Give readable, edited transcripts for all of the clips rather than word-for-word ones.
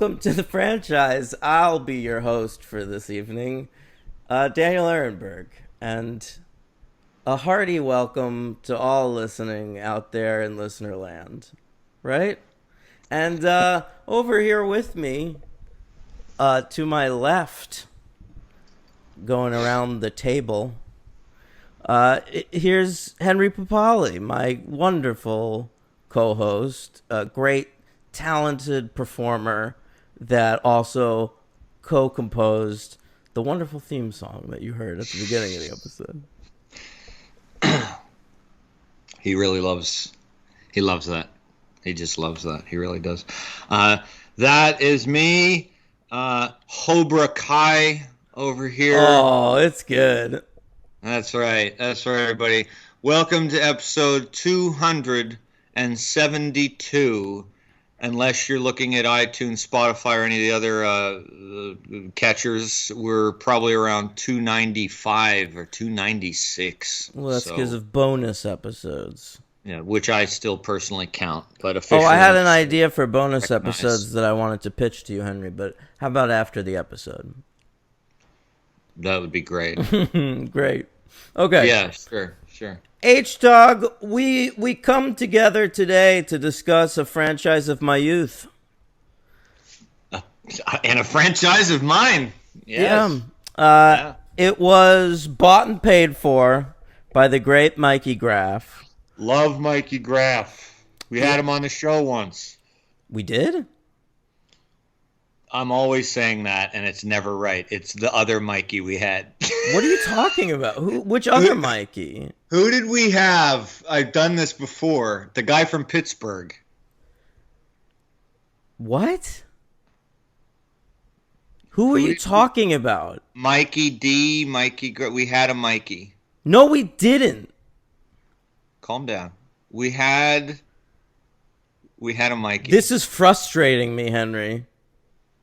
welcome to the franchise. I'll be your host for this evening, Daniel Ehrenberg, and a hearty welcome to all listening out there in listener land, right? And over here with me, to my left, going around the table, here's Henry Papali, my wonderful co-host, a great, talented performer that also co-composed the wonderful theme song that you heard at the beginning of the episode. He loves that. He just loves that. He really does. That is me, Hobra Kai over here. Oh, it's good. That's right, everybody. Welcome to episode 272. Unless you're looking at iTunes, Spotify, or any of the other catchers, we're probably around 295 or 296. Well, that's because of bonus episodes. Yeah, which I still personally count, but officially. Oh, I had an idea for bonus episodes that I wanted to pitch to you, Henry. But how about after the episode? That would be great. Great. Okay. Yeah, sure. H-Dog, we come together today to discuss a franchise of my youth. And a franchise of mine. Yes. Yeah. It was bought and paid for by the great Mikey Graff. Love Mikey Graff. We had him on the show once. We did? I'm always saying that, and it's never right. It's the other Mikey we had. What are you talking about? Which other Mikey? Who did we have? I've done this before. The guy from Pittsburgh. What? Who are you talking about? Mikey D, we had a Mikey. No, we didn't. Calm down. We had a Mikey. This is frustrating me, Henry.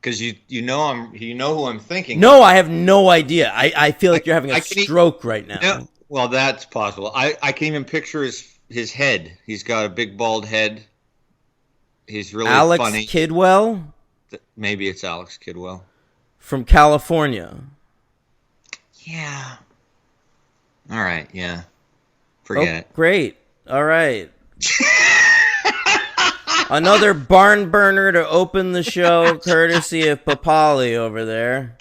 Because you know who I'm thinking. No, I have no idea. I feel like you're having a stroke right now. No, well, that's possible. I can even picture his head. He's got a big bald head. He's really Alex funny. Kidwell? Maybe it's Alex Kidwell. From California. Yeah. All right, yeah. Forget it. Great. All right. Another barn burner to open the show, courtesy of Papali over there.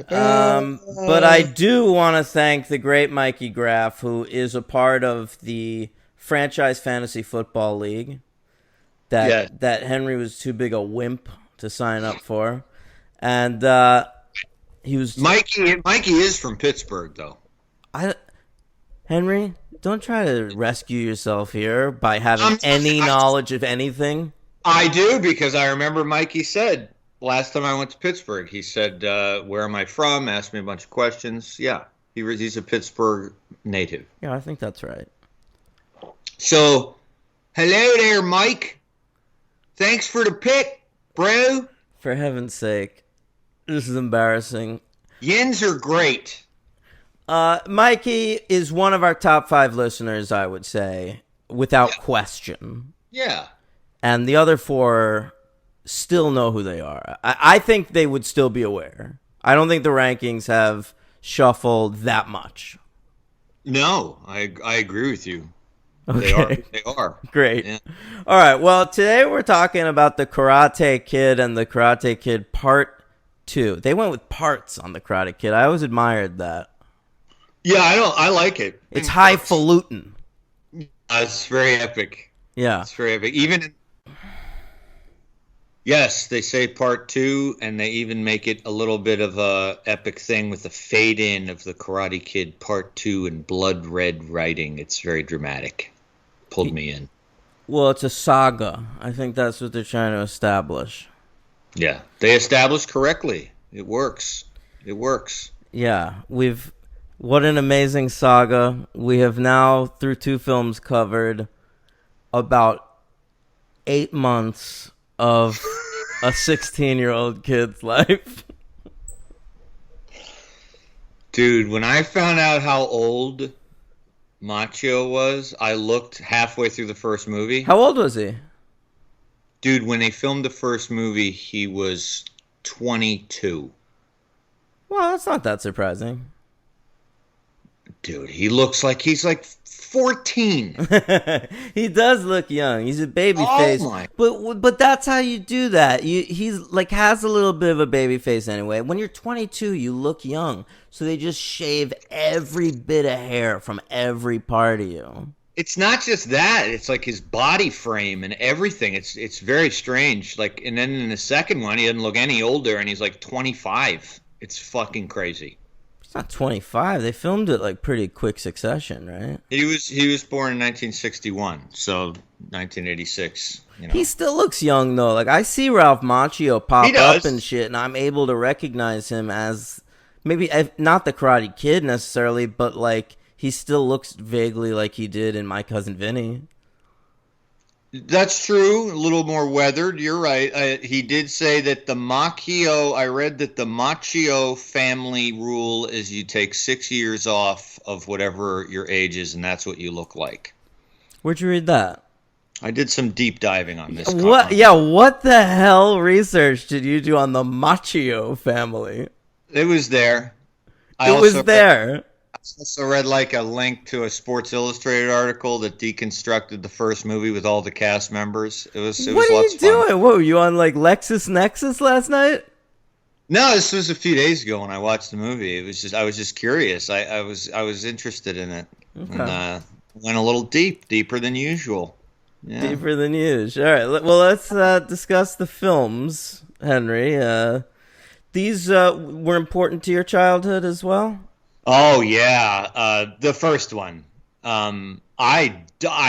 But I do want to thank the great Mikey Graff, who is a part of the Franchise Fantasy Football League that Henry was too big a wimp to sign up for. And he was... Mikey is from Pittsburgh, though. Henry... Don't try to rescue yourself here by having any knowledge of anything. I do, because I remember Mikey said last time I went to Pittsburgh, he said, where am I from? Asked me a bunch of questions. Yeah, he's a Pittsburgh native. Yeah, I think that's right. So, hello there, Mike. Thanks for the pick, bro. For heaven's sake. This is embarrassing. Yins are great. Mikey is one of our top 5 listeners, I would say, without question. Yeah. And the other 4 still know who they are. I think they would still be aware. I don't think the rankings have shuffled that much. No, I agree with you. Okay. They are. Great. Yeah. All right. Well, today we're talking about the Karate Kid and the Karate Kid Part 2. They went with parts on the Karate Kid. I always admired that. Yeah, I like it. It's highfalutin. It's very epic. Yeah. It's very epic. Yes, they say part 2, and they even make it a little bit of a epic thing with the fade in of the Karate Kid part 2 in blood red writing. It's very dramatic. Pulled me in. Well, it's a saga. I think that's what they're trying to establish. Yeah, they established correctly. It works. Yeah, what an amazing saga. We have now, through 2 films, covered about 8 months of a 16-year-old kid's life. Dude, when I found out how old Macchio was, I looked halfway through the first movie. How old was he? Dude, when they filmed the first movie, he was 22. Well, that's not that surprising. Dude, he looks like he's like 14. He does look young. He's a baby Oh face. my. But that's how you do that. He's like has a little bit of a baby face anyway. When you're 22, you look young. So they just shave every bit of hair from every part of you. It's not just that. It's like his body frame and everything. It's very strange. Like, and then in the second one, he doesn't look any older, and he's like 25. It's fucking crazy. He's not 25. They filmed it like pretty quick succession, right? He was born in 1961, so 1986. You know. He still looks young though. Like I see Ralph Macchio pop He does. up and shit, and I'm able to recognize him as maybe not the Karate Kid necessarily, but like he still looks vaguely like he did in My Cousin Vinny. That's true. A little more weathered. You're right. He did say that the Macchio. I read that the Macchio family rule is you take 6 years off of whatever your age is, and that's what you look like. Where'd you read that? I did some deep diving on this. What? Yeah, what the hell research did you do on the Macchio family? It was there. It was there. I also read like a link to a Sports Illustrated article that deconstructed the first movie with all the cast members. It was What are lots you of fun. doing? Whoa, you on like LexisNexis last night? No, this was a few days ago when I watched the movie. It was just I was just curious. I was interested in it, Okay. and went a little deeper than usual. Yeah. Deeper than usual. All right. Well, let's discuss the films, Henry. These were important to your childhood as well. Oh yeah, the first one. I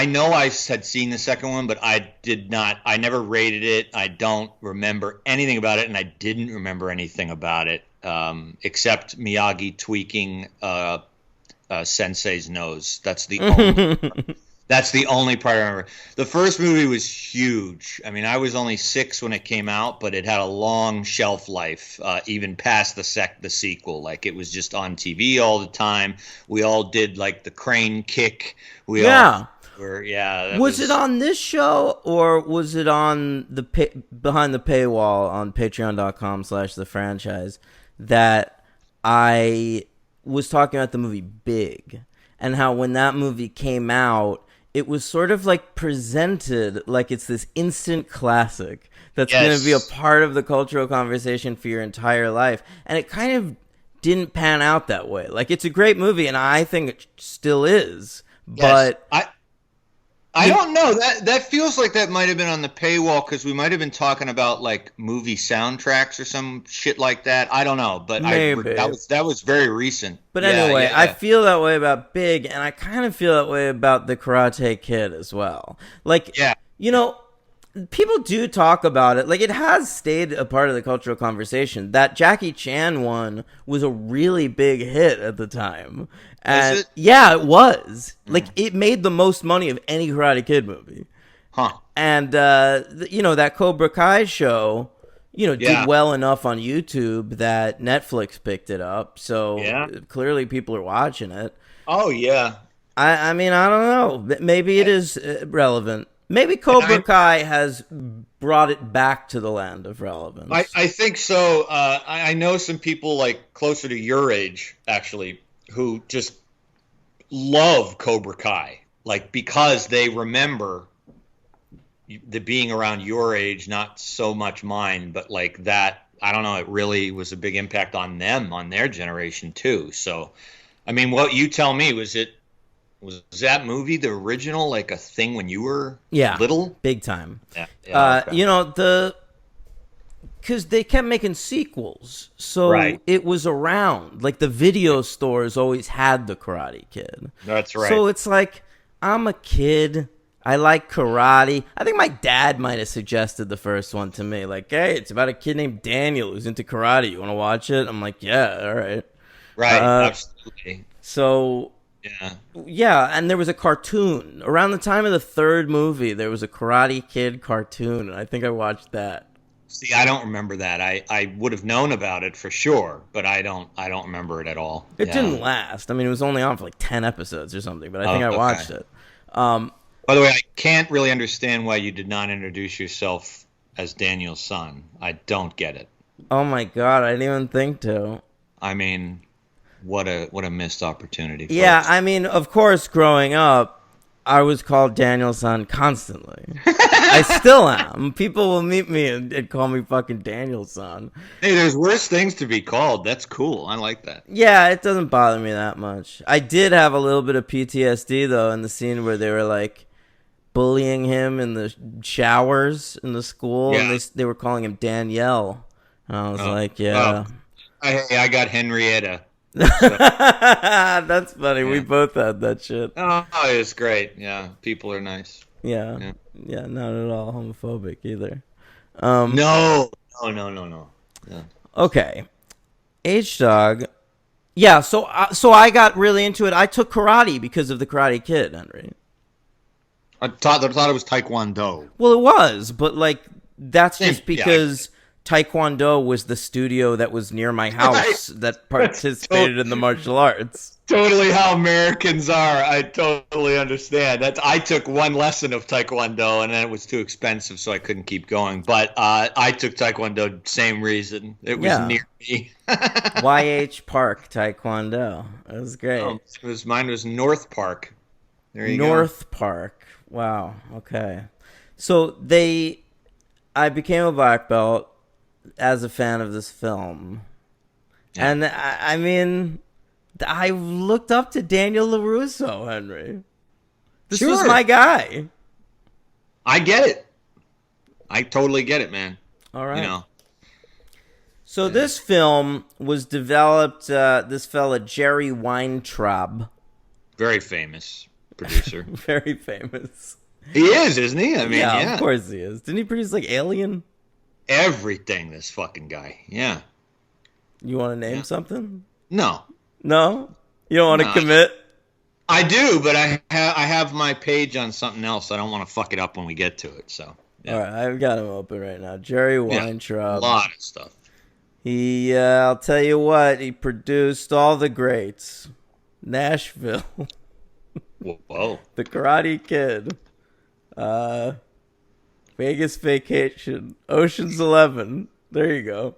know I had seen the second one, but I did not. I never rated it. I don't remember anything about it, and I didn't remember anything about it except Miyagi tweaking Sensei's nose. That's the only. That's the only part I remember. The first movie was huge. I mean, I was only 6 when it came out, but it had a long shelf life, even past the sequel. Like, it was just on TV all the time. We all did, like, the crane kick. We Yeah. all were, yeah. Was it on this show or was it on the behind the paywall on patreon.com/the franchise that I was talking about the movie Big and how when that movie came out, it was sort of like presented like it's this instant classic that's going to be a part of the cultural conversation for your entire life. And it kind of didn't pan out that way. Like, it's a great movie, and I think it still is. Yes. But I don't know. That feels like that might have been on the paywall because we might have been talking about like movie soundtracks or some shit like that. I don't know, but Maybe. that was very recent. But Yeah, anyway, yeah, I yeah. feel that way about Big, and I kind of feel that way about The Karate Kid as well. Like, Yeah. you know, people do talk about it. Like, it has stayed a part of the cultural conversation. That Jackie Chan one was a really big hit at the time. And Was it? yeah, it was. Like, it made the most money of any Karate Kid movie. Huh. And, you know, that Cobra Kai show, you know, Yeah. did well enough on YouTube that Netflix picked it up. So Yeah. clearly people are watching it. Oh yeah. I mean, I don't know. Maybe it is relevant. Maybe Cobra Kai has brought it back to the land of relevance. I think so. I know some people like closer to your age actually who just love Cobra Kai, like because they remember the being around your age, not so much mine, but like that. I don't know. It really was a big impact on them, on their generation too. So, I mean, what you tell me was that movie the original, like a thing when you were little? Big time. Yeah. Okay. You know, because they kept making sequels, so Right. it was around. Like, the video stores always had the Karate Kid. That's right. So it's like, I'm a kid. I like karate. I think my dad might have suggested the first one to me. Like, hey, it's about a kid named Daniel who's into karate. You want to watch it? I'm like, yeah, all right. Right. Absolutely. So, yeah, and there was a cartoon. Around the time of the third movie, there was a Karate Kid cartoon, and I think I watched that. See, I don't remember that. I would have known about it for sure, but I don't remember it at all. It didn't last. I mean, it was only on for like 10 episodes or something, but I think I watched it. By the way, I can't really understand why you did not introduce yourself as Daniel's son. I don't get it. Oh my god, I didn't even think to. I mean, what a missed opportunity. Yeah, folks. I mean, of course, growing up, I was called Daniel's son constantly. I still am. People will meet me and call me fucking Daniel's son. Hey, there's worse things to be called. That's cool. I like that. Yeah, it doesn't bother me that much. I did have a little bit of PTSD, though, in the scene where they were, like, bullying him in the showers in the school, Yeah. and they were calling him Danielle. And I was like, yeah. I got Henrietta. That's funny. We Yeah. both had that shit. Oh, it's great. Yeah, people are nice. Yeah. Yeah, not at all homophobic either. No. Yeah. Okay. H-Dog. Yeah, so I got really into it. I took karate because of the Karate Kid, Henry. I thought it was Taekwondo. Well, it was, but, like, that's just Yeah, because Taekwondo was the studio that was near my house that participated in the martial arts. Totally how Americans are. I totally understand. I took one lesson of Taekwondo and then it was too expensive, so I couldn't keep going. But I took Taekwondo, same reason. It was near me. YH Park Taekwondo. It was great. Mine was North Park. There you North Park. Wow. Okay. So I became a black belt as a fan of this film. Yeah. And I mean, I looked up to Daniel LaRusso, Henry. This was Sure. my guy. I get it. I totally get it, man. All right. You know. So this film was developed, this fella, Jerry Weintraub. Very famous producer. Very famous. He is, isn't he? I mean, yeah. Of course he is. Didn't he produce, like, Alien? Everything, this fucking guy. Yeah. You want to name something? No. No? You don't want to No. commit? I do, but I have my page on something else. I don't want to fuck it up when we get to it. So, yeah. All right, I've got him open right now. Jerry Weintraub. A lot of stuff. He, I'll tell you what, he produced all the greats. Nashville, Whoa. The Karate Kid, Vegas Vacation, Ocean's 11. There you go.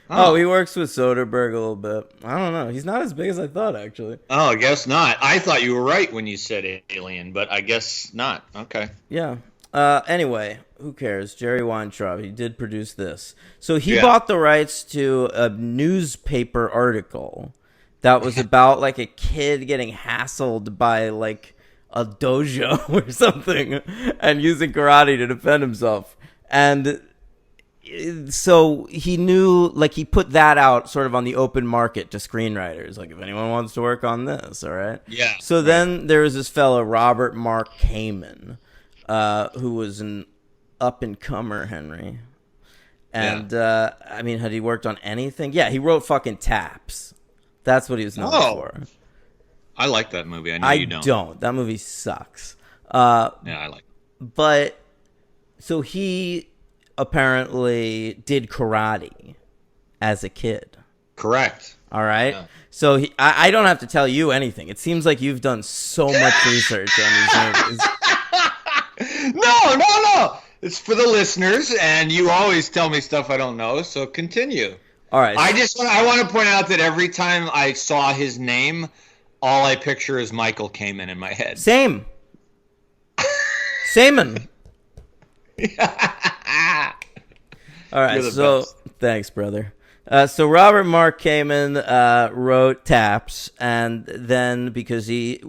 Oh, he works with Soderbergh a little bit. I don't know. He's not as big as I thought, actually. Oh, I guess not. I thought you were right when you said Alien, but I guess not. Okay. Yeah. Anyway, who cares? Jerry Weintraub. He did produce this. So he Yeah. bought the rights to a newspaper article that was about, like, a kid getting hassled by, like, a dojo or something and using karate to defend himself. And so he knew, like, he put that out sort of on the open market to screenwriters. Like, if anyone wants to work on this, all right? Yeah. So then there was this fellow, Robert Mark Kamen, who was an up-and-comer, Henry. And, I mean, had he worked on anything? Yeah, he wrote fucking Taps. That's what he was known for. I like that movie. I know you don't. I don't. That movie sucks. Yeah, I like it. But, so he apparently did karate as a kid. Correct. All right? Yeah. So I don't have to tell you anything. It seems like you've done so much research on these movies. No. It's for the listeners, and you always tell me stuff I don't know, so continue. All right. I want to point out that every time I saw his name, all I picture is Michael Kamen in my head. Same. Saman. All right, You're the so best. thanks, brother. So Robert Mark Kamen wrote Taps, and then because he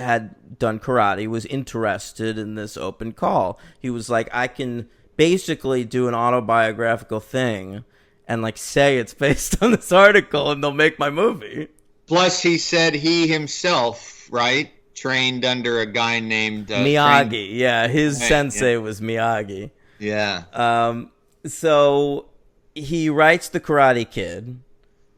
had done karate, was interested in this open call. He was like, I can basically do an autobiographical thing and, like, say it's based on this article, and they'll make my movie. Plus, he said he himself, right, trained under a guy named Miyagi. Yeah, his Right, sensei was Miyagi. Yeah. So he writes The Karate Kid.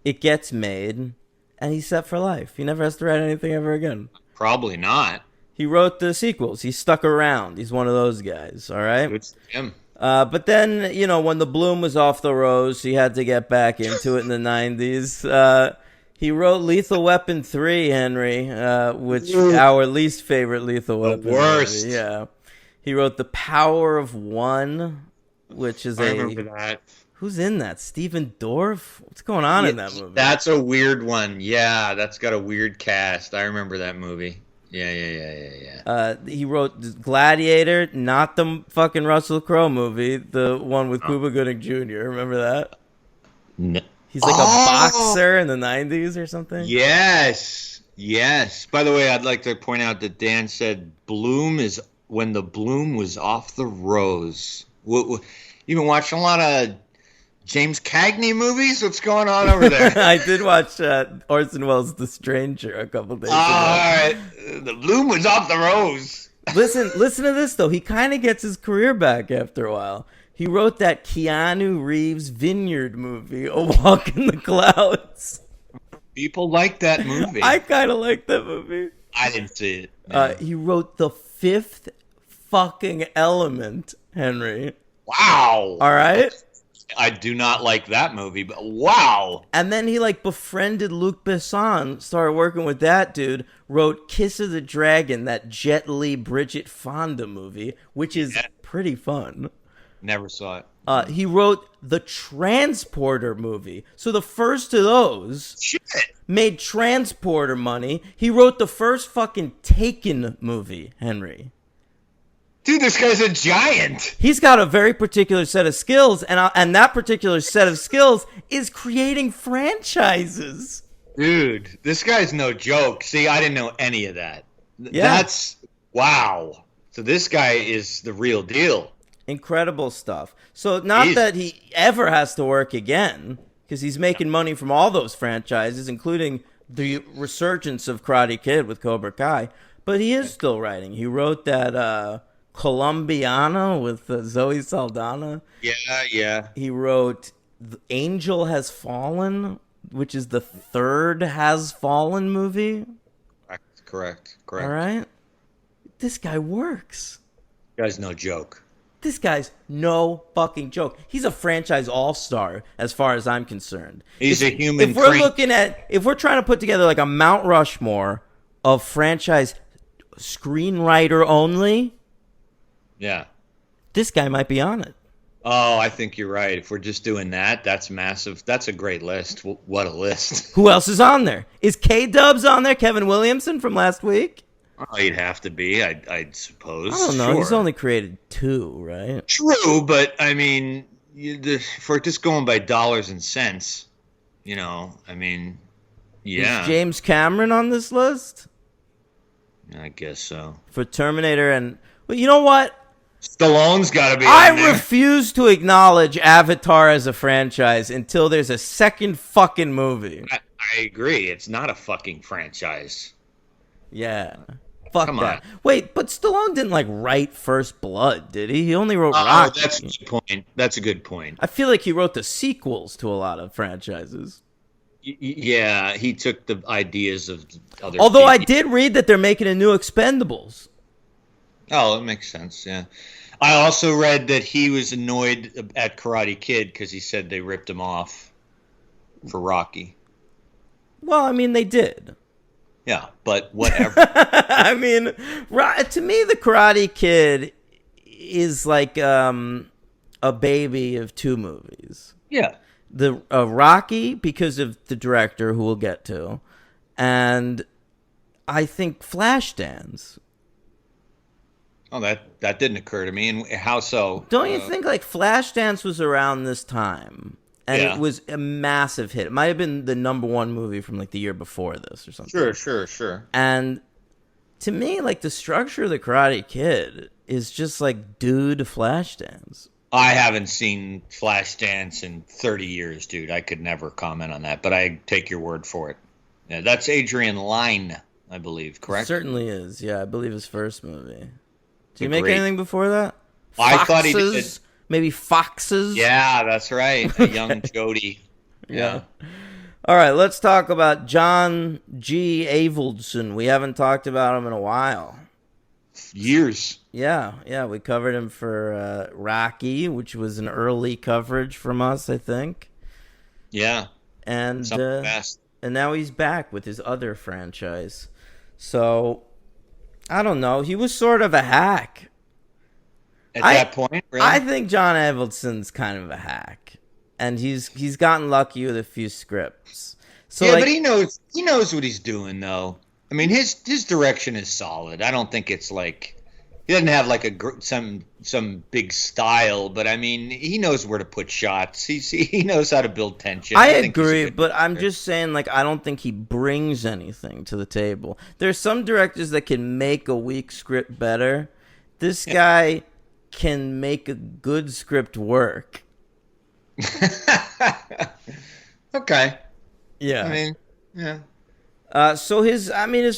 It gets made, and he's set for life. He never has to write anything ever again. Probably not. He wrote the sequels. He stuck around. He's one of those guys, all right? It's him. But then, you know, when the bloom was off the rose, he had to get back into it in the 90s. He wrote Lethal Weapon 3, Henry, which our least favorite Lethal Weapon. worst. Movie. Yeah. He wrote The Power of One, which is I remember that. Who's in that? Stephen Dorff? What's going on in that movie? That's a weird one. Yeah, that's got a weird cast. I remember that movie. Yeah. He wrote Gladiator, not the fucking Russell Crowe movie, the one with Cuba Gooding Jr. Remember that? No. He's like a boxer in the 90s or something? Yes. By the way, I'd like to point out that Dan said bloom is when the bloom was off the rose. You've been watching a lot of James Cagney movies? What's going on over there? I did watch Orson Welles' The Stranger a couple days ago. All right. The bloom was off the rose. Listen to this, though. He kind of gets his career back after a while. He wrote that Keanu Reeves Vineyard movie, A Walk in the Clouds. People like that movie. I kind of like that movie. I didn't see it. He wrote The Fifth Fucking Element, Henry. Wow. All right? I do not like that movie, but wow. And then he befriended Luc Besson, started working with that dude, wrote Kiss of the Dragon, that Jet Li Bridget Fonda movie, which is pretty fun. Never saw it. He wrote the Transporter movie. So the first of those made Transporter money. He wrote the first fucking Taken movie, Henry. Dude, this guy's a giant. He's got a very particular set of skills, and that particular set of skills is creating franchises. Dude, this guy's no joke. See, I didn't know any of that. Yeah. That's wow. So this guy is the real deal. Incredible stuff. So not that he ever has to work again, because he's making money from all those franchises, including the resurgence of Karate Kid with Cobra Kai, but he is still writing. He wrote that Colombiana with Zoe Saldana. Yeah. He wrote Angel Has Fallen, which is the third Has Fallen movie. Correct. All right? This guy works. This guy's no joke. This guy's no fucking joke. He's a franchise all-star as far as I'm concerned. He's a human If we're trying to put together like a Mount Rushmore of franchise screenwriter only, yeah, this guy might be on it. Oh, I think you're right. If we're just doing that, that's massive. That's a great list. What a list. Who else is on there? Is K-Dubs on there? Kevin Williamson from last week? Oh, he'd have to be, I'd suppose. I don't know. Sure. He's only created 2, right? True, but I mean, for just going by dollars and cents, I mean, yeah. Is James Cameron on this list? I guess so. For Terminator and... Well, you know what? Stallone's got to be I on there. refuse to acknowledge Avatar as a franchise until there's a second fucking movie. I agree. It's not a fucking franchise. Yeah. Fuck Come that. on. Wait, but Stallone didn't write First Blood, did he? He only wrote Rocky. That's a good point. That's a good point. I feel like he wrote the sequels to a lot of franchises. Yeah, he took the ideas of other Although people. I did read that they're making a new Expendables. Oh, that makes sense, yeah. I also read that he was annoyed at Karate Kid because he said they ripped him off for Rocky. Well, I mean, they did. Yeah, but whatever. I mean, to me, the Karate Kid is like a baby of 2 movies. Yeah. The Rocky, because of the director, who we'll get to, and I think Flashdance. Oh, that didn't occur to me. And how so? Don't you think like Flashdance was around this time? And Yeah. it was a massive hit. It might have been the #1 movie from like the year before this or something. Sure. And to me, like the structure of the Karate Kid is just like dude Flashdance. I haven't seen Flashdance in 30 years, dude. I could never comment on that, but I take your word for it. Yeah, that's Adrian Lyne, I believe, correct? It certainly is. Yeah, I believe his first movie. Did he A make great- anything before that? I thought he did. Foxes? Maybe Foxes? Yeah, that's right. A young Jody. Yeah. All right, let's talk about John G. Avildsen. We haven't talked about him in a while. Years. Yeah, we covered him for Rocky, which was an early coverage from us, I think. Yeah. And Something fast. and now he's back with his other franchise. So, I don't know. He was sort of a hack. at that point? Really? I think John Avildsen's kind of a hack, and he's gotten lucky with a few scripts. So yeah, like, but he knows what he's doing though. I mean, his direction is solid. I don't think it's like he doesn't have like some big style, but I mean, he knows where to put shots. He knows how to build tension. I think he's a agree, good but I'm director. just saying, like, I don't think he brings anything to the table. There's some directors that can make a weak script better. This guy can make a good script work. Okay. Yeah. I mean, yeah. So his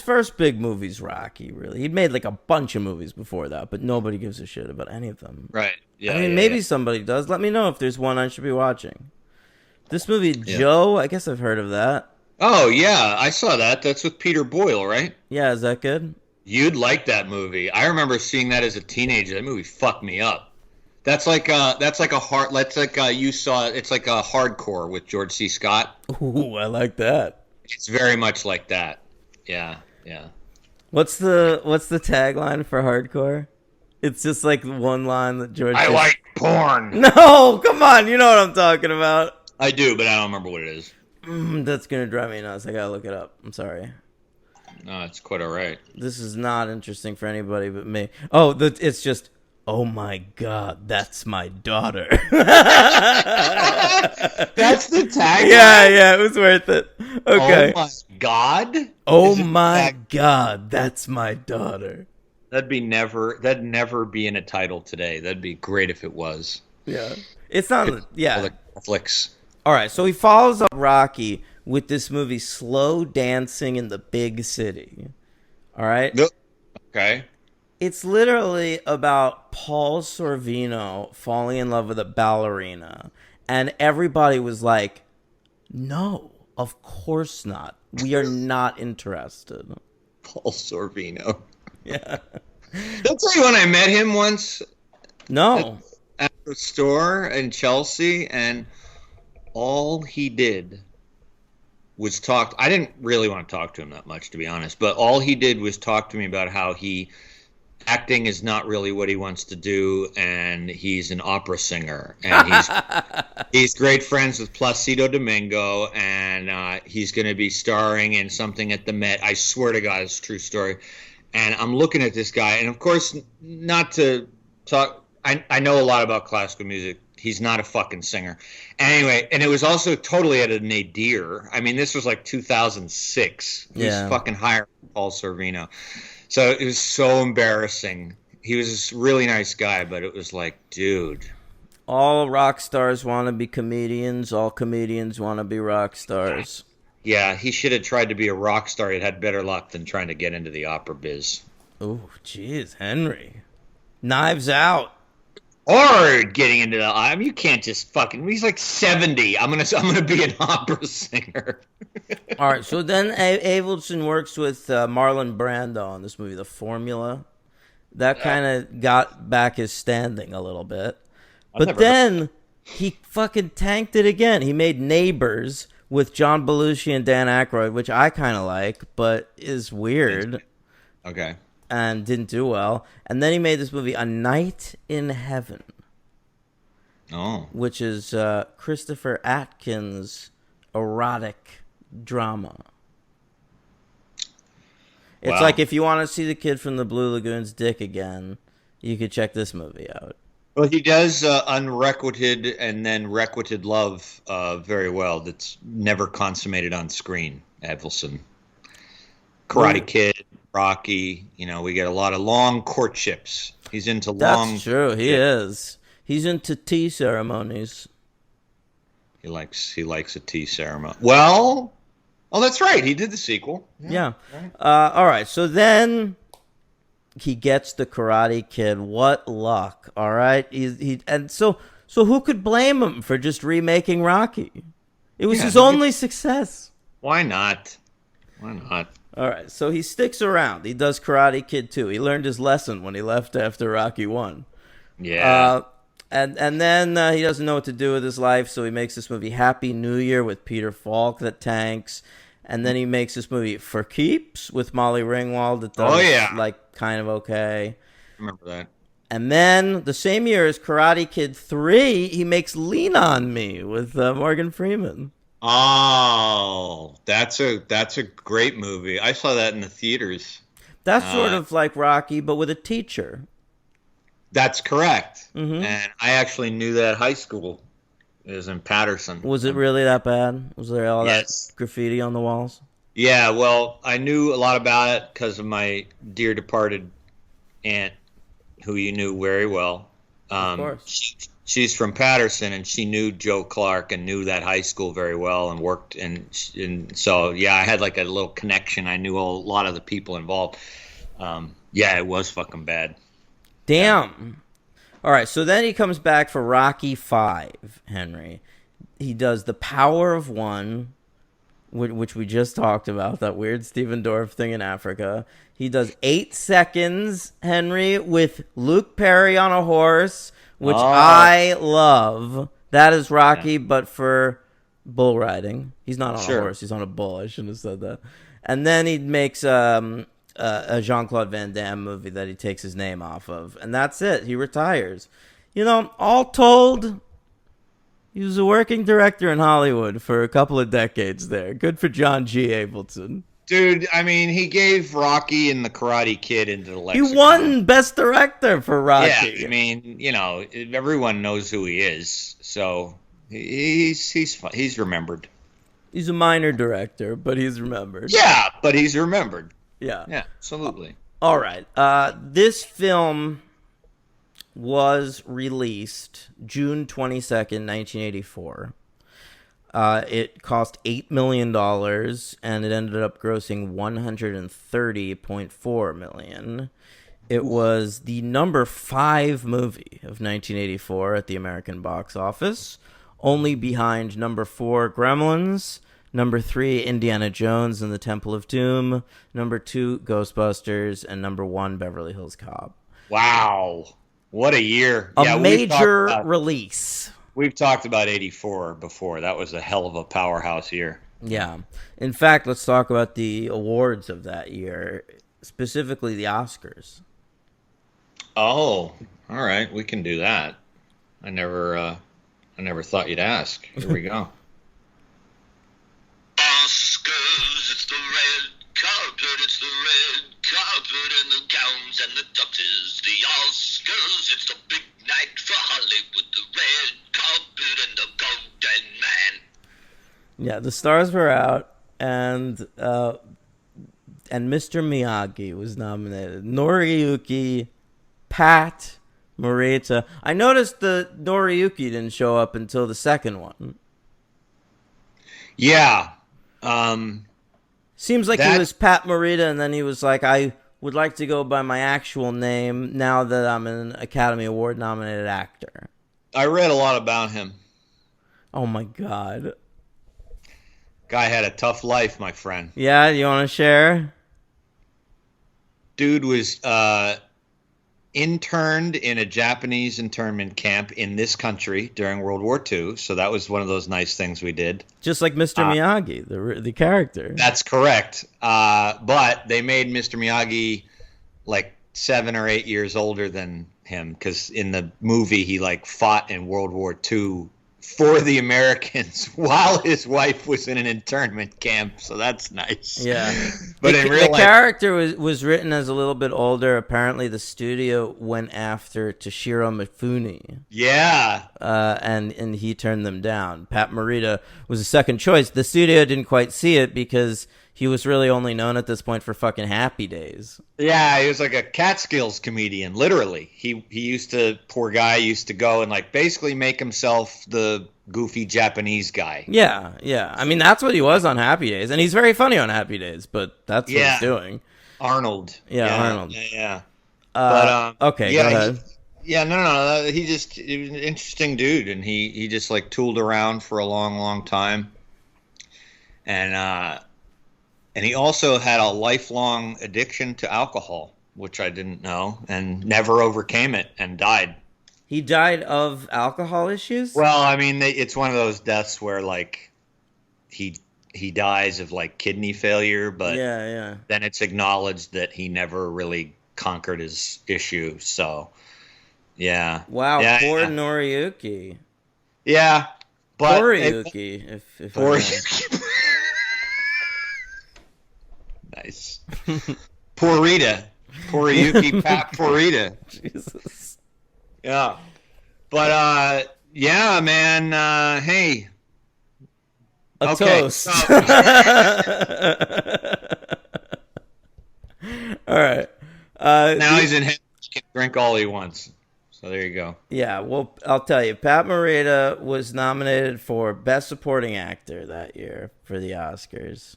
first big movie's Rocky, really. He'd made like a bunch of movies before that, but nobody gives a shit about any of them. Right. Yeah. I mean, yeah, maybe yeah. somebody does. Let me know if there's one I should be watching. This movie, Joe, I guess I've heard of that. Oh yeah, I saw that. That's with Peter Boyle, right? Yeah, is that good? You'd like that movie. I remember seeing that as a teenager. That movie fucked me up. That's like you saw it. It's like a hardcore with George C. Scott. Ooh, I like that. It's very much like that. Yeah, yeah. What's the tagline for hardcore? It's just like one line that George. I like porn. No, come on, you know what I'm talking about. I do, but I don't remember what it is. That's gonna drive me nuts. I gotta look it up. I'm sorry. No, it's quite all right. This is not interesting for anybody but me. Oh, it's just. Oh my God, that's my daughter. That's the tag. Yeah, it was worth it. Okay. Oh my God. Oh my God, that's my daughter. That'd never be in a title today. That'd be great if it was. Yeah. It's not. Yeah. Netflix. All right, so he follows up Rocky with this movie, Slow Dancing in the Big City. All right? Okay. It's literally about Paul Sorvino falling in love with a ballerina. And everybody was like, no, of course not. We are not interested. Paul Sorvino. Yeah. I'll tell you when I met him once No. at the store in Chelsea, and all he did was talk. I didn't really want to talk to him that much, to be honest, but all he did was talk to me about how acting is not really what he wants to do, and he's an opera singer, and he's great friends with Placido Domingo, and he's going to be starring in something at the Met. I swear to God, it's a true story. And I'm looking at this guy, and of course, not to talk. I know a lot about classical music. He's not a fucking singer. Anyway, and it was also totally at a nadir. I mean, this was like 2006. He was fucking hiring Paul Sorvino. So it was so embarrassing. He was a really nice guy, but it was like, dude. All rock stars want to be comedians. All comedians want to be rock stars. Yeah, he should have tried to be a rock star. He'd had better luck than trying to get into the opera biz. Oh, jeez, Henry. Knives Out. Or getting into the. I mean, you can't just fucking. He's like 70. I'm gonna be an opera singer. All right, so then Avildsen works with Marlon Brando on this movie, The Formula. That kind of got back his standing a little bit. But then he fucking tanked it again. He made Neighbors with John Belushi and Dan Aykroyd, which I kind of like, but is weird. Okay. And didn't do well. And then he made this movie, A Night in Heaven. Oh. Which is Christopher Atkins' erotic drama. It's like if you want to see the kid from the Blue Lagoon's dick again, you could check this movie out. Well, he does unrequited and then requited love very well. That's never consummated on screen. Avildsen, Karate Kid, Rocky. You know, we get a lot of long courtships. He's into long. That's true. He is. He's into tea ceremonies. He likes a tea ceremony. Well, oh, that's right. He did the sequel. Yeah. All right. So then he gets the Karate Kid. What luck! All right. So who could blame him for just remaking Rocky? It was his only success. Why not? Why not? All right. So he sticks around. He does Karate Kid 2. He learned his lesson when he left after Rocky 1. Yeah. And then he doesn't know what to do with his life, so he makes this movie Happy New Year with Peter Falk that tanks. And then he makes this movie For Keeps with Molly Ringwald that does, like, kind of okay. Remember that. And then the same year as Karate Kid 3, he makes Lean on Me with Morgan Freeman. Oh, that's a great movie. I saw that in the theaters. That's sort of like Rocky, but with a teacher. That's correct. Mm-hmm. And I actually knew that high school. It was in Patterson. Was it really that bad? Was there all that graffiti on the walls? Yeah, well, I knew a lot about it because of my dear departed aunt, who you knew very well. Of course. She's from Patterson, and she knew Joe Clark and knew that high school very well and worked. And so, yeah, I had like a little connection. I knew a lot of the people involved. Yeah, it was fucking bad. Damn. All right, so then he comes back for Rocky V, Henry. He does The Power of One, which we just talked about, that weird Steven Dorff thing in Africa. He does 8 Seconds, Henry, with Luke Perry on a horse, which I love. That is Rocky, but for bull riding. He's not on a horse. He's on a bull. I shouldn't have said that. And then he makes a Jean-Claude Van Damme movie that he takes his name off of. And that's it. He retires. You know, all told, he was a working director in Hollywood for a couple of decades there. Good for John G. Avildsen. Dude, I mean, he gave Rocky and the Karate Kid into the lexicon. He won Best Director for Rocky. Yeah, I mean, you know, everyone knows who he is, so he's remembered. He's a minor director, but he's remembered. Yeah, but he's remembered. Yeah. Yeah, absolutely. All right. This film was released June 22nd, 1984. It cost $8 million, and it ended up grossing $130.4 million. It was the number 5 movie of 1984 at the American box office, only behind number 4, Gremlins, number 3, Indiana Jones and the Temple of Doom, number 2, Ghostbusters, and number 1, Beverly Hills Cop. Wow. What a year. A major release. We've talked about 84 before. That was a hell of a powerhouse year. Yeah. In fact, let's talk about the awards of that year, specifically the Oscars. Oh, all right. We can do that. I never thought you'd ask. Here we go. Oscars, it's the red carpet, it's the red carpet and the gowns and the duchess. The Oscars, it's the big night for Hollywood, the red carpet and the golden man. Yeah, the stars were out, and Mr. Miyagi was nominated. Noriyuki, Pat Morita. I noticed the Noriyuki didn't show up until the second one. Yeah. Seems like he was Pat Morita, and then he was like, I would like to go by my actual name now that I'm an Academy Award nominated actor. I read a lot about him. Oh my God. Guy had a tough life, my friend. Yeah, you want to share? Dude was interned in a Japanese internment camp in this country during World War II. So that was one of those nice things we did. Just like Mr. Miyagi, the character. That's correct. But they made Mr. Miyagi like 7 or 8 years older than him, because in the movie he like fought in World War II for the Americans while his wife was in an internment camp, so that's nice. Yeah, but the character was written as a little bit older. Apparently, the studio went after Toshiro Mifune. Yeah, and he turned them down. Pat Morita was a second choice. The studio didn't quite see it because he was really only known at this point for fucking Happy Days. Yeah, he was like a Catskills comedian, literally. He used to, poor guy, used to go and like basically make himself the goofy Japanese guy. Yeah. I mean, that's what he was on Happy Days, and he's very funny on Happy Days, but that's what he's doing. Arnold. Yeah, Arnold. Yeah. Okay, go ahead. No. He was an interesting dude, and he just like tooled around for a long time. And he also had a lifelong addiction to alcohol, which I didn't know, and never overcame it and died. He died of alcohol issues? Well, I mean, it's one of those deaths where, like, he dies of, like, kidney failure, but yeah. then it's acknowledged that he never really conquered his issue, so... Yeah. Wow, Yeah, poor yeah. Noriyuki. Yeah, but Noriyuki, if I poor may. nice. Poor Rita. Poor Yuki Pat Poor Rita. Jesus. Yeah. But yeah, man, hey. A Okay. toast. So, All right. now he's in heaven. He can drink all he wants. So there you go. Yeah, well, I'll tell you, Pat Morita was nominated for Best Supporting Actor that year for the Oscars,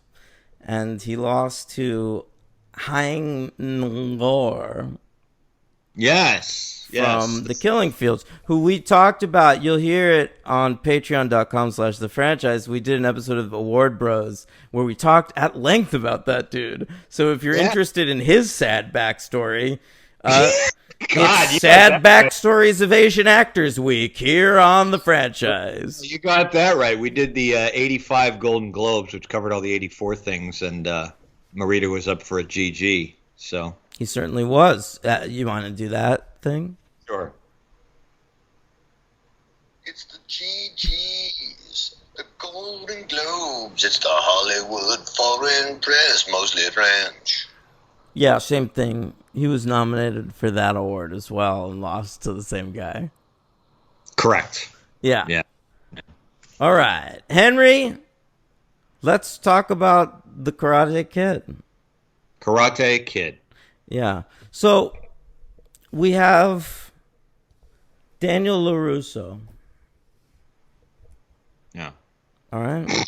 and he lost to Hein Ngor Yes. from The Killing Fields, who we talked about. You'll hear it on patreon.com/the franchise. We did an episode of Award Bros where we talked at length about that dude. So if you're interested in his sad backstory, it's Sad Backstories of Asian Actors Week here on the franchise. You got that right. We did the 85 Golden Globes, which covered all the 84 things, and Morita was up for a GG. So He certainly was. You want to do that thing? sure. It's the GGs, the Golden Globes. It's the Hollywood Foreign Press, mostly French. Yeah, same thing. He was nominated for that award as well and lost to the same guy. Correct. Yeah. Yeah. All right. Henry, let's talk about the Karate Kid. Karate Kid. Yeah. So we have Daniel LaRusso. Yeah. All right.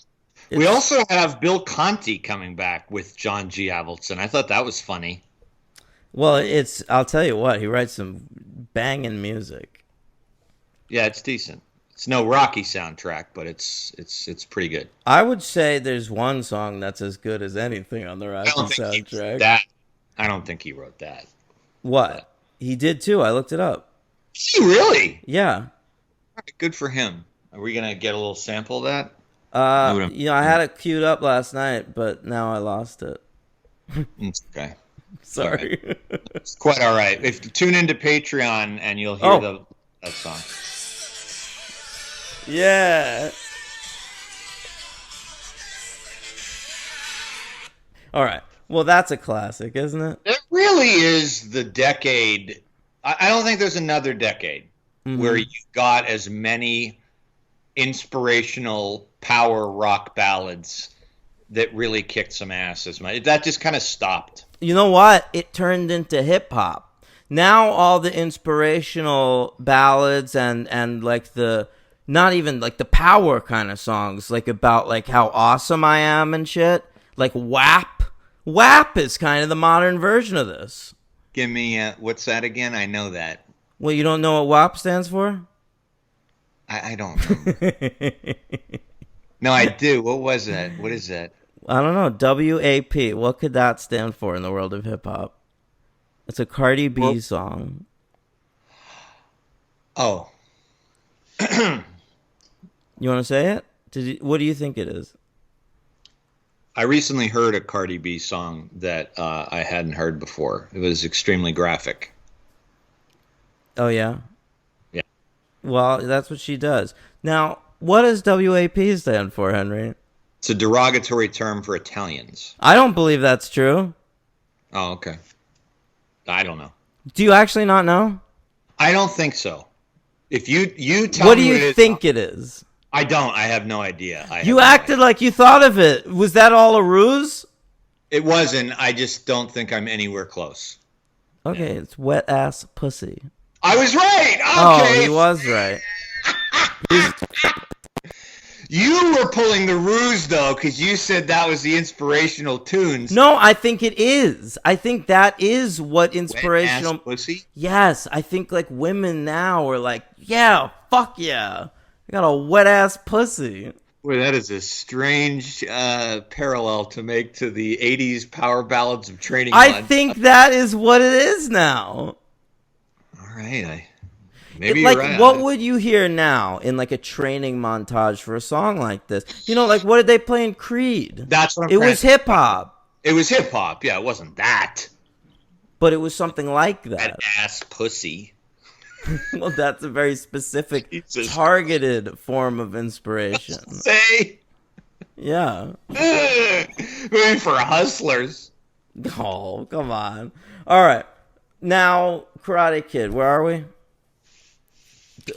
We also have Bill Conti coming back with John G. Avildsen. I thought that was funny. Well, I'll tell you what, he writes some banging music. Yeah, it's decent. It's no Rocky soundtrack, but it's pretty good. I would say there's one song that's as good as anything on the Rocky soundtrack. I don't think he wrote that. What? He did too. I looked it up. He really? Yeah. Good for him. Are we gonna get a little sample of that? I had it queued up last night, but now I lost it. It's okay. Sorry. All right. It's quite all right. If you tune into Patreon and you'll hear that song. Yeah. All right. Well, that's a classic, isn't it? It really is the decade. I don't think there's another decade where you got as many inspirational power rock ballads that really kicked some ass as much. That just kind of stopped. You know what? It turned into hip hop. Now all the inspirational ballads and like the not even like the power kind of songs, like about like how awesome I am and shit. Like WAP. WAP is kind of the modern version of this. Give me what's that again? I know that. Well, you don't know what WAP stands for? I don't know. No, I do. What was that? What is that? I don't know. WAP. What could that stand for in the world of hip hop? It's a Cardi B song. Oh. You want to say it? What do you think it is? I recently heard a Cardi B song that I hadn't heard before. It was extremely graphic. Oh, yeah? Yeah. Well, that's what she does. Now, what does WAP stand for, Henry? It's a derogatory term for Italians. I don't believe that's true. Oh, okay. I don't know. Do you actually not know? I don't think so. If you tell what me do you think it is? I don't. I have no idea. You acted like you thought of it. Was that all a ruse? It wasn't. I just don't think I'm anywhere close. Okay, it's wet ass pussy. I was right. Okay. Oh, he was right. You were pulling the ruse, though, because you said that was the inspirational tunes. No, I think it is. I think that is what inspirational... Wet ass pussy? Yes, I think like women now are like, yeah, fuck yeah. I got a wet ass pussy. Boy, that is a strange parallel to make to the 80s power ballads of training. I think that is what it is now. All right. Maybe like, you're right. what would you hear now in like a training montage for a song like this? You know, like what did they play in Creed? That's what I'm It was hip hop. It was hip hop. Yeah, it wasn't that. But it was something like that. That ass pussy. Well, that's a very specific, Jesus. targeted form of inspiration. Say, Yeah. moving for hustlers. Oh, come on. All right. Now, Karate Kid, where are we?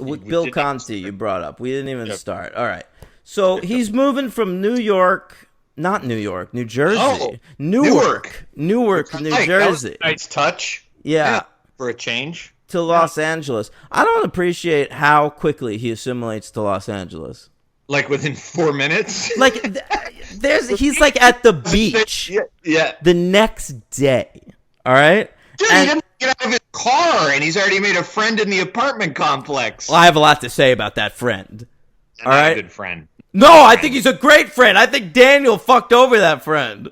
With Bill Conti, you brought up. We didn't even start. All right. So he's moving from New York, not New York, New Jersey. Oh, Newark, New Jersey. Nice touch. Yeah. For a change. To Los Angeles. I don't appreciate how quickly he assimilates to Los Angeles. Like within 4 minutes. Like, he's like at the beach Yeah. the next day. All right? Dude, he didn't get out of his car, and he's already made a friend in the apartment complex. Well, I have a lot to say about that friend. Not all right? a good friend. No, I think he's a great friend. I think Daniel fucked over that friend.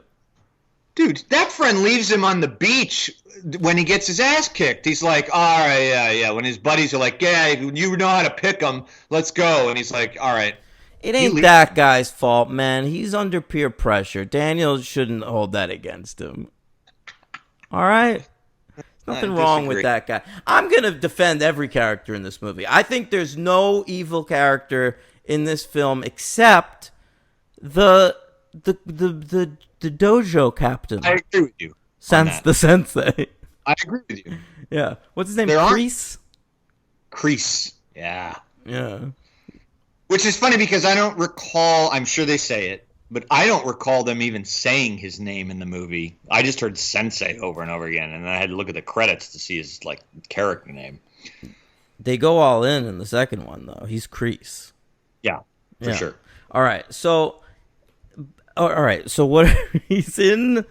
Dude, that friend leaves him on the beach when he gets his ass kicked. He's like, all right, yeah. When his buddies are like, yeah, you know how to pick him. Let's go. And he's like, all right. It ain't that guy's fault, man. He's under peer pressure. Daniel shouldn't hold that against him. All right? Nothing wrong with that guy. I'm going to defend every character in this movie. I think there's no evil character in this film except the dojo captain. I agree with you. The sensei. I agree with you. Yeah. What's his name? Kreese? Kreese. Yeah. Yeah. Which is funny because I don't recall, I'm sure they say it, but I don't recall them even saying his name in the movie. I just heard Sensei over and over again, and then I had to look at the credits to see his like character name. They go all in the second one, though. He's Kreese. Yeah, for sure. All right, so what? He's in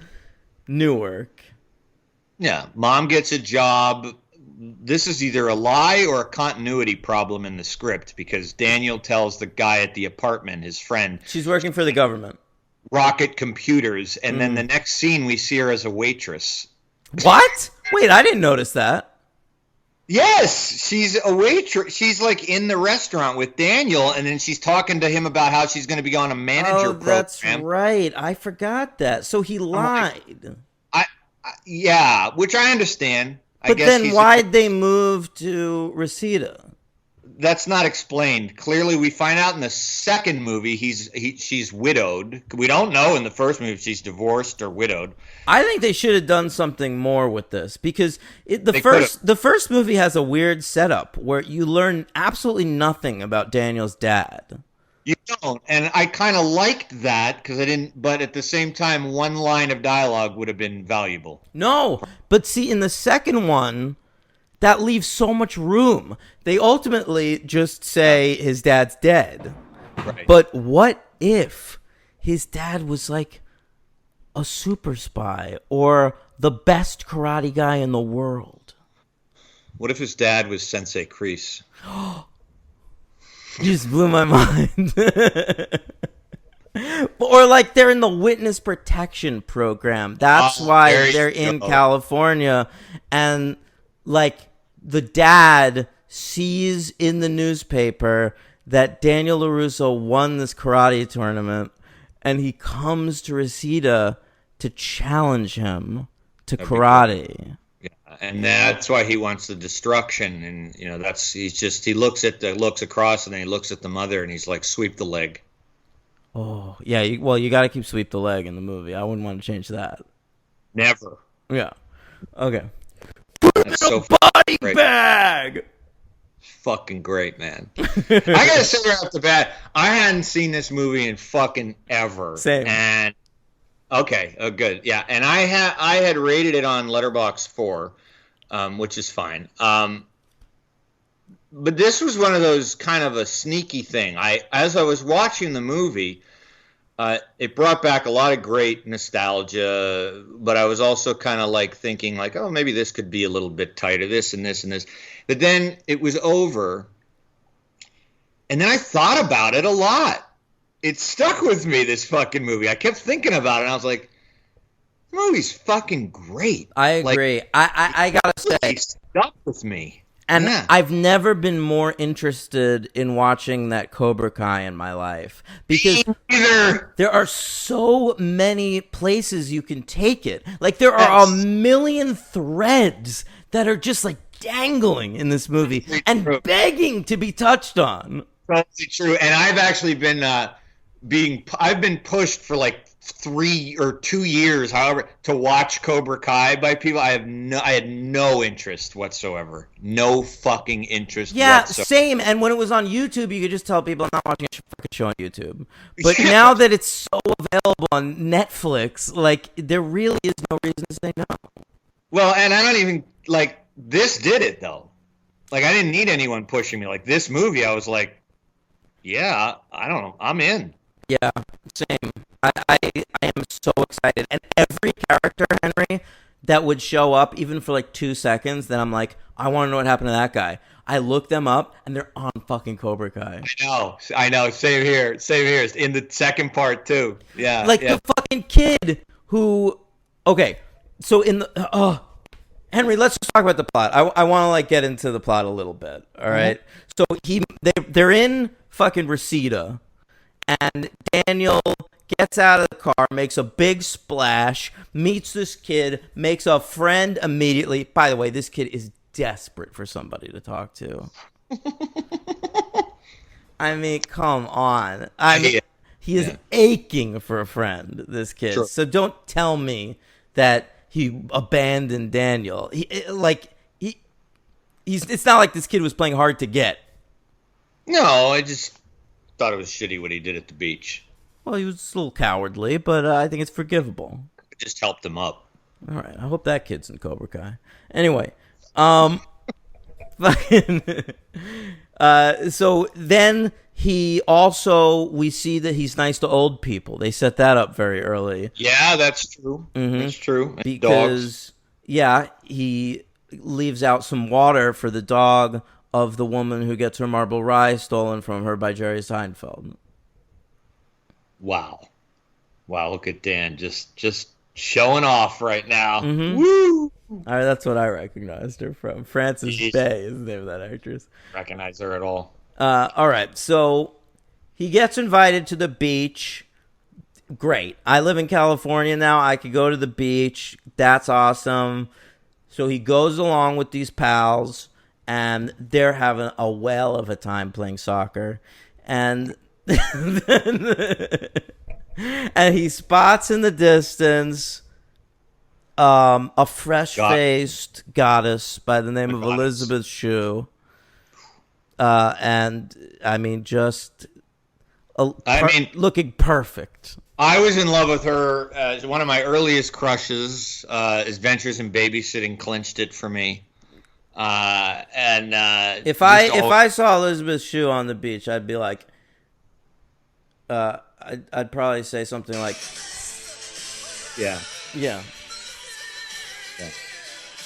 Newark. Yeah, mom gets a job. This is either a lie or a continuity problem in the script because Daniel tells the guy at the apartment, his friend, she's working for the government. Rocket Computers, and then the next scene we see her as a waitress. What? Wait, I didn't notice that. Yes, she's a waitress. She's like in the restaurant with Daniel, and then she's talking to him about how she's going to be on a manager program. That's right. I forgot that. So he lied. Yeah, which I understand. But then why'd they move to Reseda? That's not explained. Clearly, we find out in the second movie she's widowed. We don't know in the first movie if she's divorced or widowed. I think they should have done something more with this because the first movie has a weird setup where you learn absolutely nothing about Daniel's dad. You don't, and I kind of liked that because I didn't. But at the same time, one line of dialogue would have been valuable. No, but see, in the second one, that leaves so much room. They ultimately just say his dad's dead. Right. But what if his dad was like a super spy or the best karate guy in the world? What if his dad was Sensei Kreese? You just blew my mind. Or like they're in the witness protection program. That's why they're in California. And like the dad sees in the newspaper that Daniel LaRusso won this karate tournament. And he comes to Reseda to challenge him to karate. Yeah, and that's why he wants the destruction, and he looks across, and then he looks at the mother, and he's like, sweep the leg. Oh yeah, you got to keep sweep the leg in the movie. I wouldn't want to change that. Never. Yeah. Okay. That's so body great. Bag. Fucking great, man. I gotta say right off the bat, I hadn't seen this movie in fucking ever. Same. And okay, good, yeah. And I had rated it on Letterboxd 4. Which is fine. But this was one of those kind of a sneaky thing. As I was watching the movie, it brought back a lot of great nostalgia, but I was also kind of like thinking like, oh, maybe this could be a little bit tighter, this and this and this. But then it was over, and then I thought about it a lot. It stuck with me, this fucking movie. I kept thinking about it, and I was like, the movie's fucking great. I agree. Like, I gotta say, it stuck with me. And yeah. I've never been more interested in watching that Cobra Kai in my life because there are so many places you can take it. Like there are a million threads that are just like dangling in this movie and begging to be touched on. Totally true. And I've actually been I've been pushed for like 3 or 2 years, however, to watch Cobra Kai by people. I had no interest whatsoever. No fucking interest. Yeah, whatsoever. same. And when it was on YouTube, you could just tell people I'm not watching a fucking show on YouTube. But now that it's so available on Netflix, like there really is no reason to say no. Well, and I don't even like this did it though. Like I didn't need anyone pushing me. Like this movie, I was like, yeah, I don't know, I'm in. Yeah, same. I am so excited. And every character, Henry, that would show up, even for like 2 seconds, then I'm like, I want to know what happened to that guy. I look them up, and they're on fucking Cobra Kai. I know. Same here. It's in the second part, too. Yeah. Like the fucking kid who... Okay, so in the... Henry, let's just talk about the plot. I want to like get into the plot a little bit, all right? So they're in fucking Reseda, and Daniel gets out of the car, makes a big splash, meets this kid, makes a friend immediately. By the way, this kid is desperate for somebody to talk to. I mean, come on. He is aching for a friend, this kid. Sure. So don't tell me that he abandoned Daniel. It's not like this kid was playing hard to get. No, I just thought it was shitty what he did at the beach. Well, he was a little cowardly, but I think it's forgivable. It just helped him up. All right, I hope that kid's in Cobra Kai. Anyway, fucking. So then we see that he's nice to old people. They set that up very early. Yeah, that's true. Mm-hmm. That's true. And because he leaves out some water for the dog of the woman who gets her marble rye stolen from her by Jerry Seinfeld. Wow, look at Dan, just showing off right now. Mm-hmm. Woo! All right, that's what I recognized her from. Frances Bay is the name of that actress. Recognize her at all. All right, so he gets invited to the beach. Great. I live in California now. I could go to the beach. That's awesome. So he goes along with these pals, and they're having a whale of a time playing soccer. And and he spots in the distance a fresh-faced goddess by the name of Elizabeth Shue. And I mean, looking perfect. I was in love with her. One of my earliest crushes. Adventures in Babysitting clinched it for me. If I saw Elizabeth Shue on the beach, I'd be like, I'd probably say something like, yeah.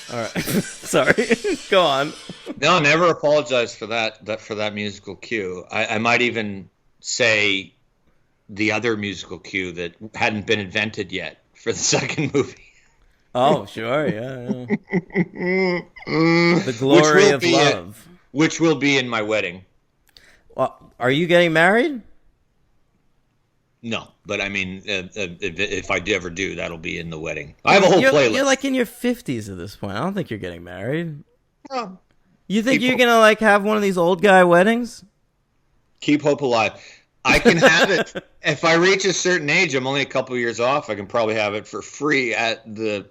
All right, sorry. Go on. No, never apologize for that musical cue. I might even say the other musical cue that hadn't been invented yet for the second movie. Oh, sure, yeah. The Glory of Love. Which will be in my wedding. Well, are you getting married? No, but I mean, if I ever do, that'll be in the wedding. I have a whole playlist. You're like in your 50s at this point. I don't think you're getting married. No. You think you're going to like have one of these old guy weddings? Keep hope alive. I can have it. If I reach a certain age, I'm only a couple of years off, I can probably have it for free at the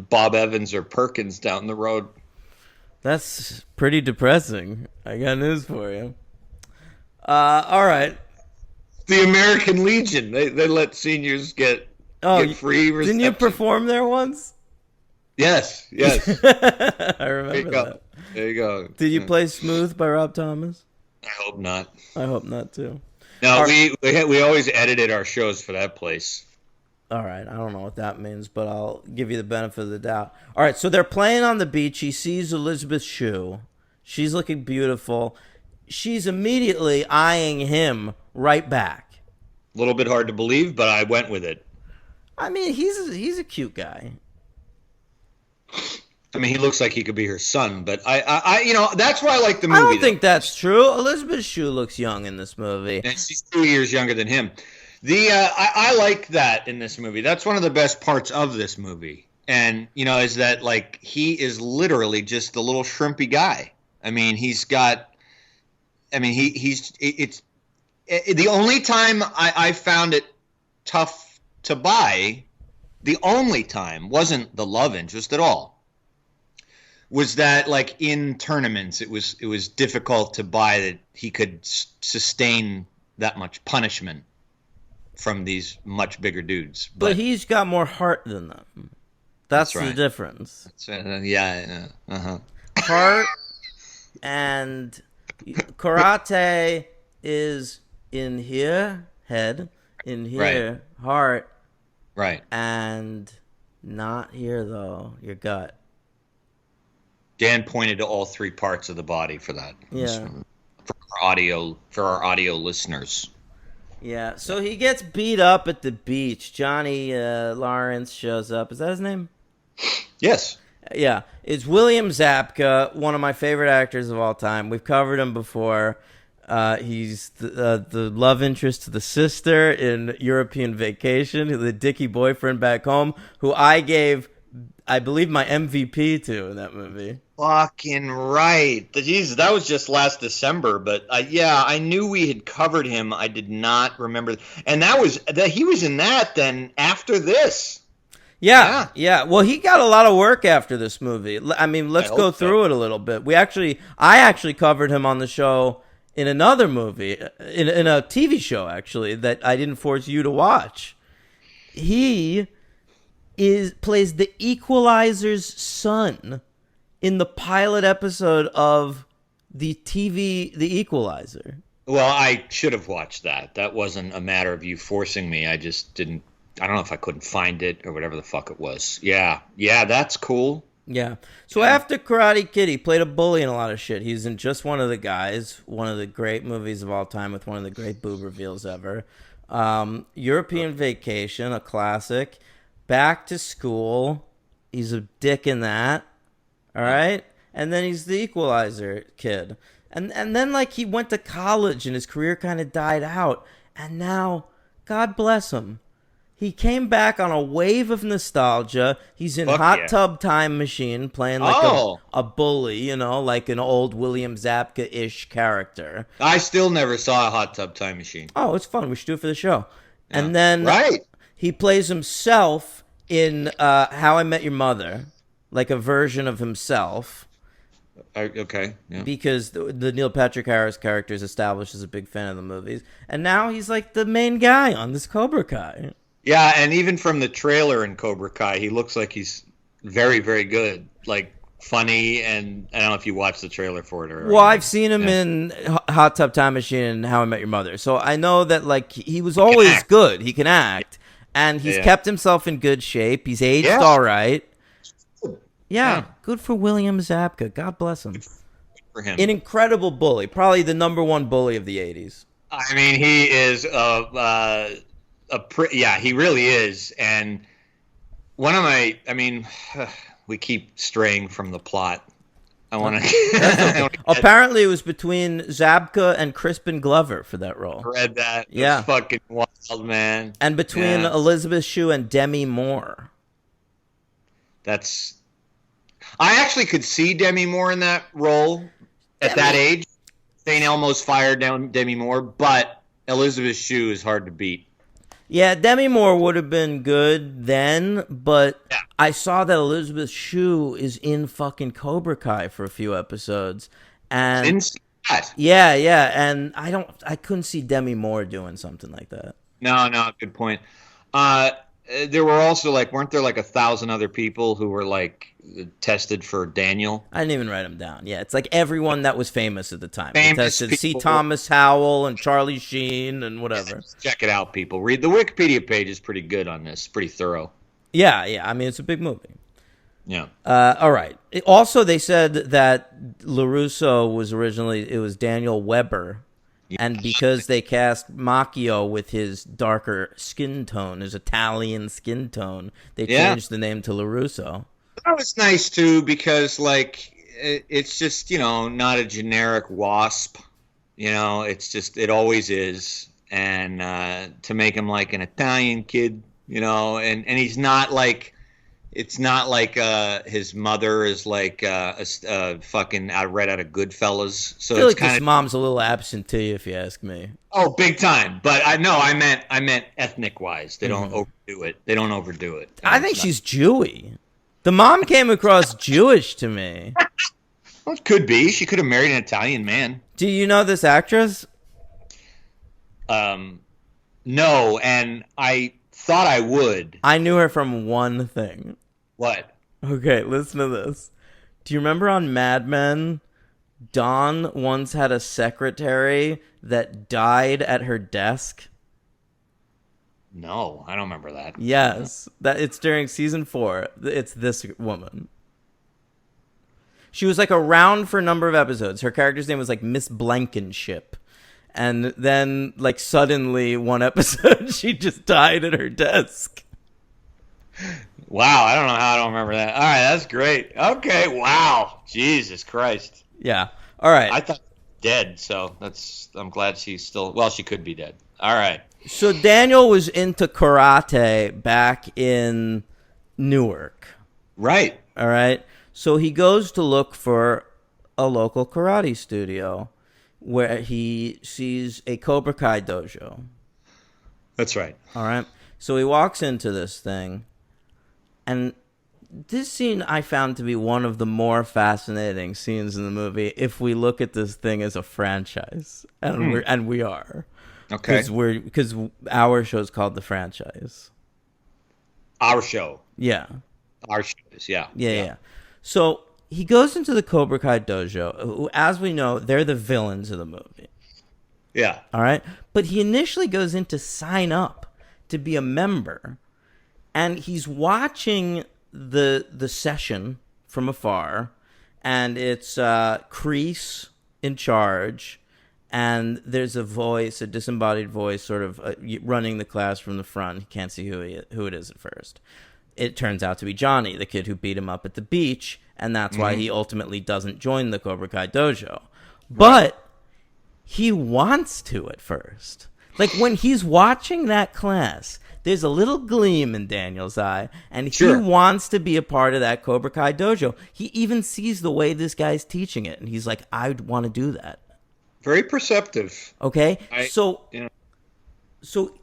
Bob Evans or Perkins down the road. That's pretty depressing. I got news for you. All right. The American Legion. They let seniors get free reception. Didn't you perform there once? Yes. I remember that. There you go. Did you play Smooth by Rob Thomas? I hope not. I hope not, too. No, we always edited our shows for that place. All right. I don't know what that means, but I'll give you the benefit of the doubt. All right. So they're playing on the beach. He sees Elizabeth Shue. She's looking beautiful. She's immediately eyeing him right back. A little bit hard to believe, but I went with it. I mean, he's a cute guy. I mean, he looks like he could be her son, but I that's why I like the movie. I don't think that's true. Elizabeth Shue looks young in this movie. And she's 2 years younger than him. I like that in this movie. That's one of the best parts of this movie. is that like he is literally just a little shrimpy guy. I mean, he's the only time I found it tough to buy, the only time wasn't the love interest at all. Was that like in tournaments, it was difficult to buy that he could sustain that much punishment from these much bigger dudes. But he's got more heart than them. That's right. The difference. Heart and karate is in here, head, in here, heart. Right. And not here, though, your gut. Dan pointed to all three parts of the body for that. Yeah. For our audio listeners. Yeah, so he gets beat up at the beach. Johnny Lawrence shows up. Is that his name? Yes. Yeah. It's William Zabka, one of my favorite actors of all time. We've covered him before. He's the love interest to the sister in European Vacation, the dicky boyfriend back home, who I gave, I believe, my MVP to in that movie. Fucking right. Jeez, that was just last December, but I knew we had covered him. I did not remember. And he was in that then after this. Yeah. Well, he got a lot of work after this movie. I mean, let's go through it a little bit. I actually covered him on the show in another movie, in a TV show, actually, that I didn't force you to watch. He plays the Equalizer's son in the pilot episode of the TV The Equalizer. Well, I should have watched that. That wasn't a matter of you forcing me. I just didn't. I don't know if I couldn't find it or whatever the fuck it was. Yeah, that's cool. Yeah. So after Karate Kid, he played a bully in a lot of shit. He's in Just One of the Guys, one of the great movies of all time with one of the great boob reveals ever. European Vacation, a classic. Back to School. He's a dick in that. All right? And then he's the Equalizer kid. And then, like, he went to college and his career kind of died out. And now, God bless him, he came back on a wave of nostalgia. He's in Tub Time Machine playing like a bully, like an old William Zabka-ish character. I still never saw a Hot Tub Time Machine. Oh, it's fun. We should do it for the show. Yeah. And then he plays himself in How I Met Your Mother, like a version of himself. Okay. Yeah. Because the Neil Patrick Harris character is established as a big fan of the movies. And now he's like the main guy on this Cobra Kai. Yeah, and even from the trailer in Cobra Kai, he looks like he's very, very good. Like, funny, and I don't know if you watched the trailer for it or... Well, I've seen him in Hot Tub Time Machine and How I Met Your Mother. So I know that, like, he was always good. He can act. And he's kept himself in good shape. He's aged all right. Yeah, good for William Zabka. God bless him. Good for him. An incredible bully. Probably the number one bully of the 80s. I mean, he is he really is. And one of we keep straying from the plot. I want to. Apparently, it was between Zabka and Crispin Glover for that role. I read that. Yeah, fucking wild, man. And between Elizabeth Shue and Demi Moore. I actually could see Demi Moore in that role at that age. St. Elmo's fired down Demi Moore, but Elizabeth Shue is hard to beat. Yeah, Demi Moore would have been good then, but I saw that Elizabeth Shue is in fucking Cobra Kai for a few episodes, and didn't see that. Yeah, and I couldn't see Demi Moore doing something like that. No, good point. There were also weren't there 1,000 other people who were tested for Daniel? I didn't even write them down. Yeah, it's like everyone that was famous at the time. Tested C. Thomas Howell and Charlie Sheen and whatever. Check it out, people. Read the Wikipedia page is pretty good on this. Pretty thorough. Yeah. I mean, it's a big movie. Yeah. All right. Also, they said that LaRusso was Daniel Weber. And because they cast Macchio with his darker skin tone, his Italian skin tone, they changed the name to LaRusso. That was nice, too, because, it's just, not a generic wasp. It's just, it always is. And to make him an Italian kid, and he's not It's not like his mother is like fucking right out of Goodfellas. So I feel it's like this kind of mom's a little absentee, if you ask me. big time. But I meant ethnic wise. They don't overdo it. They don't overdo it. I think she's Jewy. The mom came across Jewish to me. Well, it could be. She could have married an Italian man. Do you know this actress? No, and I thought I would. I knew her from one thing. What? Okay, listen to this. Do you remember on Mad Men, Dawn once had a secretary that died at her desk? No, I don't remember that. Yes, that it's during season 4. It's this woman. She was like around for a number of episodes. Her character's name was like Miss Blankenship. And then, like, suddenly, one episode, she just died at her desk. Wow, I don't know how I don't remember that. All right, that's great. Okay, wow. Jesus Christ. Yeah. All right. I thought dead, so I'm glad she's still, well, she could be dead. All right. So Daniel was into karate back in Newark. Right. All right. So he goes to look for a local karate studio where he sees a Cobra Kai dojo. That's right. All right. So he walks into this thing, and this scene I found to be one of the more fascinating scenes in the movie if we look at this thing as a franchise. And we are. Okay. Because our show's called The Franchise. Our show. Yeah. Our shows, yeah. Yeah. So he goes into the Cobra Kai dojo, who, as we know, they're the villains of the movie. Yeah. All right? But he initially goes in to sign up to be a member, and he's watching the session from afar, and it's Kreese in charge, and there's a voice, a disembodied voice, sort of running the class from the front. He can't see who it is at first. It turns out to be Johnny, the kid who beat him up at the beach, and that's why he ultimately doesn't join the Cobra Kai dojo. But he wants to at first. Like, when he's watching that class, there's a little gleam in Daniel's eye, and he wants to be a part of that Cobra Kai dojo. He even sees the way this guy's teaching it, and he's like, I'd want to do that. Very perceptive. Okay? So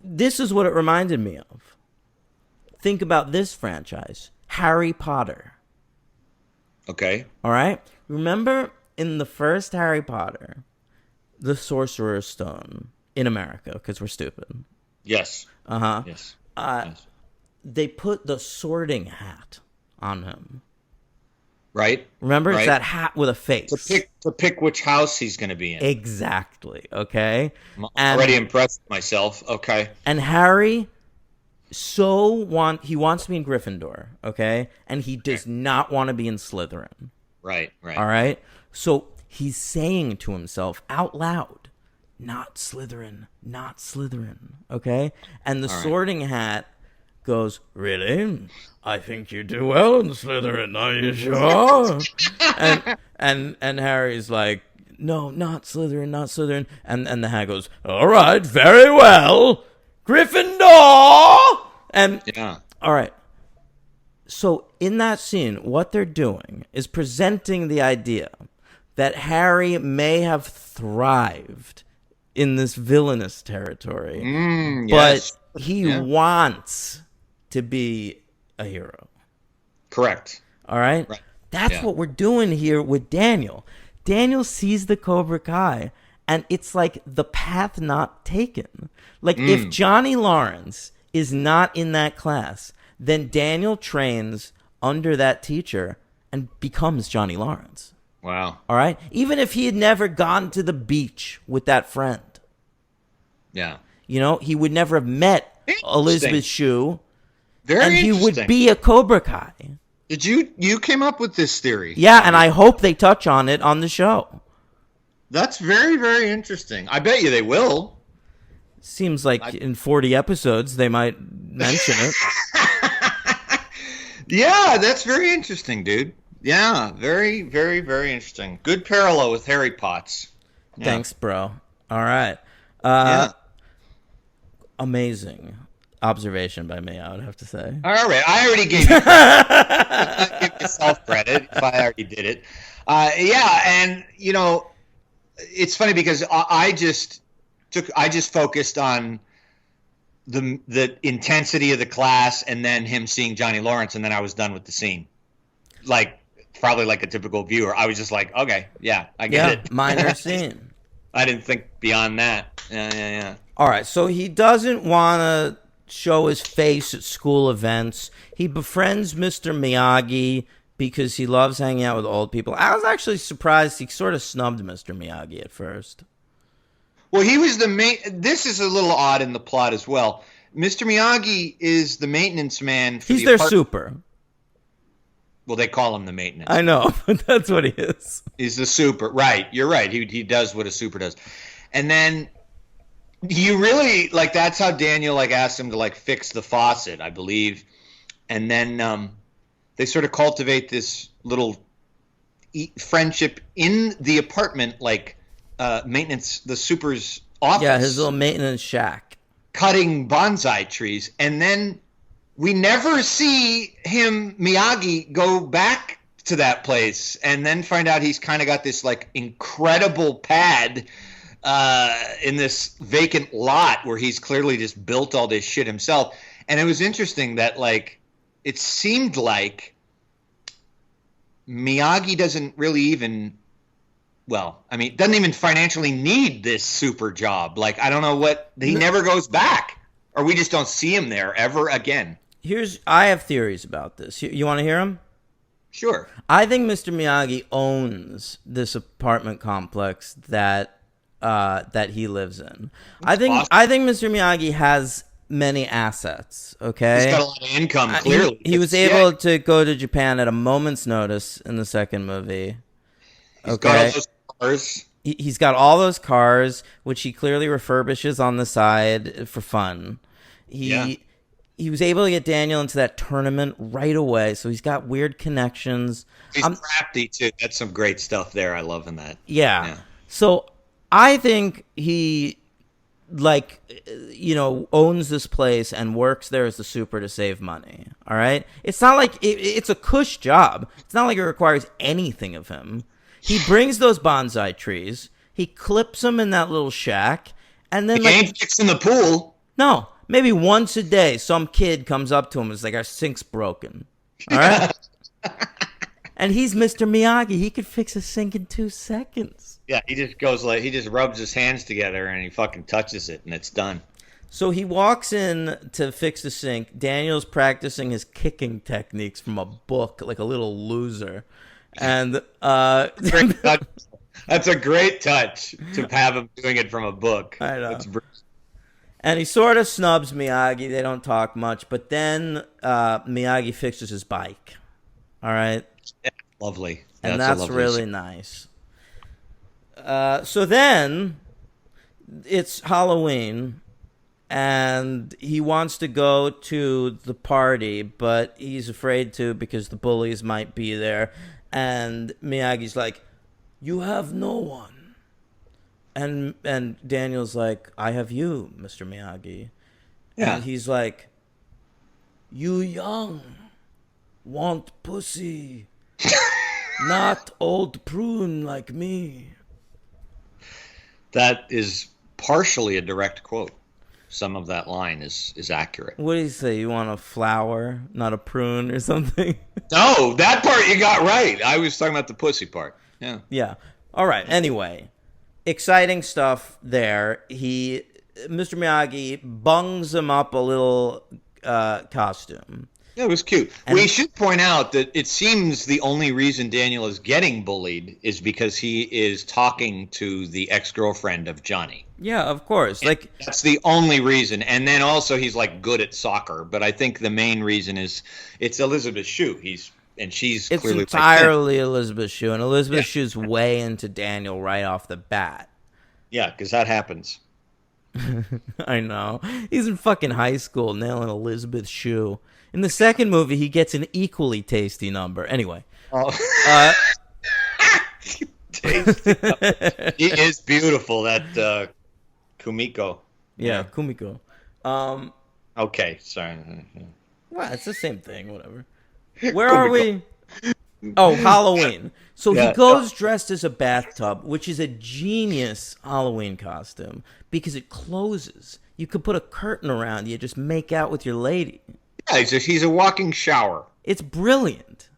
this is what it reminded me of. Think about this franchise, Harry Potter. Okay. All right? Remember in the first Harry Potter, the Sorcerer's Stone in America, because we're stupid. Yes. Uh-huh. Yes. Yes. They put the Sorting Hat on him. Right. Remember? Right. It's that hat with a face. To pick which house he's going to be in. Exactly. Okay? I'm already impressed with myself. Okay. And Harry he wants to be in Gryffindor, okay? And he does not want to be in Slytherin. Right. All right? So he's saying to himself out loud, not Slytherin, not Slytherin, okay? And the Sorting Hat goes, really? I think you do well in Slytherin, are you sure? and Harry's like, no, not Slytherin, not Slytherin. And the Hat goes, all right, very well. Gryffindor! And, all right. So in that scene, what they're doing is presenting the idea that Harry may have thrived in this villainous territory, but he wants to be a hero. Correct. All right? That's what we're doing here with Daniel. Daniel sees the Cobra Kai, and it's like the path not taken. Like, if Johnny Lawrence is not in that class, then Daniel trains under that teacher and becomes Johnny Lawrence. Wow. All right? Even if he had never gone to the beach with that friend. Yeah. You know, he would never have met Elizabeth Shue. Very he interesting. would be a Cobra Kai. Did you came up with this theory? Yeah, and I hope they touch on it on the show. That's very, very interesting. I bet you they will. Seems like in 40 episodes they might mention it. Yeah, that's very interesting, dude. Yeah, very, very, very interesting. Good parallel with Harry Potts. Yeah. Thanks, bro. All right. Amazing. observation by me, I would have to say. All right, I already gave you credit. Give yourself credit if I already did it. Yeah, and it's funny because I just focused on the intensity of the class, and then him seeing Johnny Lawrence, and then I was done with the scene. Like, probably like a typical viewer, I was just like, okay, yeah, I get it. Minor scene. I didn't think beyond that. Yeah. All right, so he doesn't want to show his face at school events. He befriends Mr. Miyagi because he loves hanging out with old people. I was actually surprised he sort of snubbed Mr. Miyagi at first. Well, he was the main. This is a little odd in the plot as well. Mr. Miyagi is the maintenance man. He's their super. Well, they call him the maintenance. I know, but that's what he is. He's the super. Right, you're right. He does what a super does. And then you really, like, that's how Daniel, like, asked him to, like, fix the faucet, I believe. And then they sort of cultivate this little friendship in the apartment, like, maintenance, the super's office. Yeah, his little maintenance shack. Cutting bonsai trees. And then we never see him, Miyagi, go back to that place and then find out he's kind of got this, like, incredible pad in this vacant lot where he's clearly just built all this shit himself. And it was interesting that, like, it seemed like Miyagi doesn't really even, doesn't even financially need this super job. Like, I don't know he never goes back, or we just don't see him there ever again. I have theories about this. You want to hear them? Sure. I think Mr. Miyagi owns this apartment complex that he lives in. I think Mr. Miyagi has many assets. Okay, he's got a lot of income. Clearly, he was able to go to Japan at a moment's notice in the second movie. He's got all those cars. He's got all those cars, which he clearly refurbishes on the side for fun. He was able to get Daniel into that tournament right away, so he's got weird connections. He's crafty too. That's some great stuff there. I love in that. Yeah. So I think he, owns this place and works there as the super to save money. All right? It's not like it's a cush job. It's not like it requires anything of him. He brings those bonsai trees. He clips them in that little shack. And then, he ain't fixing the pool. No. Maybe once a day, some kid comes up to him and is like, our sink's broken. All right? And he's Mr. Miyagi. He could fix a sink in 2 seconds. Yeah, he just rubs his hands together and he fucking touches it and it's done. So he walks in to fix the sink. Daniel's practicing his kicking techniques from a book, like a little loser. And that's a great touch to have him doing it from a book. I know. And he sort of snubs Miyagi. They don't talk much. But then Miyagi fixes his bike. All right? Yeah, lovely. And that's really nice. So then it's Halloween. And he wants to go to the party. But he's afraid to because the bullies might be there. And Miyagi's like, you have no one. And Daniel's like, I have you, Mr. Miyagi. Yeah. And he's like, you young, want pussy, not old prune like me. That is partially a direct quote. Some of that line is accurate. What do you say? You want a flower, not a prune or something? No, that part you got right. I was talking about the pussy part. Yeah. Yeah. All right. Anyway. Exciting stuff there. Mr. Miyagi bungs him up a little costume. Yeah, it was cute. And we should point out that it seems the only reason Daniel is getting bullied is because he is talking to the ex-girlfriend of Johnny. Yeah, of course. And that's the only reason. And then also he's like good at soccer. But I think the main reason is it's Elizabeth Shue. She's clearly entirely Elizabeth Shue, and Elizabeth Shue's way into Daniel right off the bat. Yeah, because that happens. I know. He's in fucking high school nailing Elizabeth Shue. In the second movie, he gets an equally tasty number. Anyway. Tasty. He is beautiful, that Kumiko. Yeah, Kumiko. Okay, sorry. Well, it's the same thing. Whatever. Where are we? Oh, Halloween. So he Yeah. goes dressed as a bathtub, which is a genius Halloween costume because it closes. You could put a curtain around you, just make out with your lady. Yeah, he's a walking shower. It's brilliant.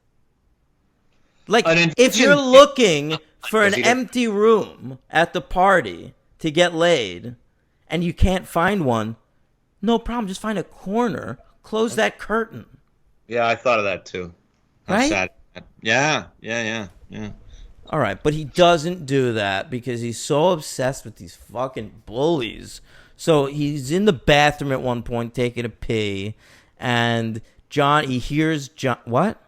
Like, An if you're invention- looking for an Does he don't- empty room at the party to get laid and you can't find one, no problem. Just find a corner, close that curtain. Yeah, I thought of that too. How Right? sad. Yeah. All right, but he doesn't do that because he's so obsessed with these fucking bullies. So he's in the bathroom at one point taking a pee, and he hears John. What?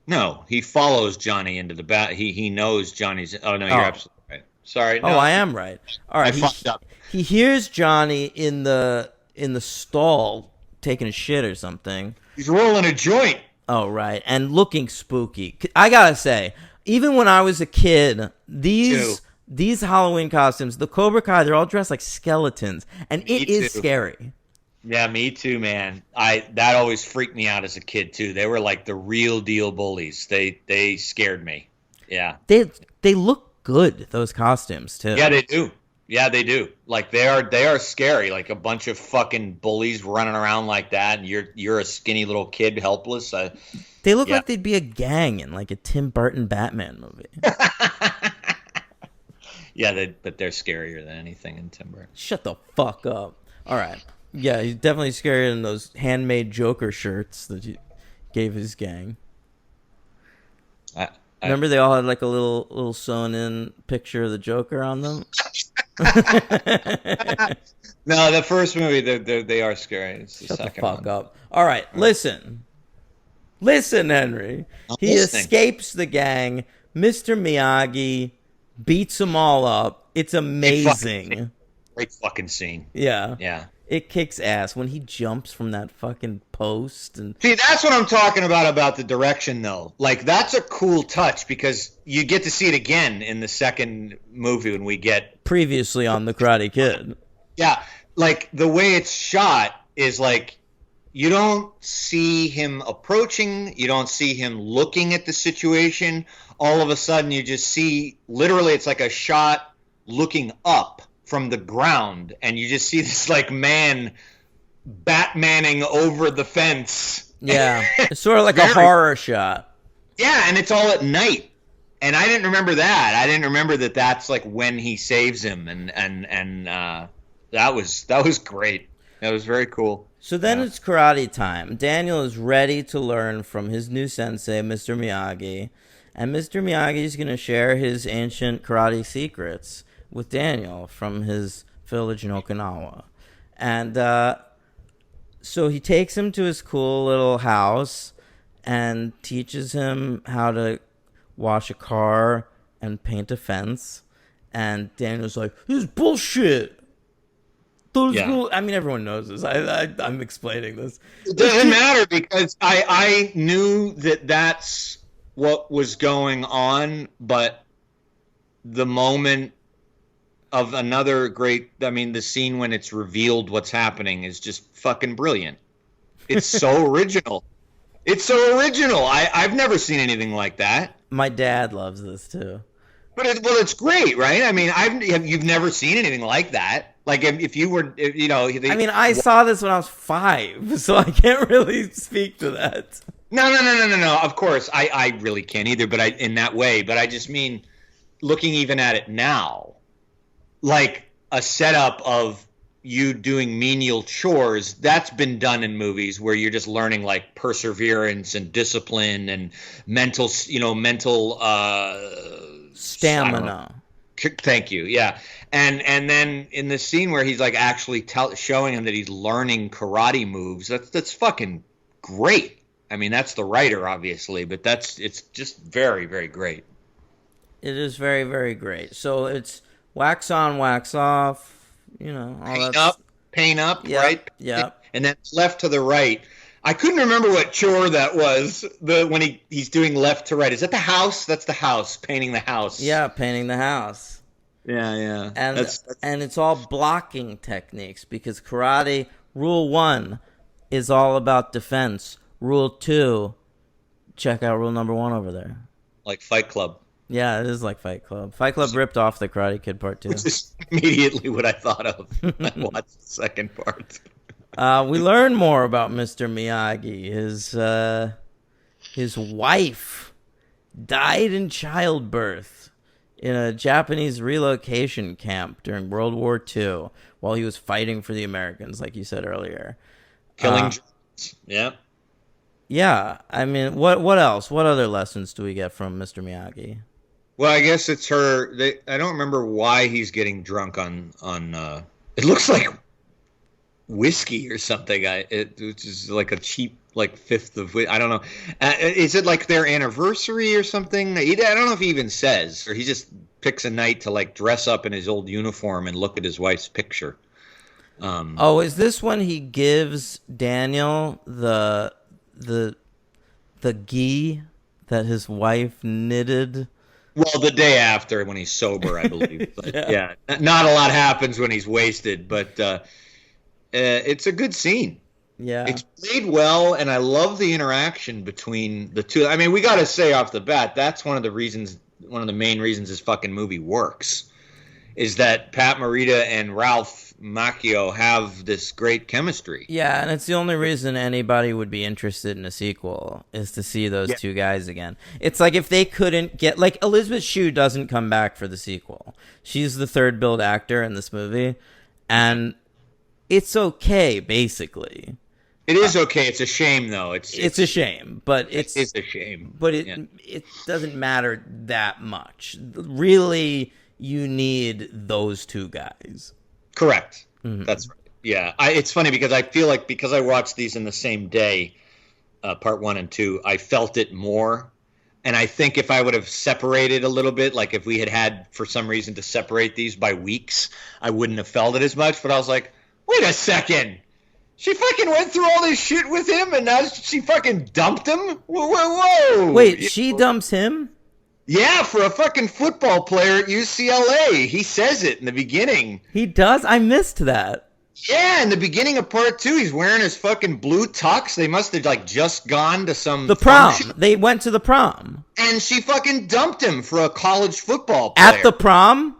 No, he follows Johnny into the bat. He knows Johnny's. Oh no, you're Oh. absolutely right. Sorry. No, Oh, I am right. All right, I fucked up. he hears Johnny in the stall taking a shit or something. He's rolling a joint. Oh, right, and looking spooky. I gotta say, even when I was a kid, these Halloween costumes, the Cobra Kai, they're all dressed like skeletons, and Me it is too. scary. Yeah, me too, man. That always freaked me out as a kid too. They were like the real deal bullies. They scared me. Yeah. They look good, those costumes too. Yeah, they do. Yeah, they do. Like they are scary. Like a bunch of fucking bullies running around like that, and you're a skinny little kid, helpless. They look Yeah. like they'd be a gang in like a Tim Burton Batman movie. Yeah, but they're scarier than anything in Tim Burton. Shut the fuck up. All right. Yeah, he's definitely scarier than those handmade Joker shirts that he gave his gang. Remember they all had like a little sewn in picture of the Joker on them? No, the first movie they are scary. It's the Shut the second fuck one. up. All right, listen. Listen, Henry. He listening. escapes the gang. Mr. Miyagi beats them all up. It's amazing. Great fucking scene. Yeah. Yeah. It kicks ass when he jumps from that fucking post and See, that's what I'm talking about the direction, though. Like, that's a cool touch because you get to see it again in the second movie when we get. previously on The Karate Kid. Yeah, like, the way it's shot is like, you don't see him approaching, you don't see him looking at the situation. All of a sudden, you just see, literally, it's like a shot looking up from the ground, and you just see this, like, man Batmaning over the fence. Yeah. It's sort of like a Very- horror shot. Yeah, and it's all at night. And I didn't remember that. I didn't remember that that's like when he saves him, and that was great. That was very cool. So then it's karate time. Daniel is ready to learn from his new sensei, Mr. Miyagi. And Mr. Miyagi is going to share his ancient karate secrets with Daniel from his village in Okinawa. And so he takes him to his cool little house and teaches him how to wash a car and paint a fence. And Daniel's like, this is bullshit. Those Yeah. rules. I mean, everyone knows this. I'm explaining this. It doesn't matter because I knew that that's what was going on, but the moment of another great, I mean, the scene when it's revealed what's happening is just fucking brilliant. It's so original. It's so original. I've never seen anything like that. My dad loves this too. But it's great, right? I mean, you've never seen anything like that. Like if you were, you know, I mean, I saw this when I was 5, so I can't really speak to that. No. Of course, I really can't either. But in that way. But I just mean, looking even at it now, like a setup of you doing menial chores, that's been done in movies where you're just learning like perseverance and discipline and mental Stamina. Thank you. Yeah. And then in the scene where he's like actually showing him that he's learning karate moves, that's fucking great. I mean, that's the writer obviously, but it's just very, very great. It is very, very great. So it's wax on, wax off. You know, all Paint up, Yep, right? yep. And then left to the right. I couldn't remember what chore that was. When he's doing left to right. Is that the house? That's the house. Painting the house. Yeah, painting the house. Yeah. And it's all blocking techniques because karate rule 1, is all about defense. Rule 2, check out rule number 1 over there. Like Fight Club. Yeah, it is like Fight Club. Fight Club ripped off the Karate Kid Part 2. Which is immediately what I thought of when I watched the second part. We learn more about Mr. Miyagi. His wife died in childbirth in a Japanese relocation camp during World War II while he was fighting for the Americans, like you said earlier. Killing Germans. Yeah. Yeah, I mean, what else? What other lessons do we get from Mr. Miyagi? Well, I guess it's her. I don't remember why he's getting drunk on. It looks like whiskey or something. Which is like a cheap, like fifth of. I don't know. Is it like their anniversary or something? I don't know if he even says, or he just picks a night to like dress up in his old uniform and look at his wife's picture. Is this when he gives Daniel the gi that his wife knitted? Well, the day after when he's sober, I believe. But yeah, not a lot happens when he's wasted, but it's a good scene. Yeah. It's played well, and I love the interaction between the two. I mean, we got to say off the bat, that's one of the main reasons this fucking movie works, is that Pat Morita and Ralph Macchio have this great chemistry. Yeah, and it's the only reason anybody would be interested in a sequel is to see those two guys again. It's like if they couldn't get... Like, Elizabeth Shue doesn't come back for the sequel. She's the third billed actor in this movie, and it's okay, basically. It is okay. It's a shame, though. It's a shame, but it's a shame. But it doesn't matter that much. Really, you need those two guys. Correct. Mm-hmm. That's right. Yeah. It's funny because I feel like because I watched these in the same day, part 1 and 2, I felt it more. And I think if I would have separated a little bit, like if we had for some reason to separate these by weeks, I wouldn't have felt it as much. But I was like, wait a second. She fucking went through all this shit with him and now she fucking dumped him? Whoa. Wait, she dumps him? Yeah, for a fucking football player at UCLA. He says it in the beginning. He does? I missed that. Yeah, in the beginning of part 2, he's wearing his fucking blue tux. They must have like just gone to the prom. Function. They went to the prom. And she fucking dumped him for a college football player. At the prom?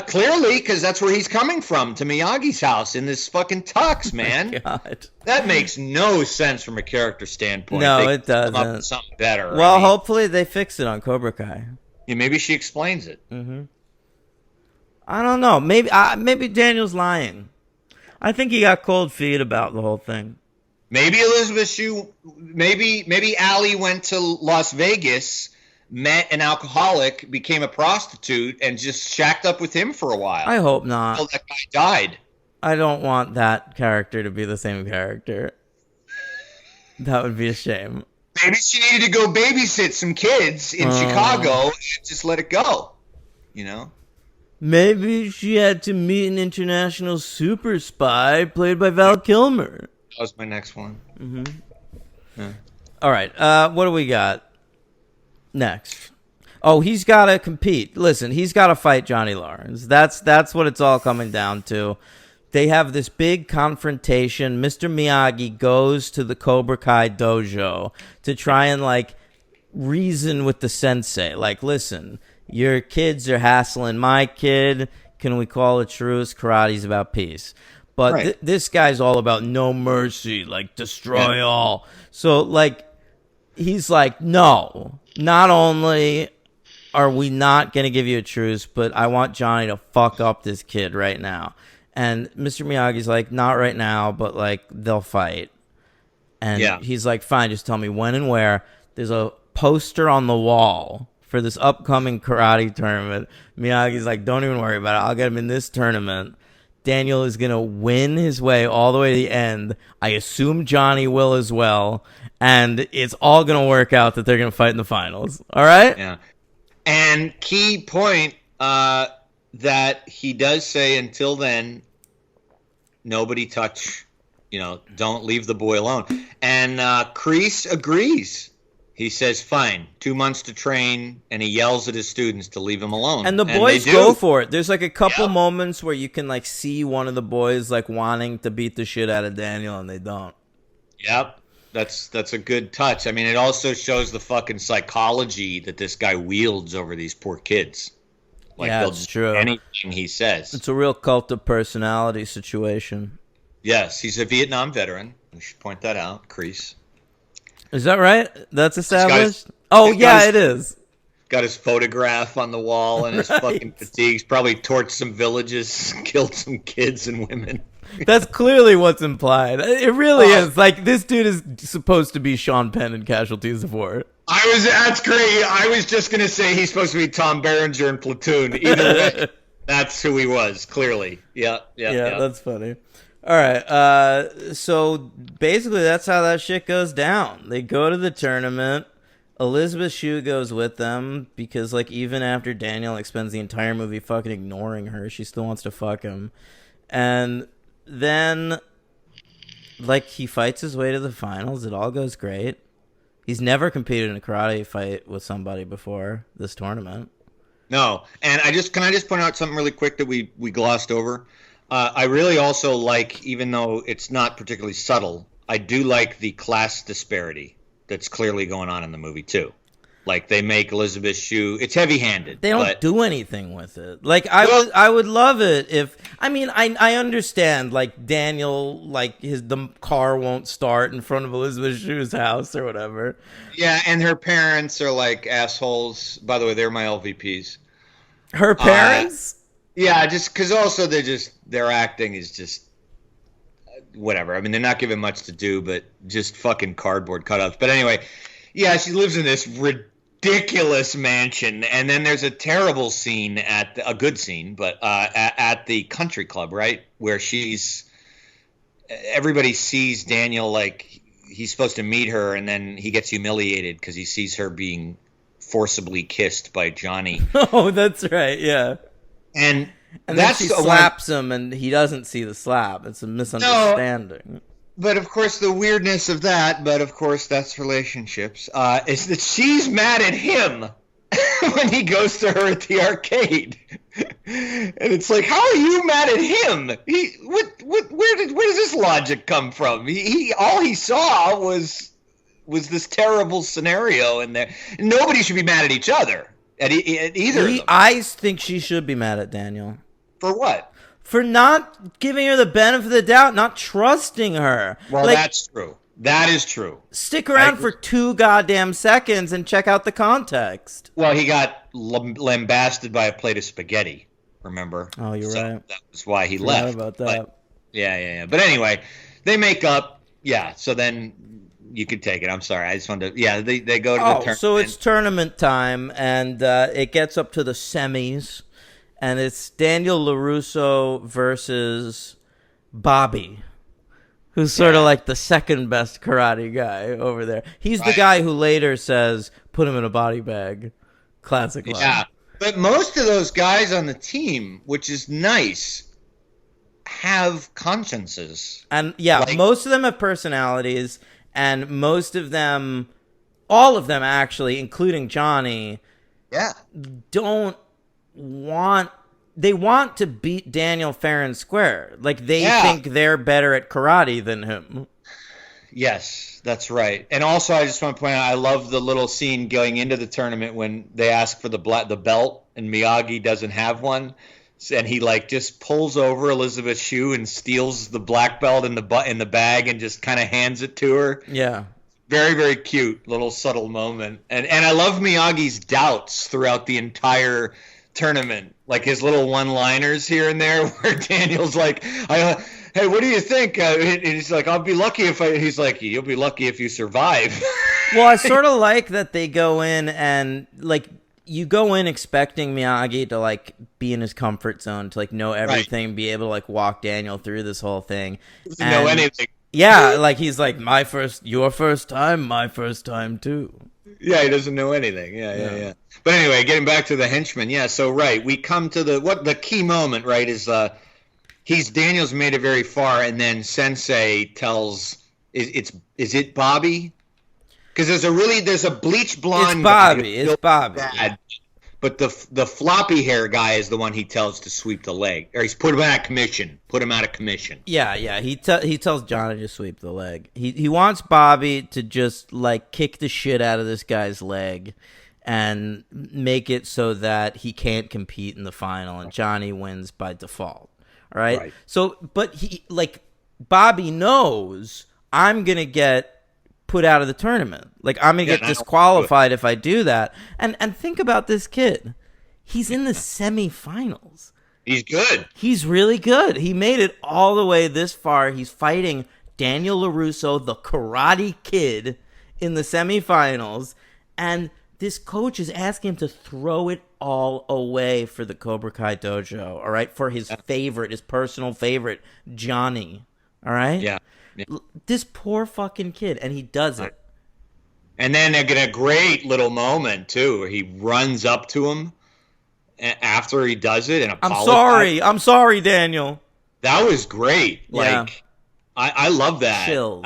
Clearly, because that's where he's coming from, to Miyagi's house in this fucking tux, man. Oh my God. That makes no sense from a character standpoint. No, it doesn't. Come up with something better. Well, hopefully they fix it on Cobra Kai. Yeah, maybe she explains it. Mm-hmm. I don't know. Maybe Daniel's lying. I think he got cold feet about the whole thing. Maybe Elizabeth Shue. Maybe Allie went to Las Vegas, met an alcoholic, became a prostitute, and just shacked up with him for a while. I hope not. Until that guy died. I don't want that character to be the same character. That would be a shame. Maybe she needed to go babysit some kids in Chicago and just let it go. You know? Maybe she had to meet an international super spy played by Val Kilmer. That was my next one. Mm-hmm. Yeah. All right. What do we got next? Oh, he's got to compete. Listen, he's got to fight Johnny Lawrence. That's what it's all coming down to. They have this big confrontation. Mr. Miyagi goes to the Cobra Kai dojo to try and, like, reason with the sensei. Like, listen, your kids are hassling my kid. Can we call a truce? Karate's about peace. But right. This guy's all about no mercy, like, destroy all. So, like, he's like, no, not only are we not going to give you a truce, but I want Johnny to fuck up this kid right now. And Mr. Miyagi's like, not right now, but, like, they'll fight. And he's like, fine, just tell me when and where. There's a poster on the wall for this upcoming karate tournament. Miyagi's like, don't even worry about it. I'll get him in this tournament. Daniel is going to win his way all the way to the end. I assume Johnny will as well. And it's all going to work out that they're going to fight in the finals. All right? Yeah. And key point, that he does say until then, nobody touch, don't leave the boy alone. And Kreese agrees. He says, fine, 2 months to train, and he yells at his students to leave him alone. And the boys go for it. There's like a couple moments where you can like see one of the boys like wanting to beat the shit out of Daniel, and they don't. Yep. That's a good touch. I mean, it also shows the fucking psychology that this guy wields over these poor kids. Like, Yeah, they'll it's just true. do anything he says. It's a real cult of personality situation. Yes, he's a Vietnam veteran. We should point that out. Crease. Is that right? That's established? he's got It is. Got his photograph on the wall and his Right. fucking fatigues. Probably torched some villages, killed some kids and women. That's clearly what's implied. It really Oh. is. Like, this dude is supposed to be Sean Penn in Casualties of War. That's great. I was just going to say he's supposed to be Tom Berenger in Platoon. Either way, that's who he was, clearly. Yeah. That's funny. All right. So basically, that's how that shit goes down. They go to the tournament. Elizabeth Shue goes with them because, like, even after Daniel like spends the entire movie fucking ignoring her, she still wants to fuck him. And then, like, he fights his way to the finals. It all goes great. He's never competed in a karate fight with somebody before this tournament. No, and can I just point out something really quick that we glossed over? I really also like, even though it's not particularly subtle, I do like the class disparity that's clearly going on in the movie too. Like, they make Elizabeth Shue, it's heavy-handed. They don't do anything with it. Like, I would love it if, I mean, I understand, like, Daniel, like, the car won't start in front of Elizabeth Shue's house or whatever. Yeah, and her parents are like assholes. By the way, they're my LVPs. Her parents? Yeah, just because also their acting is just whatever. I mean, they're not given much to do, but just fucking cardboard cutouts. But anyway, yeah, she lives in this ridiculous mansion, and then there's a terrible scene a good scene, but at the country club, right, where everybody sees Daniel like he's supposed to meet her, and then he gets humiliated because he sees her being forcibly kissed by Johnny. Oh, that's right, yeah. And then that's she slaps him, and he doesn't see the slap. It's a misunderstanding. But of course, the weirdness of that, but of course, that's relationships, is that she's mad at him when he goes to her at the arcade. And it's like, how are you mad at him? Where does this logic come from? All he saw was this terrible scenario in there. Nobody should be mad at each other. At either of them. I think she should be mad at Daniel. For what? For not giving her the benefit of the doubt, not trusting her. Well, like, that's true. That is true. Stick around for 2 goddamn seconds and check out the context. Well, he got lambasted by a plate of spaghetti, remember? Oh, you're right. That was why he Forgot left. about that. But, yeah. But anyway, they make up. Yeah, so then you could take it. I'm sorry. I just wanted to. Yeah, they go to the tournament. So it's tournament time, and it gets up to the semis, and it's Daniel LaRusso versus Bobby, who's sort of like the second best karate guy over there. He's the guy who later says, put him in a body bag. Classic line. Yeah, but most of those guys on the team, which is nice, have consciences. And most of them have personalities, and most of them, all of them actually, including Johnny, they want to beat Daniel fair and square. Like, they think they're better at karate than him. Yes, that's right. And also, I just want to point out, I love the little scene going into the tournament when they ask for the belt, and Miyagi doesn't have one, and he like just pulls over Elizabeth Shue and steals the black belt in the bag and just kind of hands it to her. Yeah. Very, very cute little subtle moment. And I love Miyagi's doubts throughout the entire tournament, like his little one-liners here and there where Daniel's like, hey, what do you think? And he's like, I'll be lucky he's like, you'll be lucky if you survive. Well, I sort of like that they go in and, like, you go in expecting Miyagi to, like, be in his comfort zone, to, like, know everything, be able to, like, walk Daniel through this whole thing. Doesn't know anything. Yeah, like, he's like, your first time, my first time, too. Yeah, he doesn't know anything. Yeah. But anyway, getting back to the henchman. Yeah, so, we come to the key moment, right, is Daniel's made it very far, and then Sensei tells, is it Bobby? Because there's a bleach blonde. It's Bobby. Bad, but the floppy hair guy is the one he tells to sweep the leg, or he's put him out of commission. Yeah. He tells Johnny to sweep the leg. He wants Bobby to just like kick the shit out of this guy's leg and make it so that he can't compete in the final, and Johnny wins by default. All right. So, but Bobby knows I'm gonna get put out of the tournament. Like, I'm gonna get disqualified if I do that. And think about this kid. He's in the semifinals. He's good. He's really good. He made it all the way this far. He's fighting Daniel LaRusso, the Karate Kid, in the semifinals, and this coach is asking him to throw it all away for the Cobra Kai dojo, all right? For his favorite, his personal favorite, Johnny, all right? Yeah. This poor fucking kid, and he does it. And then they get a great little moment, too, where he runs up to him after he does it and apologizes. I'm sorry, Daniel. That was great. Yeah. Like, I love that. Chills.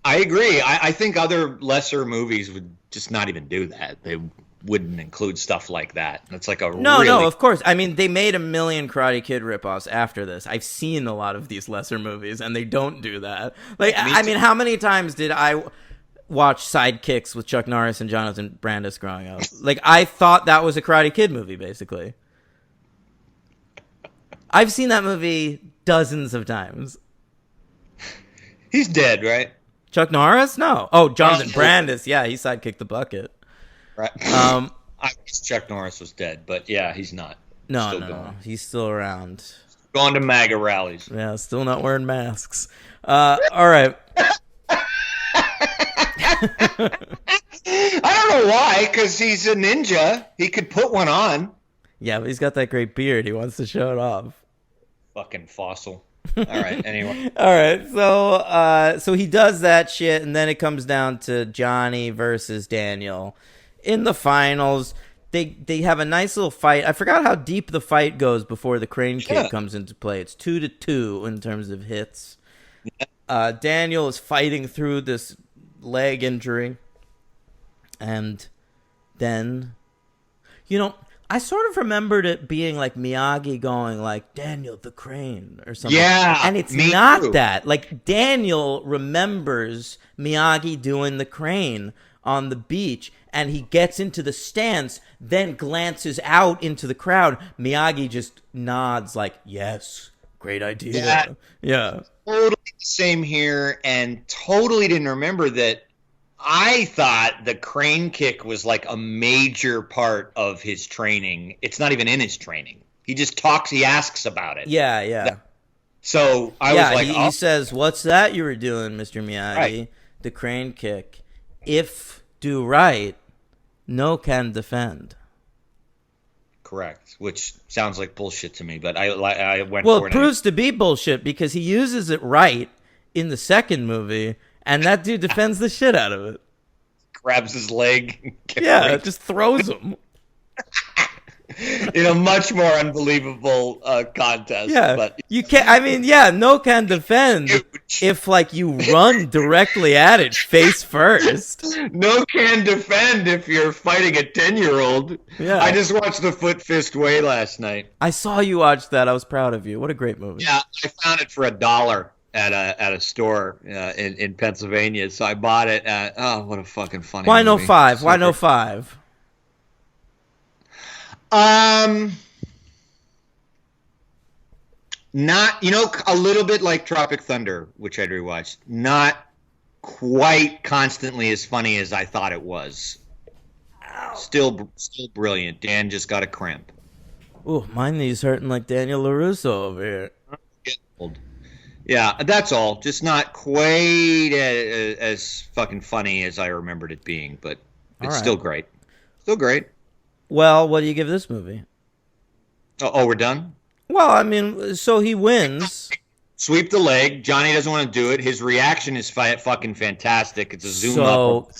I agree. I think other lesser movies would just not even do that. They wouldn't include stuff like that. It's like a No, of course. I mean, they made a million Karate Kid ripoffs after this. I've seen a lot of these lesser movies, and they don't do that. Like, I mean, how many times did I watch Sidekicks with Chuck Norris and Jonathan Brandis growing up? Like, I thought that was a Karate Kid movie, basically. I've seen that movie dozens of times. He's dead, right? Chuck Norris? No. Oh, Jonathan Brandis. Yeah, he sidekicked the bucket. Right. I wish Chuck Norris was dead, but yeah, he's not. No. He's still around. Going to MAGA rallies. Yeah, still not wearing masks. All right. I don't know why, because he's a ninja. He could put one on. Yeah, but he's got that great beard. He wants to show it off. Fucking fossil. All right, anyway. All right, so he does that shit, and then it comes down to Johnny versus Daniel. In the finals, they have a nice little fight. I forgot how deep the fight goes before the crane kick comes into play. It's 2-2 in terms of hits. Yeah. Daniel is fighting through this leg injury, and then, I sort of remembered it being like Miyagi going like, Daniel the crane or something. Yeah, and it's not that. Like, Daniel remembers Miyagi doing the crane on the beach, and he gets into the stance, then glances out into the crowd. Miyagi just nods like, yes, great idea. Yeah. Totally the same here, and totally didn't remember that. I thought the crane kick was like a major part of his training. It's not even in his training. He just he asks about it. Yeah. So I was like, he says, what's that you were doing, Mr. Miyagi? Right. The crane kick. If do right, no can defend. Correct, which sounds like bullshit to me, but I went for it. Well, it proves to be bullshit because he uses it right in the second movie, and that dude defends the shit out of it. Grabs his leg. It just throws him. In a much more unbelievable contest. Yeah, but you can't. I mean, no can defend if like you run directly at it face first. No can defend if you're fighting a 10-year-old. Yeah, I just watched The Foot Fist Way last night. I saw you watch that. I was proud of you. What a great movie. Yeah, I found it for $1 at a store in Pennsylvania, so I bought it. What a fucking funny. Why movie. no 5? Why no 5? Not, a little bit like Tropic Thunder, which I'd rewatched. Not quite constantly as funny as I thought it was. Still brilliant. Dan just got a cramp. Ooh, my knee's hurting like Daniel LaRusso over here. Yeah, that's all. Just not quite as fucking funny as I remembered it being, but it's still great. Still great. Well, what do you give this movie? Oh, we're done? Well, I mean, so he wins. Sweep the leg. Johnny doesn't want to do it. His reaction is fucking fantastic. It's a zoom up.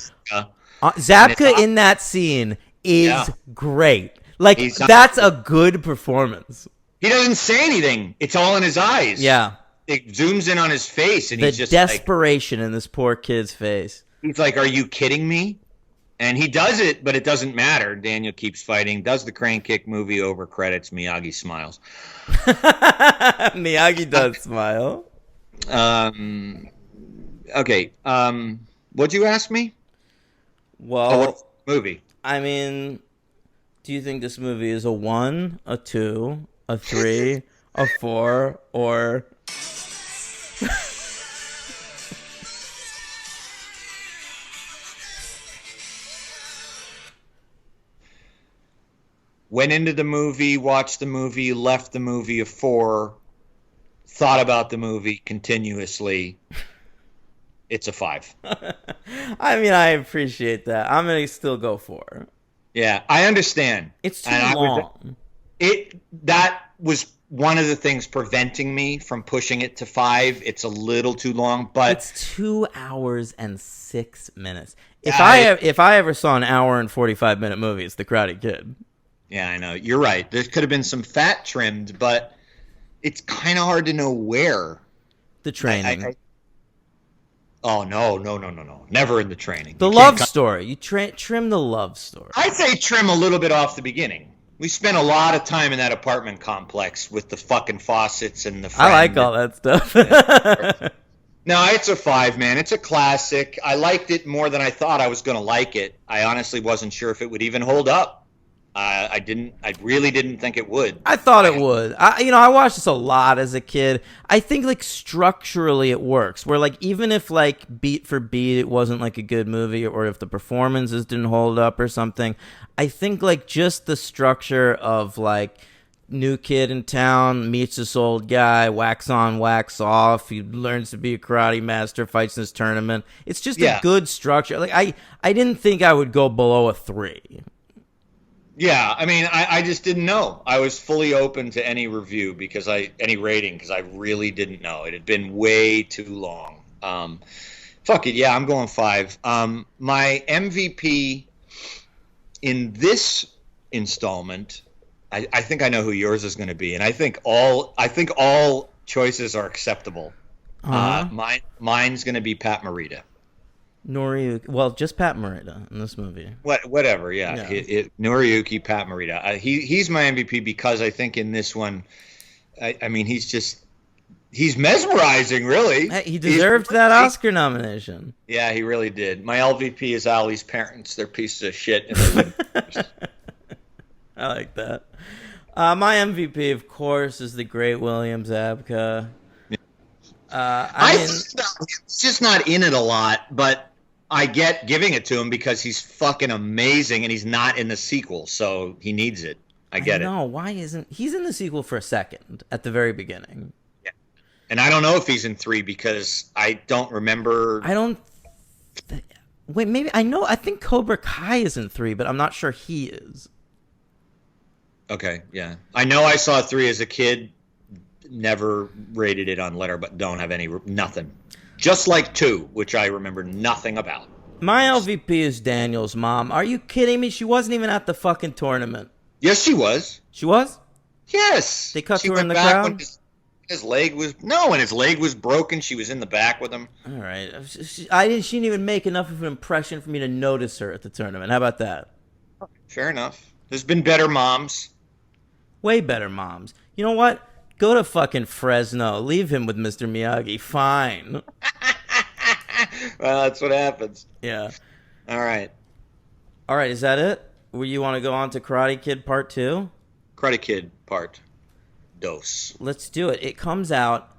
Zabka in that scene is great. Like, that's a good performance. He doesn't say anything. It's all in his eyes. Yeah. It zooms in on his face, and he's just desperation in this poor kid's face. He's like, "Are you kidding me?" And he does it, but it doesn't matter. Daniel keeps fighting, does the crane kick, movie over, credits, Miyagi smiles. Miyagi does smile. Okay. What'd you ask me? Well, what's the movie? I mean, do you think this movie is a 1, a 2, a 3, a 4, or... Went into the movie, watched the movie, left the movie a 4, thought about the movie continuously. It's a 5. I mean, I appreciate that. I'm going to still go 4. Yeah, I understand. It's too long. That was one of the things preventing me from pushing it to 5. It's a little too long, but it's 2 hours and 6 minutes. If I ever saw an hour and 45-minute movie, it's The Karate Kid. Yeah, I know. You're right. There could have been some fat trimmed, but it's kind of hard to know where. The training. Oh, no. Never in the training. The love story. You trim the love story. I'd say trim a little bit off the beginning. We spent a lot of time in that apartment complex with the fucking faucets and the friend. I like all that stuff. No, it's a 5, man. It's a classic. I liked it more than I thought I was going to like it. I honestly wasn't sure if it would even hold up. I really didn't think it would. I thought it would. I watched this a lot as a kid. I think like structurally it works. Where like even if like beat for beat it wasn't like a good movie, or if the performances didn't hold up or something, I think like just the structure of like new kid in town meets this old guy, wax on, wax off. He learns to be a karate master, fights in this tournament. It's just a good structure. Like I didn't think I would go below a 3. Yeah, I mean, I just didn't know. I was fully open to any review any rating because I really didn't know. It had been way too long. Fuck it, yeah, I'm going 5. My MVP in this installment, I think I know who yours is going to be, and I think all choices are acceptable. Mine's going to be Pat Morita. Noriyuki, well, just Pat Morita in this movie. Whatever, yeah. Noriyuki, Pat Morita. He's my MVP because I think in this one, I mean, he's mesmerizing, really. He deserved that Oscar nomination. Yeah, he really did. My LVP is Ali's parents. They're pieces of shit. I like that. My MVP, of course, is the great William Zabka. He's just not in it a lot, but I get giving it to him because he's fucking amazing, and he's not in the sequel, so he needs it. I get it. No, why isn't he's in the sequel for a second at the very beginning? Yeah, and I don't know if he's in 3 because I don't remember. Wait, maybe I know. I think Cobra Kai is in 3, but I'm not sure he is. Okay, yeah, I know I saw 3 as a kid. Never rated it on Letterboxd. Don't have nothing. Just like 2, which I remember nothing about. My LVP is Daniel's mom. Are you kidding me? She wasn't even at the fucking tournament. Yes, she was. She was? Yes. They cut to her in the crowd? When his leg was... No, when his leg was broken, she was in the back with him. All right. She didn't even make enough of an impression for me to notice her at the tournament. How about that? Fair enough. There's been better moms. Way better moms. You know what? Go to fucking Fresno. Leave him with Mr. Miyagi. Fine. Well, that's what happens. Yeah. All right. Is that it? You want to go on to Karate Kid Part 2? Karate Kid Part Dos. Let's do it. It comes out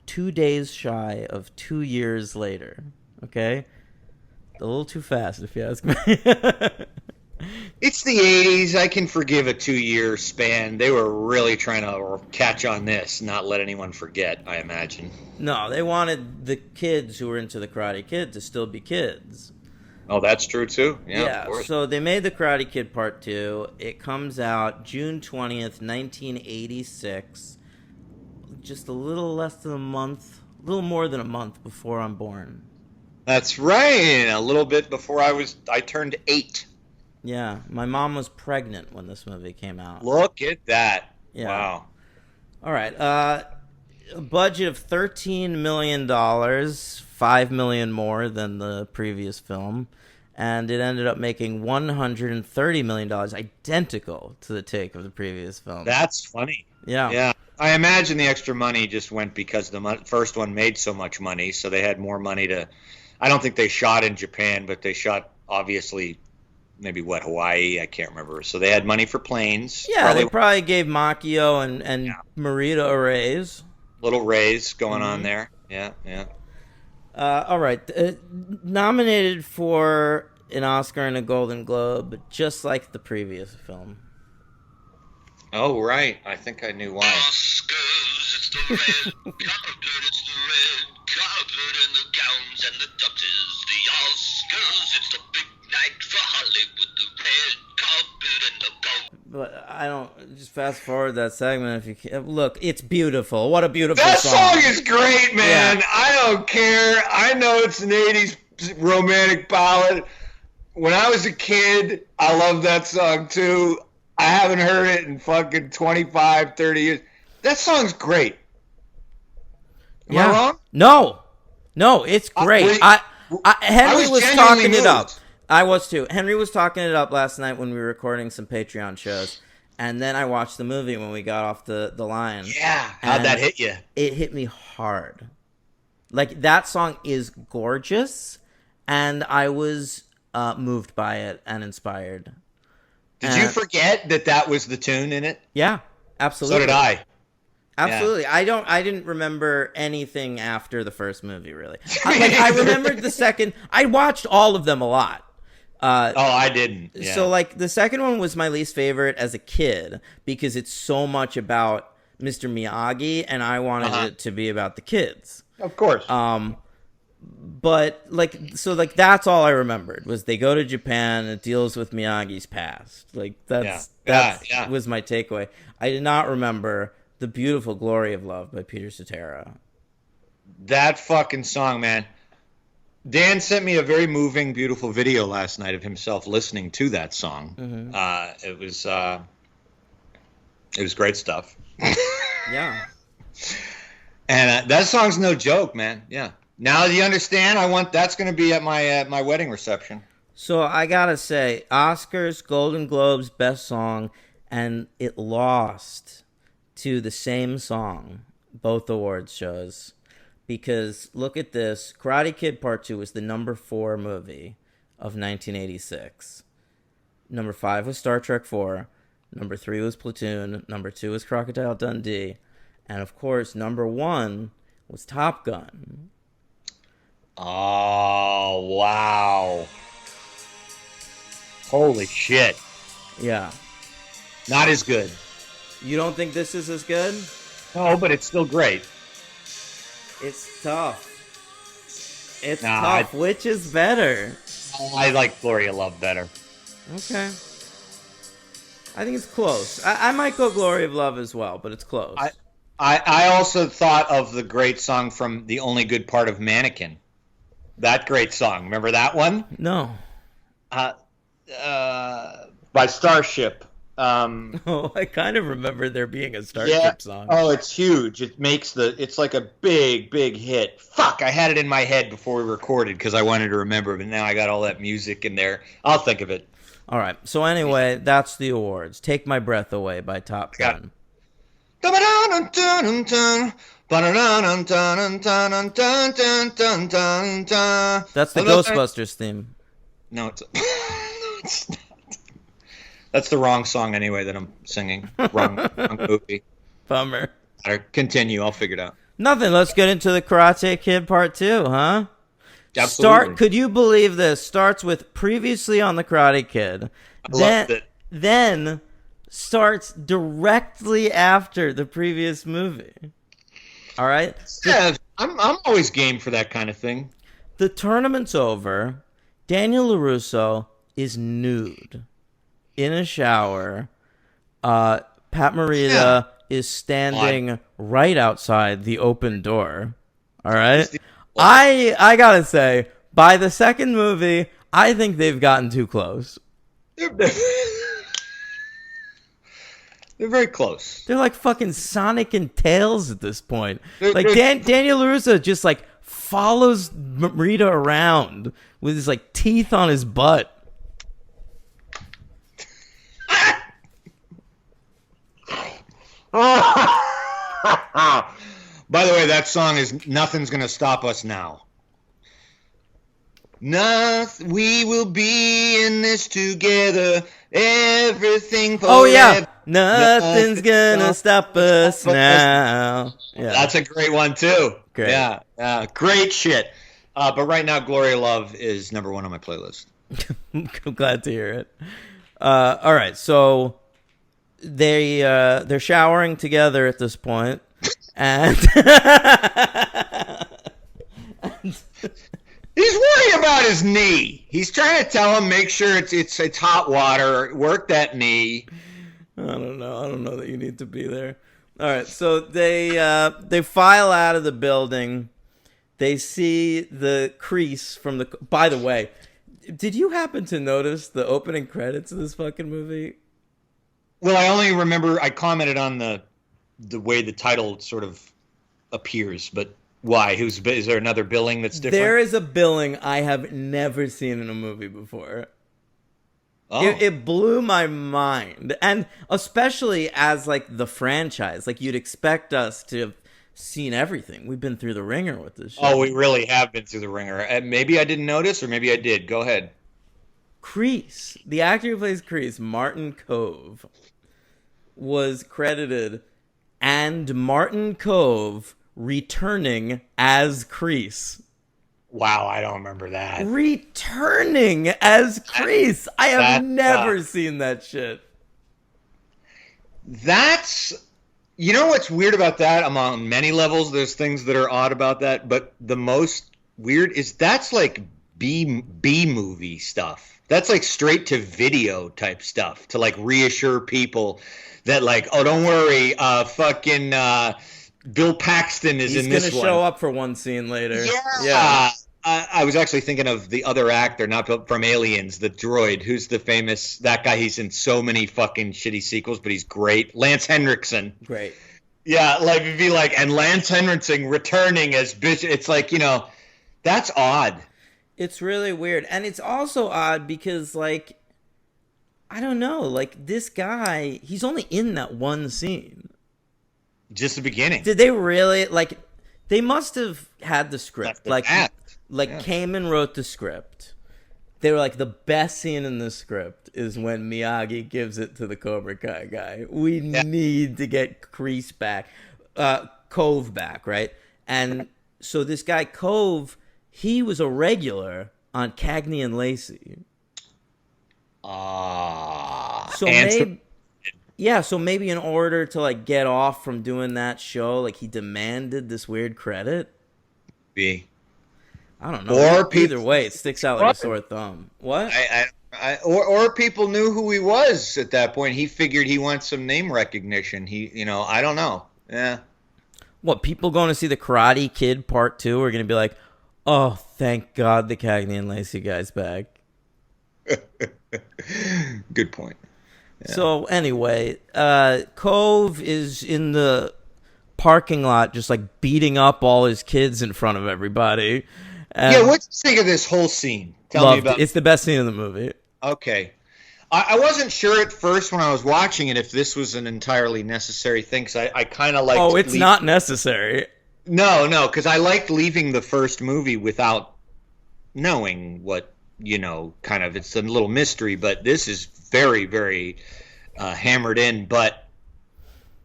2 days shy of 2 years later. Okay? A little too fast, if you ask me. It's the 80s. I can forgive a 2-year span. They were really trying to catch on this, not let anyone forget, I imagine. No, they wanted the kids who were into the Karate Kid to still be kids. Oh, that's true, too? Yeah, of course. So they made the Karate Kid Part 2. It comes out June 20th, 1986. Just a little less than a month, a little more than a month before I'm born. That's right. A little bit before I turned 8. Yeah, my mom was pregnant when this movie came out. Look at that. Yeah. Wow. All right. A budget of $13 million, $5 million more than the previous film. and it ended up making $130 million, identical to the take of the previous film. That's funny. Yeah. Yeah. I imagine the extra money just went because the first one made so much money, so they had more money to. I don't think they shot in Japan, but they shot obviously maybe Hawaii. I can't remember. So they had money for planes. Yeah, they probably gave Macchio and Marita a raise. Little raise going on there. Yeah, yeah. All right. Nominated for an Oscar and a Golden Globe, just like the previous film. Oh, right. I think I knew why. Oscars, it's the red carpet, it's the red carpet and the gowns and the duchess. The Oscars, it's the big night for Hollywood, the red carpet and the gold. But I don't just fast forward that segment if you can. Look, it's beautiful. What a beautiful That song. song is great, man. Yeah. I don't care. I know it's an 80s romantic ballad. When I was a kid, I loved that song too. I haven't heard it in fucking 25, 30 years. That song's great. Am I wrong? No, it's great. Henry was talking it up. I was too. Henry was talking it up last night when we were recording some Patreon shows. And then I watched the movie when we got off the line. Yeah. How'd that hit you? It hit me hard. Like, that song is gorgeous, and I was moved by it and inspired. Did you forget that was the tune in it? Yeah, absolutely. So did I. Absolutely. Yeah. I didn't remember anything after the first movie, really. I remembered the second. I watched all of them a lot. I didn't. Yeah. So, like, the second one was my least favorite as a kid because it's so much about Mr. Miyagi, and I wanted it to be about the kids. Of course. But, like, that's all I remembered was they go to Japan and it deals with Miyagi's past. Like, that was my takeaway. I did not remember The Beautiful Glory of Love by Peter Cetera. That fucking song, man. Dan sent me a very moving, beautiful video last night of himself listening to that song. Mm-hmm. It was great stuff. Yeah. And that song's no joke, man. Yeah. Now you understand? That's going to be at my wedding reception. So I gotta say, Oscars, Golden Globes, Best Song, and it lost to the same song, both awards shows. Because look at this, Karate Kid Part 2 was the number 4 movie of 1986. Number 5 was Star Trek 4. Number 3 was Platoon. Number 2 was Crocodile Dundee. And of course, number 1 was Top Gun. Oh, wow. Holy shit. Yeah. Not as good. You don't think this is as good? No, but it's still great. It's tough. It's tough. Which is better? I like Glory of Love better. Okay. I think it's close. I might go Glory of Love as well, but it's close. I also thought of the great song from The Only Good Part of Mannequin. That great song. Remember that one? No. By Starship. Oh, I kind of remember there being a Starship song. Oh, it's huge. It's like a big, big hit. Fuck, I had it in my head before we recorded because I wanted to remember, but now I got all that music in there. I'll think of it. All right. So anyway, that's the awards. Take My Breath Away by Top Gun. That's the Ghostbusters theme. No, it's not. That's the wrong song anyway that I'm singing. Wrong movie. Bummer. Continue. I'll figure it out. Nothing. Let's get into the Karate Kid Part 2, huh? Absolutely. Could you believe this? Starts with previously on the Karate Kid. I loved it. Then starts directly after the previous movie. All right? Yeah, I'm always game for that kind of thing. The tournament's over. Daniel LaRusso is nude in a shower. Pat Morita is standing right outside the open door. All right? I gotta say, by the second movie, I think they've gotten too close. They're very close. They're like fucking Sonic and Tails at this point. Like Daniel LaRusso just like follows Rita around with his like teeth on his butt. By the way, that song is Nothing's Gonna Stop Us Now. We will be in this together. Everything forever. Oh yeah, nothing's gonna stop us now. Yeah, that's a great one too. Great. Yeah, great shit. But right now, Gloria Love is number one on my playlist. I'm glad to hear it. All right, so they're showering together at this point, and he's worried about his knee. He's trying to tell him, make sure it's hot water. Work that knee. I don't know that you need to be there. All right, so they file out of the building. They see the crease from the. By the way, did you happen to notice the opening credits of this fucking movie? Well, I only remember I commented on the way the title sort of appears, but why? Is there another billing that's different? There is a billing I have never seen in a movie before. Oh. It blew my mind, and especially as like the franchise, like you'd expect us to have seen everything. We've been through the ringer with this shit. Oh, we really have been through the ringer. Maybe I didn't notice, or maybe I did. Go ahead. Kreese, the actor who plays Kreese, Martin Kove, was credited, and Martin Kove returning as Kreese. Wow, I don't remember that. Returning as Kreese. I have never seen that shit. That's... You know what's weird about that? Among many levels, there's things that are odd about that, but the most weird is that's like B movie stuff. That's like straight to video type stuff to like reassure people that like, oh, don't worry, fucking Bill Paxton is in this one. He's gonna show up for one scene later. Yeah. I was actually thinking of the other actor, not from Aliens, the droid, who's the famous, that guy, he's in so many fucking shitty sequels, but he's great. Lance Henriksen. Great. Yeah, like, it'd be like, and Lance Henriksen returning as Bishop. It's like, you know, that's odd. It's really weird. And it's also odd because, like, I don't know, like, this guy, he's only in that one scene. Just the beginning. Did they really, like, they must have had the script. Yeah. Kamen wrote the script. They were like, the best scene in the script is when Miyagi gives it to the Cobra Kai guy. We need to get Kreese back. Kove back, right? And so this guy, Kove, he was a regular on Cagney and Lacey. So maybe in order to like get off from doing that show, like he demanded this weird credit. I don't know. Or either way, it sticks out like a sore thumb. What? Or people knew who he was at that point. He figured he wants some name recognition. I don't know. Yeah. What, people going to see the Karate Kid Part 2 are going to be like, oh, thank God the Cagney and Lacey guy's back. Good point. Yeah. So anyway, Kove is in the parking lot just like beating up all his kids in front of everybody. What do you think of this whole scene? Tell me about it. It's the best scene in the movie. Okay. I wasn't sure at first when I was watching it if this was an entirely necessary thing, because I kind of liked... Oh, it's not necessary. No, because I liked leaving the first movie without knowing what, kind of... It's a little mystery, but this is very, very hammered in, but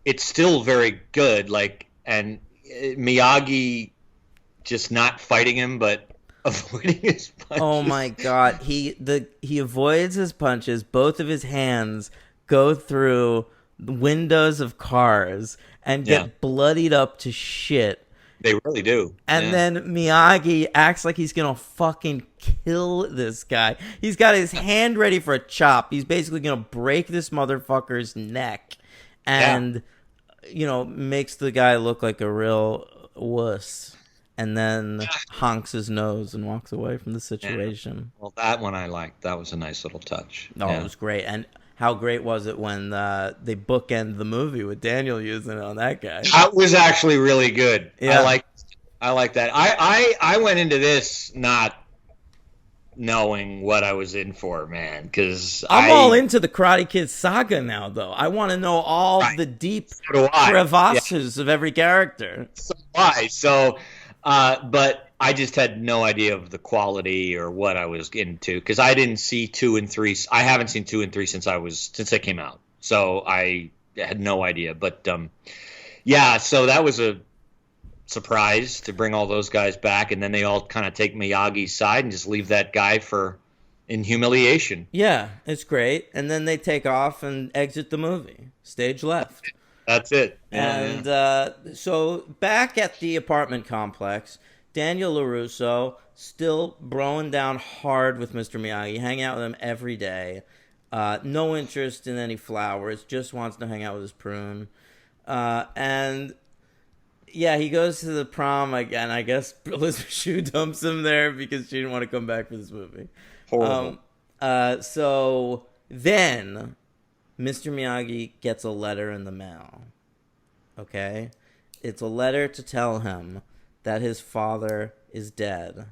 it's still very good. Like, and Miyagi just not fighting him, but avoiding his punches. Oh my God, he avoids his punches. Both of his hands go through the windows of cars and get bloodied up to shit. They really do. And then Miyagi acts like he's gonna fucking kill this guy. He's got his hand ready for a chop. He's basically gonna break this motherfucker's neck, and makes the guy look like a real wuss. And then honks his nose and walks away from the situation. Yeah. Well, that one I liked. That was a nice little touch. Oh, it was great. And how great was it when they bookend the movie with Daniel using it on that guy? That was actually really good. Yeah. I like that. I went into this not knowing what I was in for, man, because I'm all into the Karate Kid saga now, though. I want to know all the deep crevasses of every character. So why? So, but I just had no idea of the quality or what I was into because I didn't see 2 and 3. I haven't seen 2 and 3 since they came out, so I had no idea. But yeah, so that was a surprise to bring all those guys back, and then they all kind of take Miyagi's side and just leave that guy in humiliation. Yeah, it's great. And then they take off and exit the movie. Stage left. That's it. And so back at the apartment complex, Daniel LaRusso still broing down hard with Mr. Miyagi, hanging out with him every day. No interest in any flowers, just wants to hang out with his prune. And yeah, he goes to the prom again. I guess Elizabeth Shue dumps him there because she didn't want to come back for this movie. Horrible. So then Mr. Miyagi gets a letter in the mail. Okay? It's a letter to tell him that his father is dead.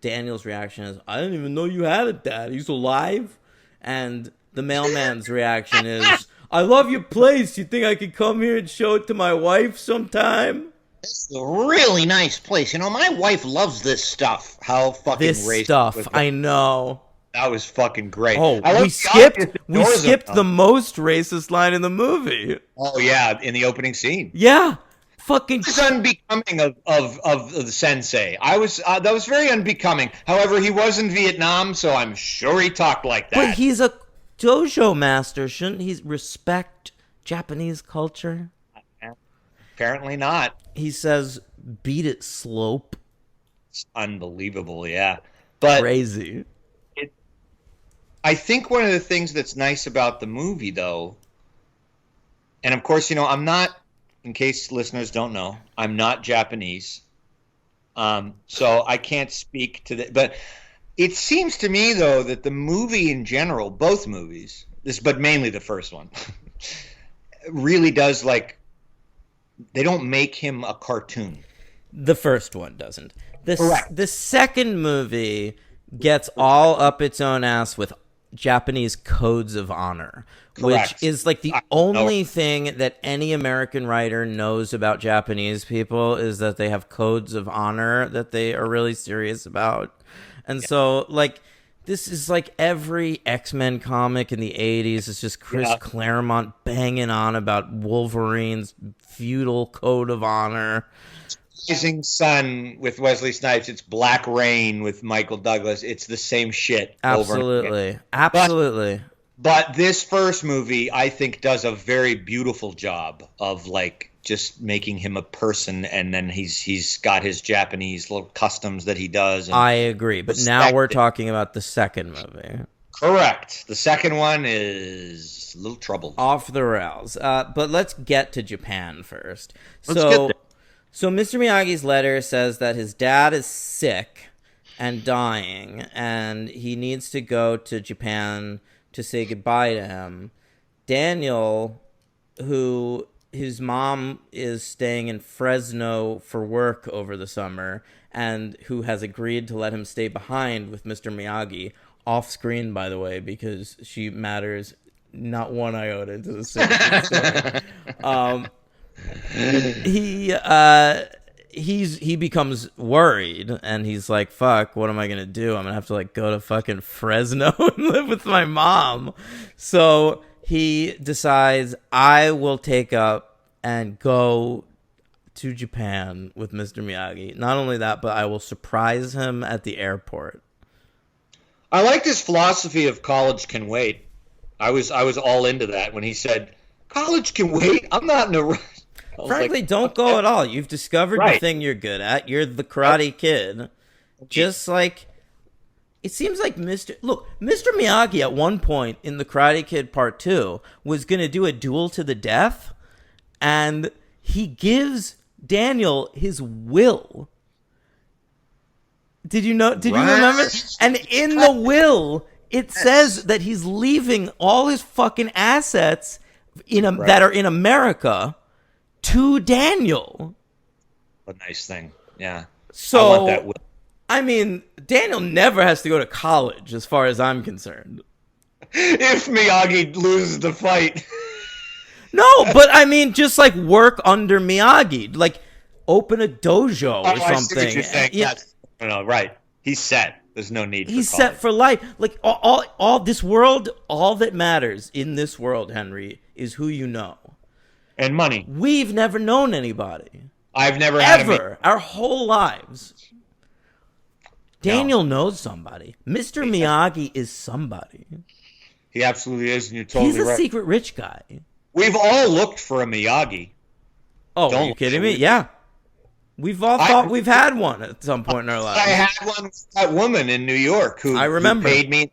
Daniel's reaction is, I didn't even know you had a dad. He's alive? And the mailman's reaction is, I love your place. You think I could come here and show it to my wife sometime? This is a really nice place. You know, my wife loves this stuff. How fucking This racist stuff, was that? I know. That was fucking great. Oh, I love we the skipped audience the most racist line in the movie. Oh yeah, in the opening scene. Yeah. Fucking It's unbecoming of the sensei. That was very unbecoming. However, he was in Vietnam, so I'm sure he talked like that. But he's a dojo master. Shouldn't he respect Japanese culture? Apparently not. He says, beat it, slope. It's unbelievable, yeah. But Crazy. I think one of the things that's nice about the movie, though, and of course, I'm not, in case listeners don't know, I'm not Japanese. So I can't speak to that. But it seems to me, though, that the movie in general, both movies, but mainly the first one, really does, they don't make him a cartoon. The first one doesn't. Correct. The second movie gets all up its own ass with Japanese codes of honor, Correct. which is the only thing that any American writer knows about Japanese people is that they have codes of honor that they are really serious about. And so, this is every X-Men comic in the 80s. It's just Chris Claremont banging on about Wolverine's feudal code of honor. Rising Sun with Wesley Snipes. It's Black Rain with Michael Douglas. It's the same shit. Absolutely. Absolutely. But this first movie, I think, does a very beautiful job of just making him a person, and then he's got his Japanese little customs that he does. And I agree, but now we're talking about the second movie. Correct. The second one is a little troubled. Off the rails. But let's get to Japan first. Let's get there. So Mr. Miyagi's letter says that his dad is sick and dying, and he needs to go to Japan to say goodbye to him. Daniel, who his mom is staying in Fresno for work over the summer, and who has agreed to let him stay behind with Mr. Miyagi, off screen, by the way, because she matters not one iota to the story. He becomes worried, and he's like, fuck, what am I gonna do? I'm gonna have to go to fucking Fresno and live with my mom. So he decides, I will take up and go to Japan with Mr. Miyagi. Not only that, but I will surprise him at the airport. I like this philosophy of college can wait. I was all into that when he said, college can wait. I'm not in a rush. Frankly, don't go at all. You've discovered the thing you're good at. You're the Karate Kid. Just it seems like Mr. Miyagi at one point in the Karate Kid Part 2 was going to do a duel to the death, and he gives Daniel his will. Did you remember? And in the will, it says that he's leaving all his fucking assets that are in America to Daniel. A nice thing. Yeah. So, I want that. I mean, Daniel never has to go to college, as far as I'm concerned. If Miyagi loses the fight. No, but I mean, just like work under Miyagi, like open a dojo or I see what something. you're saying. Yeah, No, right. He's set. There's no need. he's for set college. for life. Like all this world, all that matters in this world, Henry, is who you know. And money. We've never known anybody I've never had ever, our whole lives. Daniel knows somebody. Mr. Miyagi is somebody. He absolutely is, and you're totally He's a right. secret rich guy. We've all looked for a Miyagi. Oh, Don't are you kidding me? believe- Yeah. We've all thought we've had one at some point in our I lives. had one with that woman in New York who, I remember. who paid me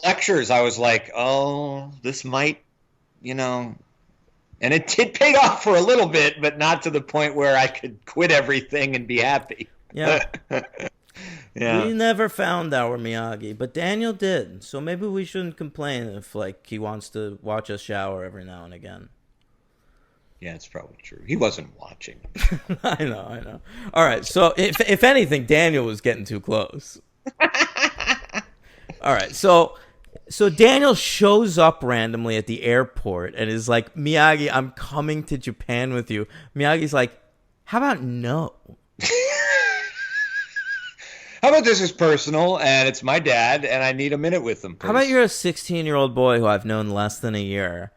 lectures. I was like, oh, this might, and it paid off for a little bit, but not to the point where I could quit everything and be happy. Yeah. Yeah. We never found our Miyagi, but Daniel did. So maybe we shouldn't complain if he wants to watch us shower every now and again. Yeah, it's probably true. He wasn't watching. I know. All right. So if anything, Daniel was getting too close. All right. So Daniel shows up randomly at the airport and is like, Miyagi, I'm coming to Japan with you. Miyagi's like, how about no? How about this is personal, and it's my dad, and I need a minute with him, please. How about you're a 16-year-old boy who I've known less than a year?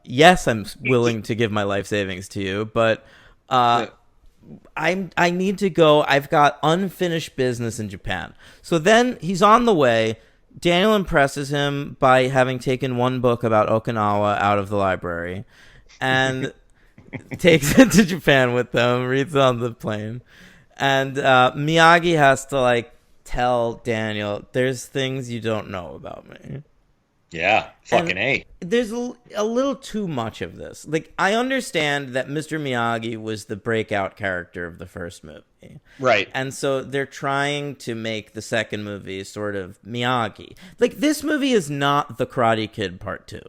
Yes, I'm willing to give my life savings to you, but I need to go. I've got unfinished business in Japan. So then he's on the way. Daniel impresses him by having taken one book about Okinawa out of the library and takes it to Japan with them, reads it on the plane. And Miyagi has to tell Daniel, there's things you don't know about me. Yeah, fucking A. There's a little too much of this. I understand that Mr. Miyagi was the breakout character of the first movie. Right. And so they're trying to make the second movie sort of Miyagi. This movie is not The Karate Kid Part 2.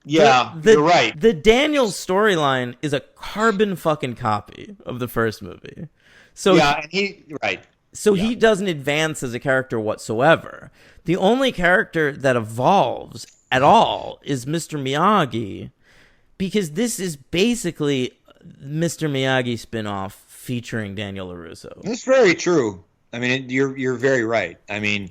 Yeah, you're right. The Daniel storyline is a carbon fucking copy of the first movie. So Yeah, and right. So he doesn't advance as a character whatsoever. The only character that evolves at all is Mr. Miyagi, because this is basically Mr. Miyagi spin-off featuring Daniel LaRusso. That's very true. I mean, you're very right. I mean,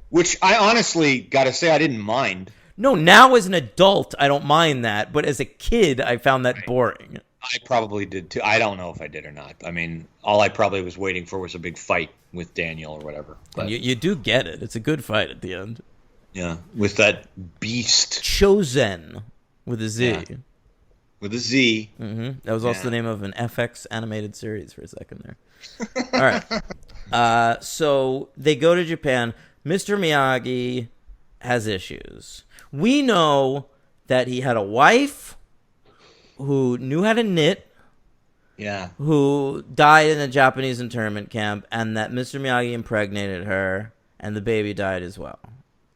which I honestly got to say I didn't mind. No, now as an adult, I don't mind that, but as a kid, I found that boring. I probably did too. I don't know if I did or not. I mean, all I probably was waiting for was a big fight with Daniel or whatever. But You do get it. It's a good fight at the end. yeah, with that beast Chozen with a Z. Yeah. with a Z. That was also the name of an FX animated series for a second there. All right. So they go to Japan. Mr. Miyagi has issues. We know that he had a wife who knew how to knit, Yeah. who died in a Japanese internment camp, and that Mr. Miyagi impregnated her, and the baby died as well.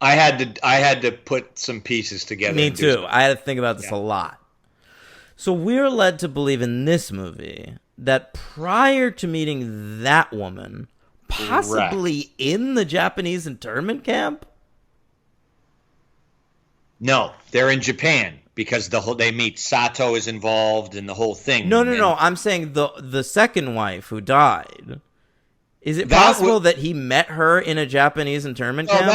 I had to put some pieces together. Me and do too. I had to think about this a lot. So we're led to believe in this movie that prior to meeting that woman, possibly in the Japanese internment camp. No, they're in Japan because they meet. Sato is involved in the whole thing. No. And I'm saying the second wife who died. Is it That possible would- that he met her in a Japanese internment Oh, camp?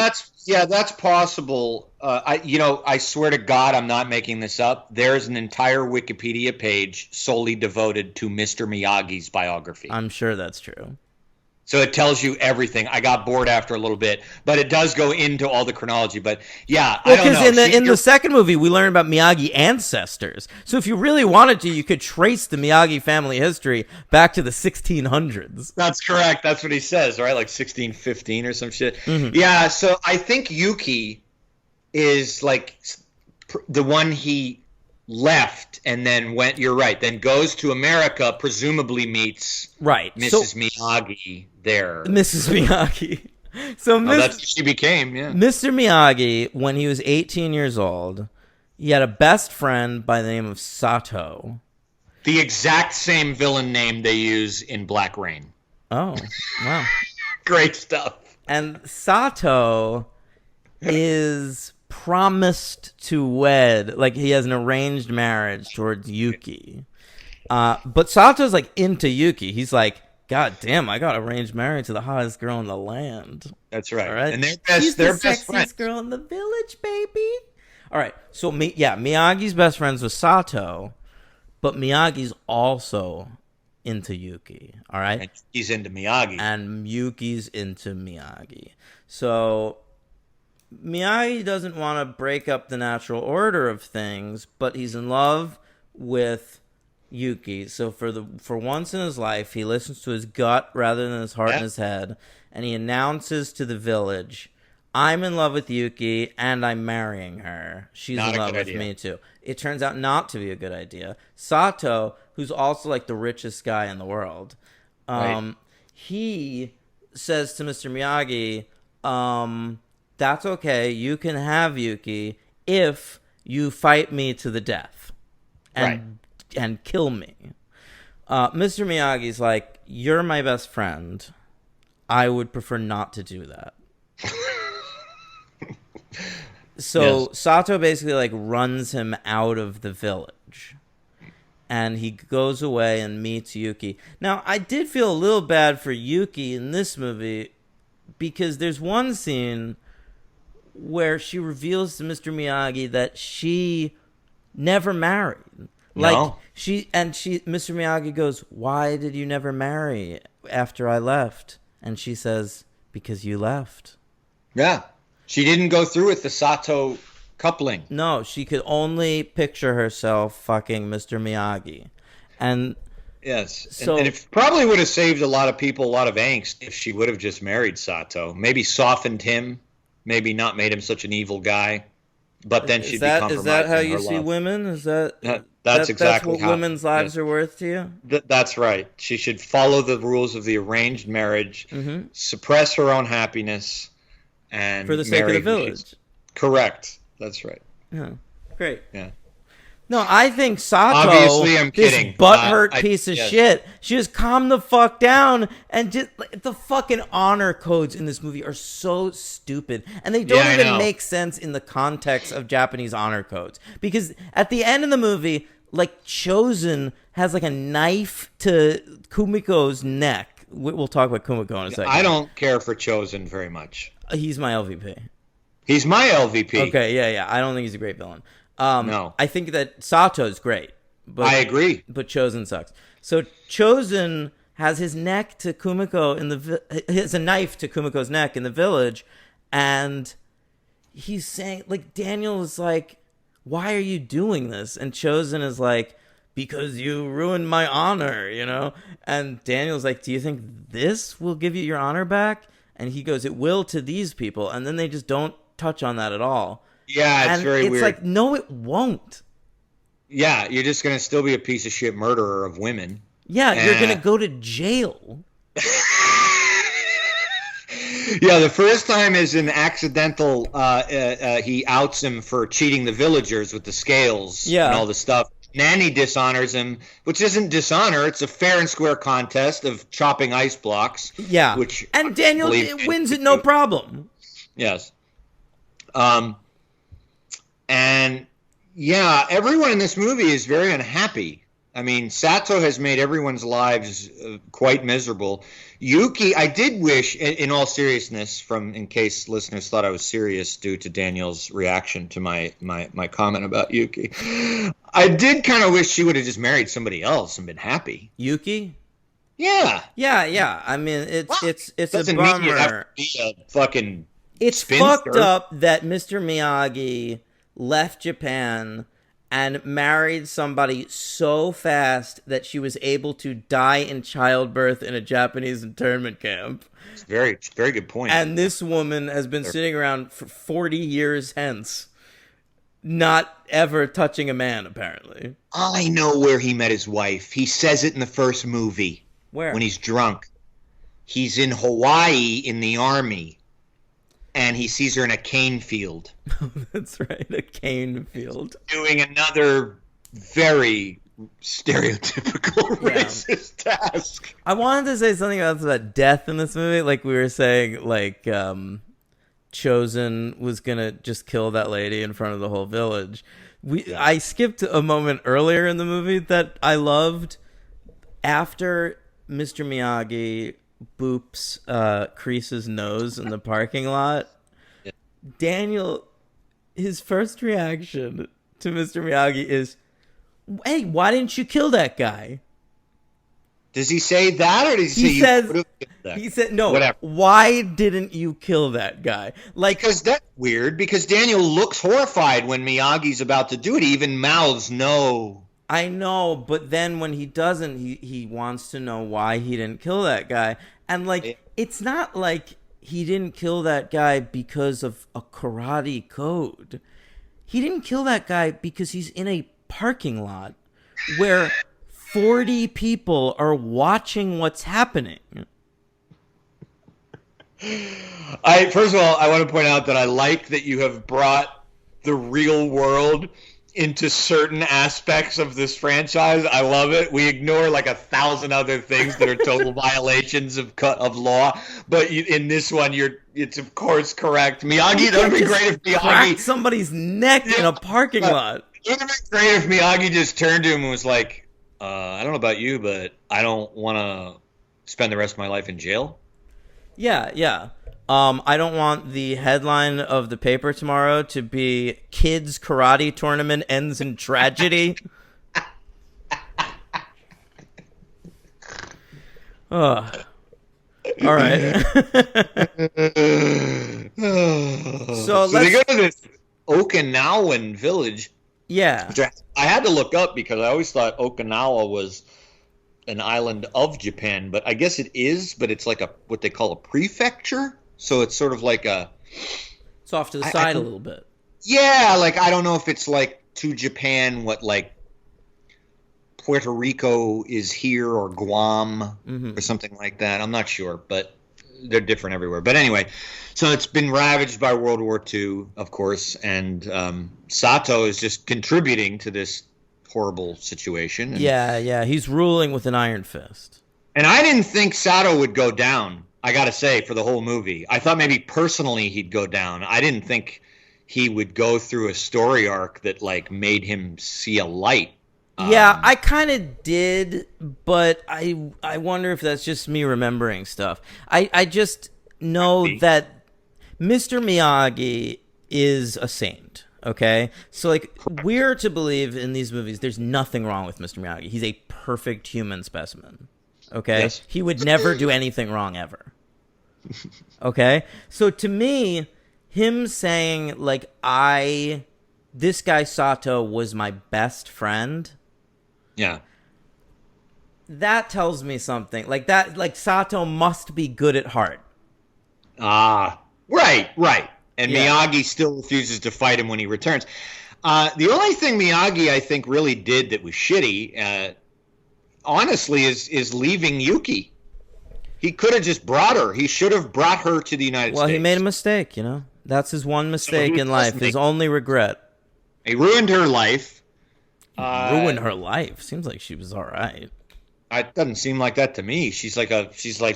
that's possible. I swear to God, I'm not making this up. There's an entire Wikipedia page solely devoted to Mr. Miyagi's biography. I'm sure that's true. So it tells you everything. I got bored after a little bit, but it does go into all the chronology. But yeah, I don't know. Because in See, the second movie, we learn about Miyagi ancestors. So if you really wanted to, you could trace the Miyagi family history back to the 1600s. That's correct. That's what he says, right? Like 1615 or some shit. Mm-hmm. Yeah, so I think Yuki is like the one he left and then went, you're right, then goes to America, presumably meets Right. Mrs. Miyagi there. Mrs. Miyagi. So That's what she became, yeah. Mr. Miyagi, when he was 18 years old, he had a best friend by the name of Sato. The exact same villain name they use in Black Rain. Oh, wow. Great stuff. And Sato is promised to wed, like he has an arranged marriage towards Yuki. But Sato's like into Yuki. He's like, God damn, I got arranged marriage to the hottest girl in the land. That's right. All right. And She's they're the best sexiest friends. girl in the village, baby. All right. So Miyagi's best friends with Sato, but Miyagi's also into Yuki. All right. And he's into Miyagi. And Yuki's into Miyagi. So Miyagi doesn't want to break up the natural order of things, but he's in love with Yuki. So for once in his life, he listens to his gut rather than his heart and his head, and he announces to the village, I'm in love with Yuki and I'm marrying her. She's Not in a love good with idea. me too. It turns out not to be a good idea. Sato, who's also like the richest guy in the world, Right. he says to Mr. Miyagi, that's okay, you can have Yuki if you fight me to the death and kill me. Mr. Miyagi's like, you're my best friend. I would prefer not to do that. So Yes. Sato basically like runs him out of the village. And he goes away and meets Yuki. Now, I did feel a little bad for Yuki in this movie because there's one scene where she reveals to Mr. Miyagi that she never married. Like No. Mr. Miyagi goes, "Why did you never marry after I left?" And she says, "Because you left." Yeah. She didn't go through with the Sato coupling. No, she could only picture herself fucking Mr. Miyagi. And Yes. So- and it probably would have saved a lot of people a lot of angst if she would have just married Sato. Maybe softened him. Maybe not made him such an evil guy. But then she'd is be that compromising how you her see love. women? Is that That's exactly what how women's lives are worth to you? That's right. She should follow the rules of the arranged marriage, suppress her own happiness, and For the sake of marry the who village. she's- Correct. That's right. Yeah. Great. Yeah. No, I think Sato, Obviously, I'm this kidding. butthurt I- piece of yes. shit, she just calm the fuck down. And just like, the fucking honor codes in this movie are so stupid, and they don't Yeah, I even know. make sense in the context of Japanese honor codes. Because at the end of the movie, like Chosen has like a knife to Kumiko's neck. We'll talk about Kumiko in a second. I don't care for Chosen very much. He's my LVP. He's my LVP. Okay, yeah. I don't think he's a great villain. No. I think that Sato's great. But I agree. But Chosen sucks. So Chosen has his neck to Kumiko has a knife to Kumiko's neck in the village, and he's saying, like, Daniel is like, "Why are you doing this?" And Chosen is like, "Because you ruined my honor," you know? And Daniel's like, "Do you think this will give you your honor back?" And he goes, "It will to these people." And then they just don't touch on that at all. Yeah, it's And very it's weird. like, no, it won't. Yeah, you're just gonna still be a piece of shit murderer of women. Yeah, you're Eh. going to go to jail. Yeah, the first time is an accidental. He outs him for cheating the villagers with the scales Yeah. and all the stuff. Nanny dishonors him, which isn't dishonor. It's a fair and square contest of chopping ice blocks. Yeah. Which and Daniel I believe- wins it no problem. Yes. And yeah, everyone in this movie is very unhappy. I mean, Sato has made everyone's lives quite miserable. Yuki, I did wish, in all seriousness, in case listeners thought I was serious due to Daniel's reaction to my comment about Yuki, I did kind of wish she would have just married somebody else and been happy. Yuki? Yeah. Yeah. I mean, it's a Doesn't mean you have bummer. to be a fucking It's spinster. fucked up that Mr. Miyagi left Japan and married somebody so fast that she was able to die in childbirth in a Japanese internment camp. It's a very good point. And this woman has been sitting around for 40 years hence, not ever touching a man, apparently. I know where he met his wife. He says it in the first movie. Where? When he's drunk. He's in Hawaii in the army, and he sees her in a cane field That's right, a cane field. doing another very stereotypical Yeah. racist task. I wanted to say something else about death in this movie. Like we were saying, like Chosen was gonna just kill that lady in front of the whole village. I skipped a moment earlier in the movie that I loved. After Mr. Miyagi boops Kreese's nose in the parking lot, Daniel, his first reaction to Mr. Miyagi is, "Hey, why didn't you kill that guy?" Does he say that, or does he say He you says, could've killed that? he said, "No, Whatever. why didn't you kill that guy?" Like, Because that's weird, because Daniel looks horrified when Miyagi's about to do it. He even mouths no. I know, but then when he doesn't, he wants to know why he didn't kill that guy. And, like, it's not like he didn't kill that guy because of a karate code. He didn't kill that guy because he's in a parking lot where 40 people are watching what's happening. First of all, I want to point out that I like that you have brought the real world into certain aspects of this franchise. I love it. We ignore like 1,000 other things that are total violations of law, but in this one, it's of course correct. Miyagi, that would be great if Crack Miyagi somebody's neck in a parking lot. It would be great if Miyagi just turned to him and was like, I don't know about you, but I don't want to spend the rest of my life in jail. Yeah. I don't want the headline of the paper tomorrow to be "Kids Karate Tournament Ends in Tragedy." All right. So they go to this Okinawan village. Yeah. Which I had to look up because I always thought Okinawa was an island of Japan, but I guess it is, but it's like what they call a prefecture. So it's sort of like it's off to the side a little bit. Yeah, like I don't know if it's like to Japan what like Puerto Rico is here or Guam or something like that. I'm not sure, but they're different everywhere. But anyway, so it's been ravaged by World War II, of course, and Sato is just contributing to this horrible situation. And, yeah, he's ruling with an iron fist. And I didn't think Sato would go down, I gotta say, for the whole movie. I thought maybe personally he'd go down. I didn't think he would go through a story arc that like made him see a light. Yeah, I kind of did, but I wonder if that's just me remembering stuff. I just know that Mr. Miyagi is a saint, okay? So, like, we're to believe in these movies there's nothing wrong with Mr. Miyagi. He's a perfect human specimen, okay? Yes. He would never do anything wrong ever, okay? So, to me, him saying, like, this guy Sato was my best friend... Yeah. That tells me something. Like that, like Sato must be good at heart. Right. And Yeah. Miyagi still refuses to fight him when he returns. The only thing Miyagi, I think, really did that was shitty, honestly, is leaving Yuki. He could have just brought her. He should have brought her to the United States. Well, he made a mistake, you know? That's his one mistake he in life, does his make- only regret. He ruined her life. Ruined her life. Seems like she was all right. It doesn't seem like that to me. She's like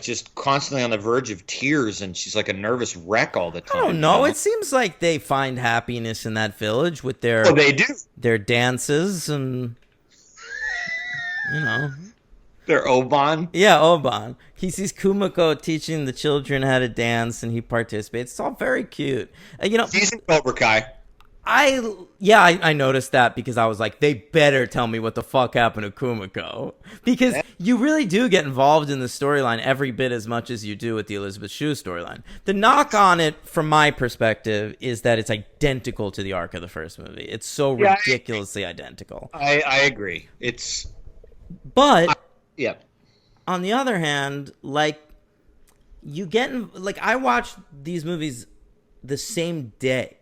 just constantly on the verge of tears, and she's like a nervous wreck all the I time. don't know. It seems like they find happiness in that village with their Oh, they do. their dances and, you know. They're Oban. Yeah, Oban. He sees Kumiko teaching the children how to dance, and he participates. It's all very cute. You know, He's in Cobra Kai. I noticed that because I was like, they better tell me what the fuck happened to Kumiko. Because you really do get involved in the storyline every bit as much as you do with the Elizabeth Shue storyline. The knock on it, from my perspective, is that it's identical to the arc of the first movie. It's so ridiculously identical. I agree. It's But, yeah. on the other hand, like, you get... Like, I watched these movies the same day,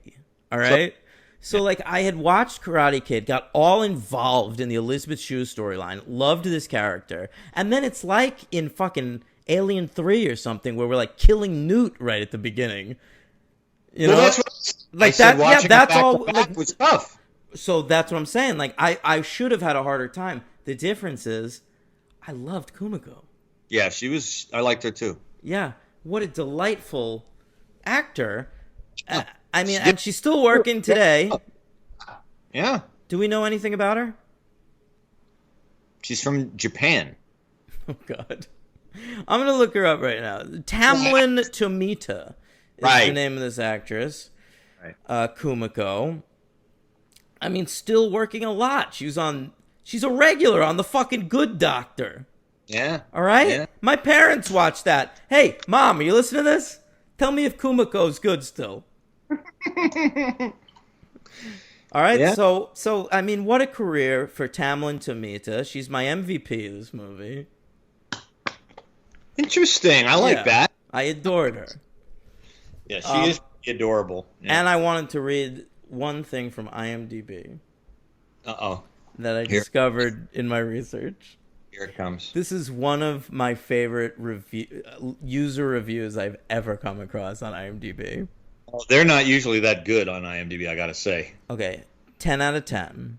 all right? So, like, I had watched Karate Kid, got all involved in the Elizabeth Shue storyline, loved this character, and then it's like in fucking Alien 3 or something where we're, like, killing Newt right at the beginning. You know? Well, that's what Like I said, that, yeah, watching that's it back all, to back like- was tough. So that's what I'm saying. Like, I should have had a harder time. The difference is, I loved Kumiko. Yeah, I liked her too. Yeah, what a delightful actor. I mean, and she's still working today. Yeah. Do we know anything about her? She's from Japan. Oh, God. I'm going to look her up right now. Tamlin Tomita is the name of this actress. Right. Kumiko. I mean, still working a lot. She's a regular on the fucking Good Doctor. Yeah. All right? Yeah. My parents watch that. Hey, Mom, are you listening to this? Tell me if Kumiko's good still. All right, Yeah. So I mean, what a career for Tamlin Tomita. She's my MVP of this movie. Interesting. I like Yeah. that. I adored her. Yeah, she is adorable. Yeah. And I wanted to read one thing from IMDb Uh-oh. that I Here. discovered in my research. Here it comes. This is one of my favorite user reviews I've ever come across on IMDb. Oh, they're not usually that good on IMDb, I gotta say. Okay, 10 out of 10.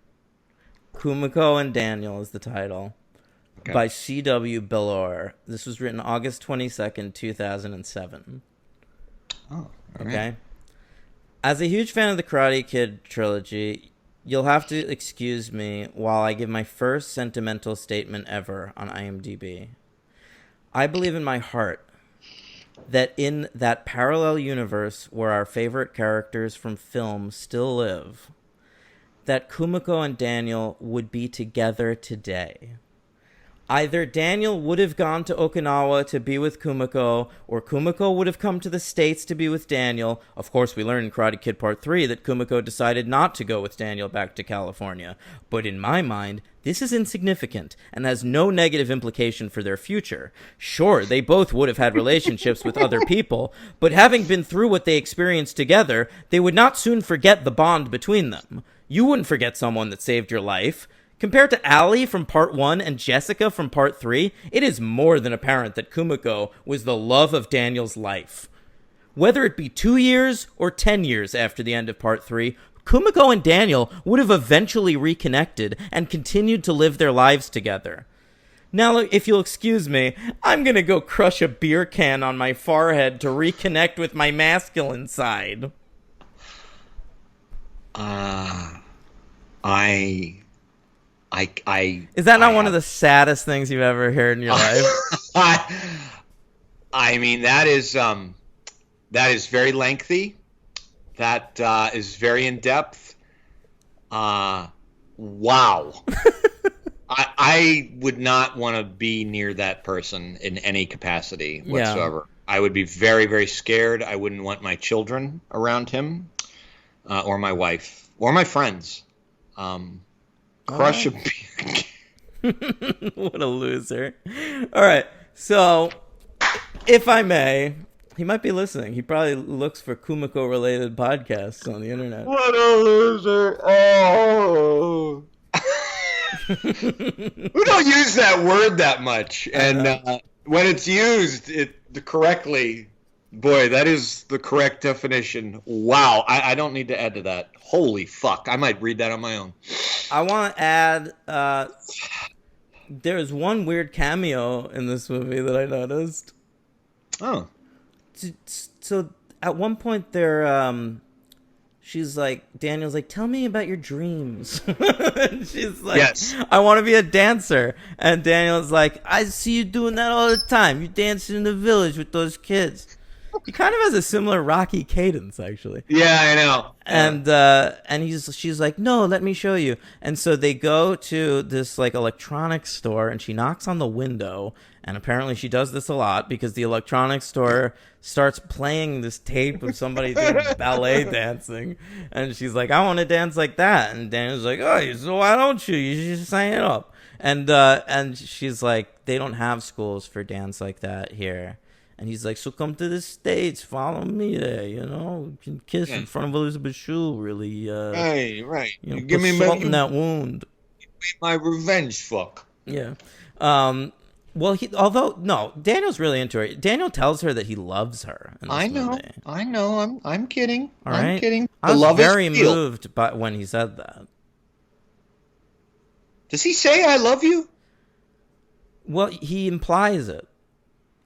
Kumiko and Daniel is the title. Okay. By C.W. Bellor. This was written August 22nd, 2007. Oh, all right. Okay? As a huge fan of the Karate Kid trilogy, you'll have to excuse me while I give my first sentimental statement ever on IMDb. I believe in my heart that in that parallel universe where our favorite characters from film still live, that Kumiko and Daniel would be together today. Either Daniel would have gone to Okinawa to be with Kumiko, or Kumiko would have come to the States to be with Daniel. Of course, we learned in Karate Kid Part 3 that Kumiko decided not to go with Daniel back to California. But in my mind, this is insignificant and has no negative implication for their future. Sure, they both would have had relationships with other people, but having been through what they experienced together, they would not soon forget the bond between them. You wouldn't forget someone that saved your life. Compared to Allie from Part 1 and Jessica from Part 3, it is more than apparent that Kumiko was the love of Daniel's life. Whether it be 2 years or 10 years after the end of Part 3, Kumiko and Daniel would have eventually reconnected and continued to live their lives together. Now, if you'll excuse me, I'm gonna go crush a beer can on my forehead to reconnect with my masculine side. Is that not one of the saddest things you've ever heard in your life? I mean, that is very lengthy. That is very in depth. Wow. I would not want to be near that person in any capacity whatsoever. Yeah. I would be very, very scared. I wouldn't want my children around him, or my wife, or my friends. Crush a beer. What a loser. All right. So, if I may, he might be listening. He probably looks for Kumiko-related podcasts on the internet. What a loser. Oh. We don't use that word that much. And when it's used correctly, boy, that is the correct definition. Wow. I don't need to add to that. Holy fuck. I might read that on my own. I want to add, there's one weird cameo in this movie that I noticed. Oh. So at one point she's like, Daniel's like, tell me about your dreams. And she's like, yes. I want to be a dancer. And Daniel's like, I see you doing that all the time. You dancing in the village with those kids. He kind of has a similar Rocky cadence, actually. Yeah, I know. And she's like, no, let me show you. And so they go to this like electronics store, and she knocks on the window. And apparently she does this a lot because the electronics store starts playing this tape of somebody doing ballet dancing. And she's like, I want to dance like that. And Daniel's like, oh, so why don't you? You should sign it up. And she's like, they don't have schools for dance like that here. And he's like, so come to the States, follow me there, you know? You can kiss in front of Elizabeth Shue, really. Right. You know, give me salt in that wound. My revenge fuck. Yeah. Well, Daniel's really into her. Daniel tells her that he loves her. In this movie. I know. I'm kidding. All right? I'm kidding. I was very moved by when he said that. Does he say "I love you"? Well, he implies it.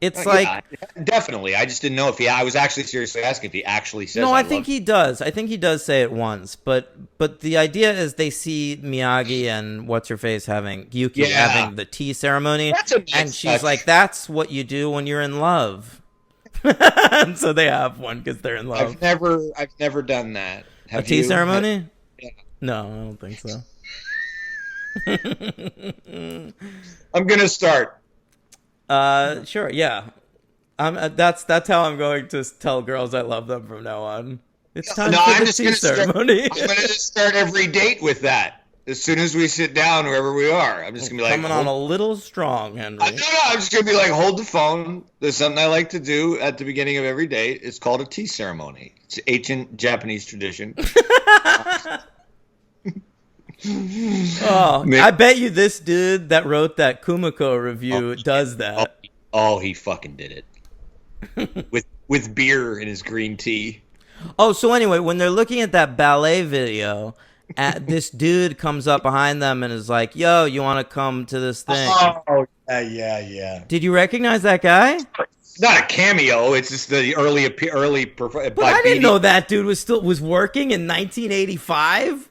It's Yeah, definitely. I just didn't know if he. I was actually seriously asking if he actually says. No, I I think love you. he does. I think he does say it once, but the idea is they see Miyagi and what's her face having Yuki Yeah. having the tea ceremony, That's a nice and she's touch. like, "That's what you do when you're in love." And so they have one because they're in love. I've never done that. A Have tea you? ceremony? Yeah. No, I don't think so. I'm gonna start. Sure, yeah. That's how I'm going to tell girls I love them from now on. It's time No, for I'm the just tea gonna start. ceremony. I'm gonna just start every date with that. As soon as we sit down, wherever we are, I'm just gonna be like, Coming on a little strong, Henry. No, I'm just gonna be like, hold the phone. There's something I like to do at the beginning of every date. It's called a tea ceremony. It's ancient Japanese tradition. Oh, I bet you this dude that wrote that Kumiko review does that. Oh, he fucking did it. with beer in his green tea. Oh, so anyway, when they're looking at that ballet video, this dude comes up behind them and is like, "Yo, you want to come to this thing?" Oh, yeah. Did you recognize that guy? It's not a cameo. It's just the early. But I didn't know that dude was working in 1985.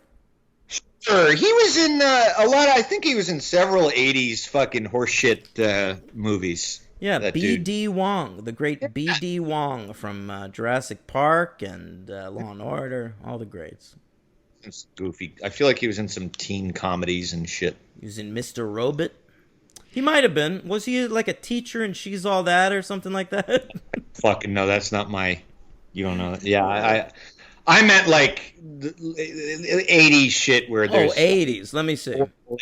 Sure, he was in a lot. I think he was in several '80s fucking horseshit movies. Yeah, that B.D. Wong, the great B.D. Wong from Jurassic Park and Law and Order, all the greats. It's goofy. I feel like he was in some teen comedies and shit. He was in Mr. Robot. He might have been. Was he like a teacher and She's All That or something like that? Fucking no, that's not my. You don't know that. Yeah, I meant like the 80s shit where there's 80s. Let me see.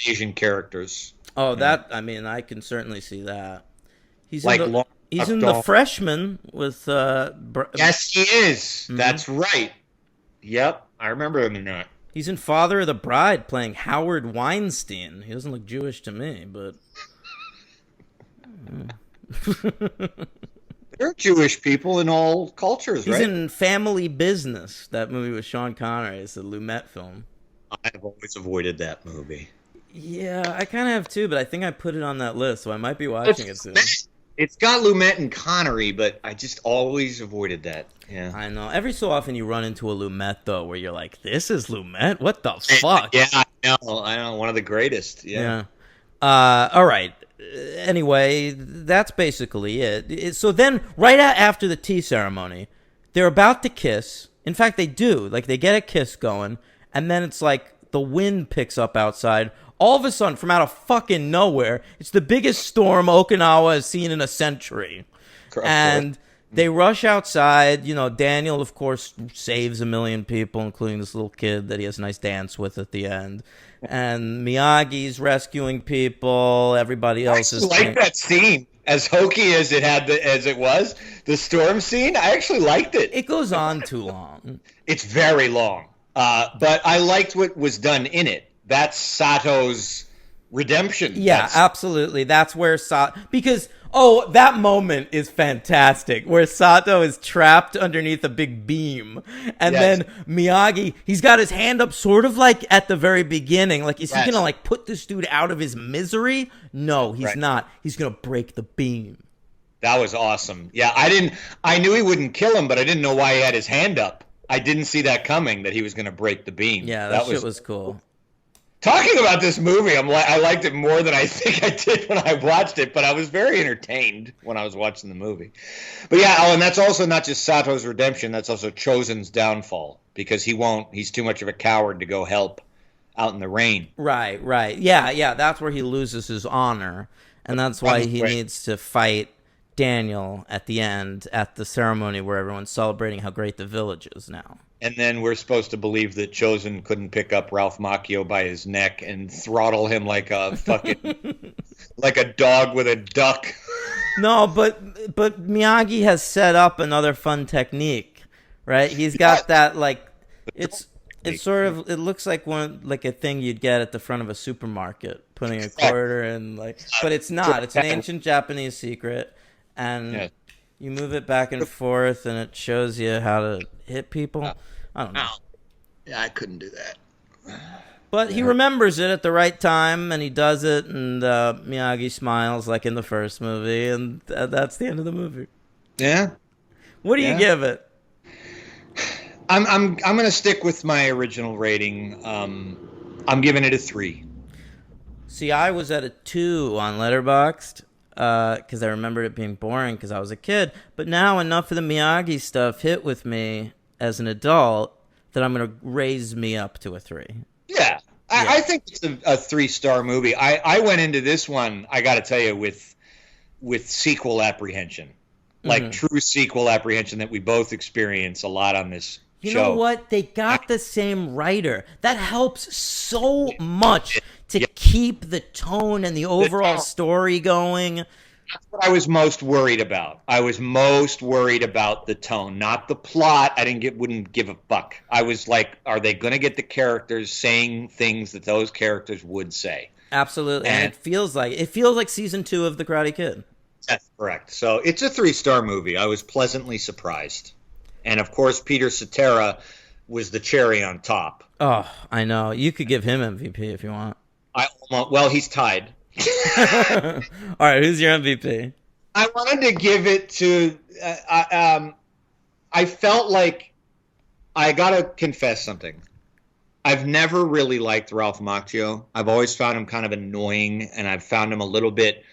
Asian characters. Oh, that, I mean, I can certainly see that. He's Like in the, Long he's Duck in The Dog. Freshman with Yes, he is. Mm-hmm. That's right. Yep, I remember him in that. He's in Father of the Bride playing Howard Weinstein. He doesn't look Jewish to me, but There are Jewish people in all cultures, he's right? in Family Business, that movie with Sean Connery. It's a Lumet film. I've always avoided that movie. Yeah, I kind of have too, but I think I put it on that list, so I might be watching it soon. It's got Lumet and Connery, but I just always avoided that. Yeah. I know. Every so often you run into a Lumet, though, where you're like, this is Lumet? What the fuck? Yeah, I know. One of the greatest. Yeah. All right. Anyway, that's basically it. So then, right after the tea ceremony, they're about to kiss. In fact, they do. Like, they get a kiss going, and then it's like the wind picks up outside. All of a sudden, from out of fucking nowhere, it's the biggest storm Okinawa has seen in a century. And they rush outside. You know, Daniel, of course, saves a million people, including this little kid that he has a nice dance with at the end. And Miyagi's rescuing people. Everybody else is I like that scene. As hokey as it was, the storm scene, I actually liked it. It goes on too long. It's very long. But I liked what was done in it. That's Sato's redemption. Yeah, absolutely. That's where because that moment is fantastic, where Sato is trapped underneath a big beam, and then Miyagi, he's got his hand up, sort of like at the very beginning. Like, is he gonna like put this dude out of his misery? No, he's not. He's gonna break the beam. That was awesome. Yeah, I knew he wouldn't kill him, but I didn't know why he had his hand up. I didn't see that coming, that he was gonna break the beam. Yeah, that shit was cool. Talking about this movie, I liked it more than I think I did when I watched it, but I was very entertained when I was watching the movie. But yeah, and that's also not just Sato's redemption, that's also Chosen's downfall, because he's too much of a coward to go help out in the rain. Right. Yeah, that's where he loses his honor, and that's why he needs to fight Daniel at the end, at the ceremony where everyone's celebrating how great the village is now. And then we're supposed to believe that Chosen couldn't pick up Ralph Macchio by his neck and throttle him like a fucking like a dog with a duck. No, but Miyagi has set up another fun technique, right? He's got that like it's sort of, it looks like a thing you'd get at the front of a supermarket, putting a quarter in, like, but it's not. It's an ancient Japanese secret, and you move it back and forth, and it shows you how to hit people. I don't know. Yeah, I couldn't do that. But he remembers it at the right time, and he does it, and Miyagi smiles like in the first movie, and that's the end of the movie. Yeah. What do you give it? I'm going to stick with my original rating. I'm giving it a 3. See, I was at a 2 on Letterboxd because I remembered it being boring because I was a kid. But now enough of the Miyagi stuff hit with me as an adult that I'm going to raise me up to a 3. Yeah. I think it's a 3-star movie. I went into this one, I got to tell you, with sequel apprehension. Like true sequel apprehension that we both experience a lot on this You show. know what? They got the same writer. That helps so much to keep the tone and the overall story going. That's what I was most worried about. I was most worried about the tone, not the plot. Wouldn't give a fuck. I was like, are they going to get the characters saying things that those characters would say? Absolutely. And it feels like season 2 of The Karate Kid. That's correct. So it's a 3-star movie. I was pleasantly surprised. And of course, Peter Cetera was the cherry on top. Oh, I know. You could give him MVP if you want. Well, he's tied. All right, who's your MVP? I wanted to give it to. I felt like I gotta confess something. I've never really liked Ralph Macchio. I've always found him kind of annoying, and I've found him a little bit.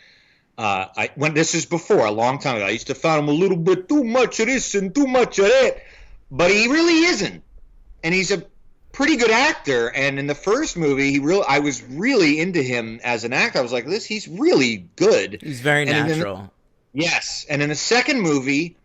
When this is before a long time ago, I used to find him a little bit too much of this and too much of that, but he really isn't, and he's a pretty good actor. And in the first movie, I was really into him as an actor. I was like, he's really good. He's very natural. Yes, and in the second movie,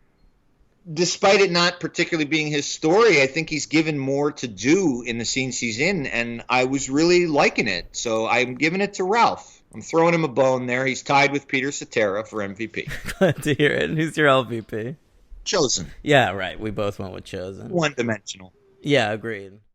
despite it not particularly being his story, I think he's given more to do in the scenes he's in, and I was really liking it. So I'm giving it to Ralph. I'm throwing him a bone there. He's tied with Peter Cetera for MVP. Glad to hear it. And who's your LVP? Chosen. Yeah, right. We both went with Chosen. One-dimensional. Yeah, agreed.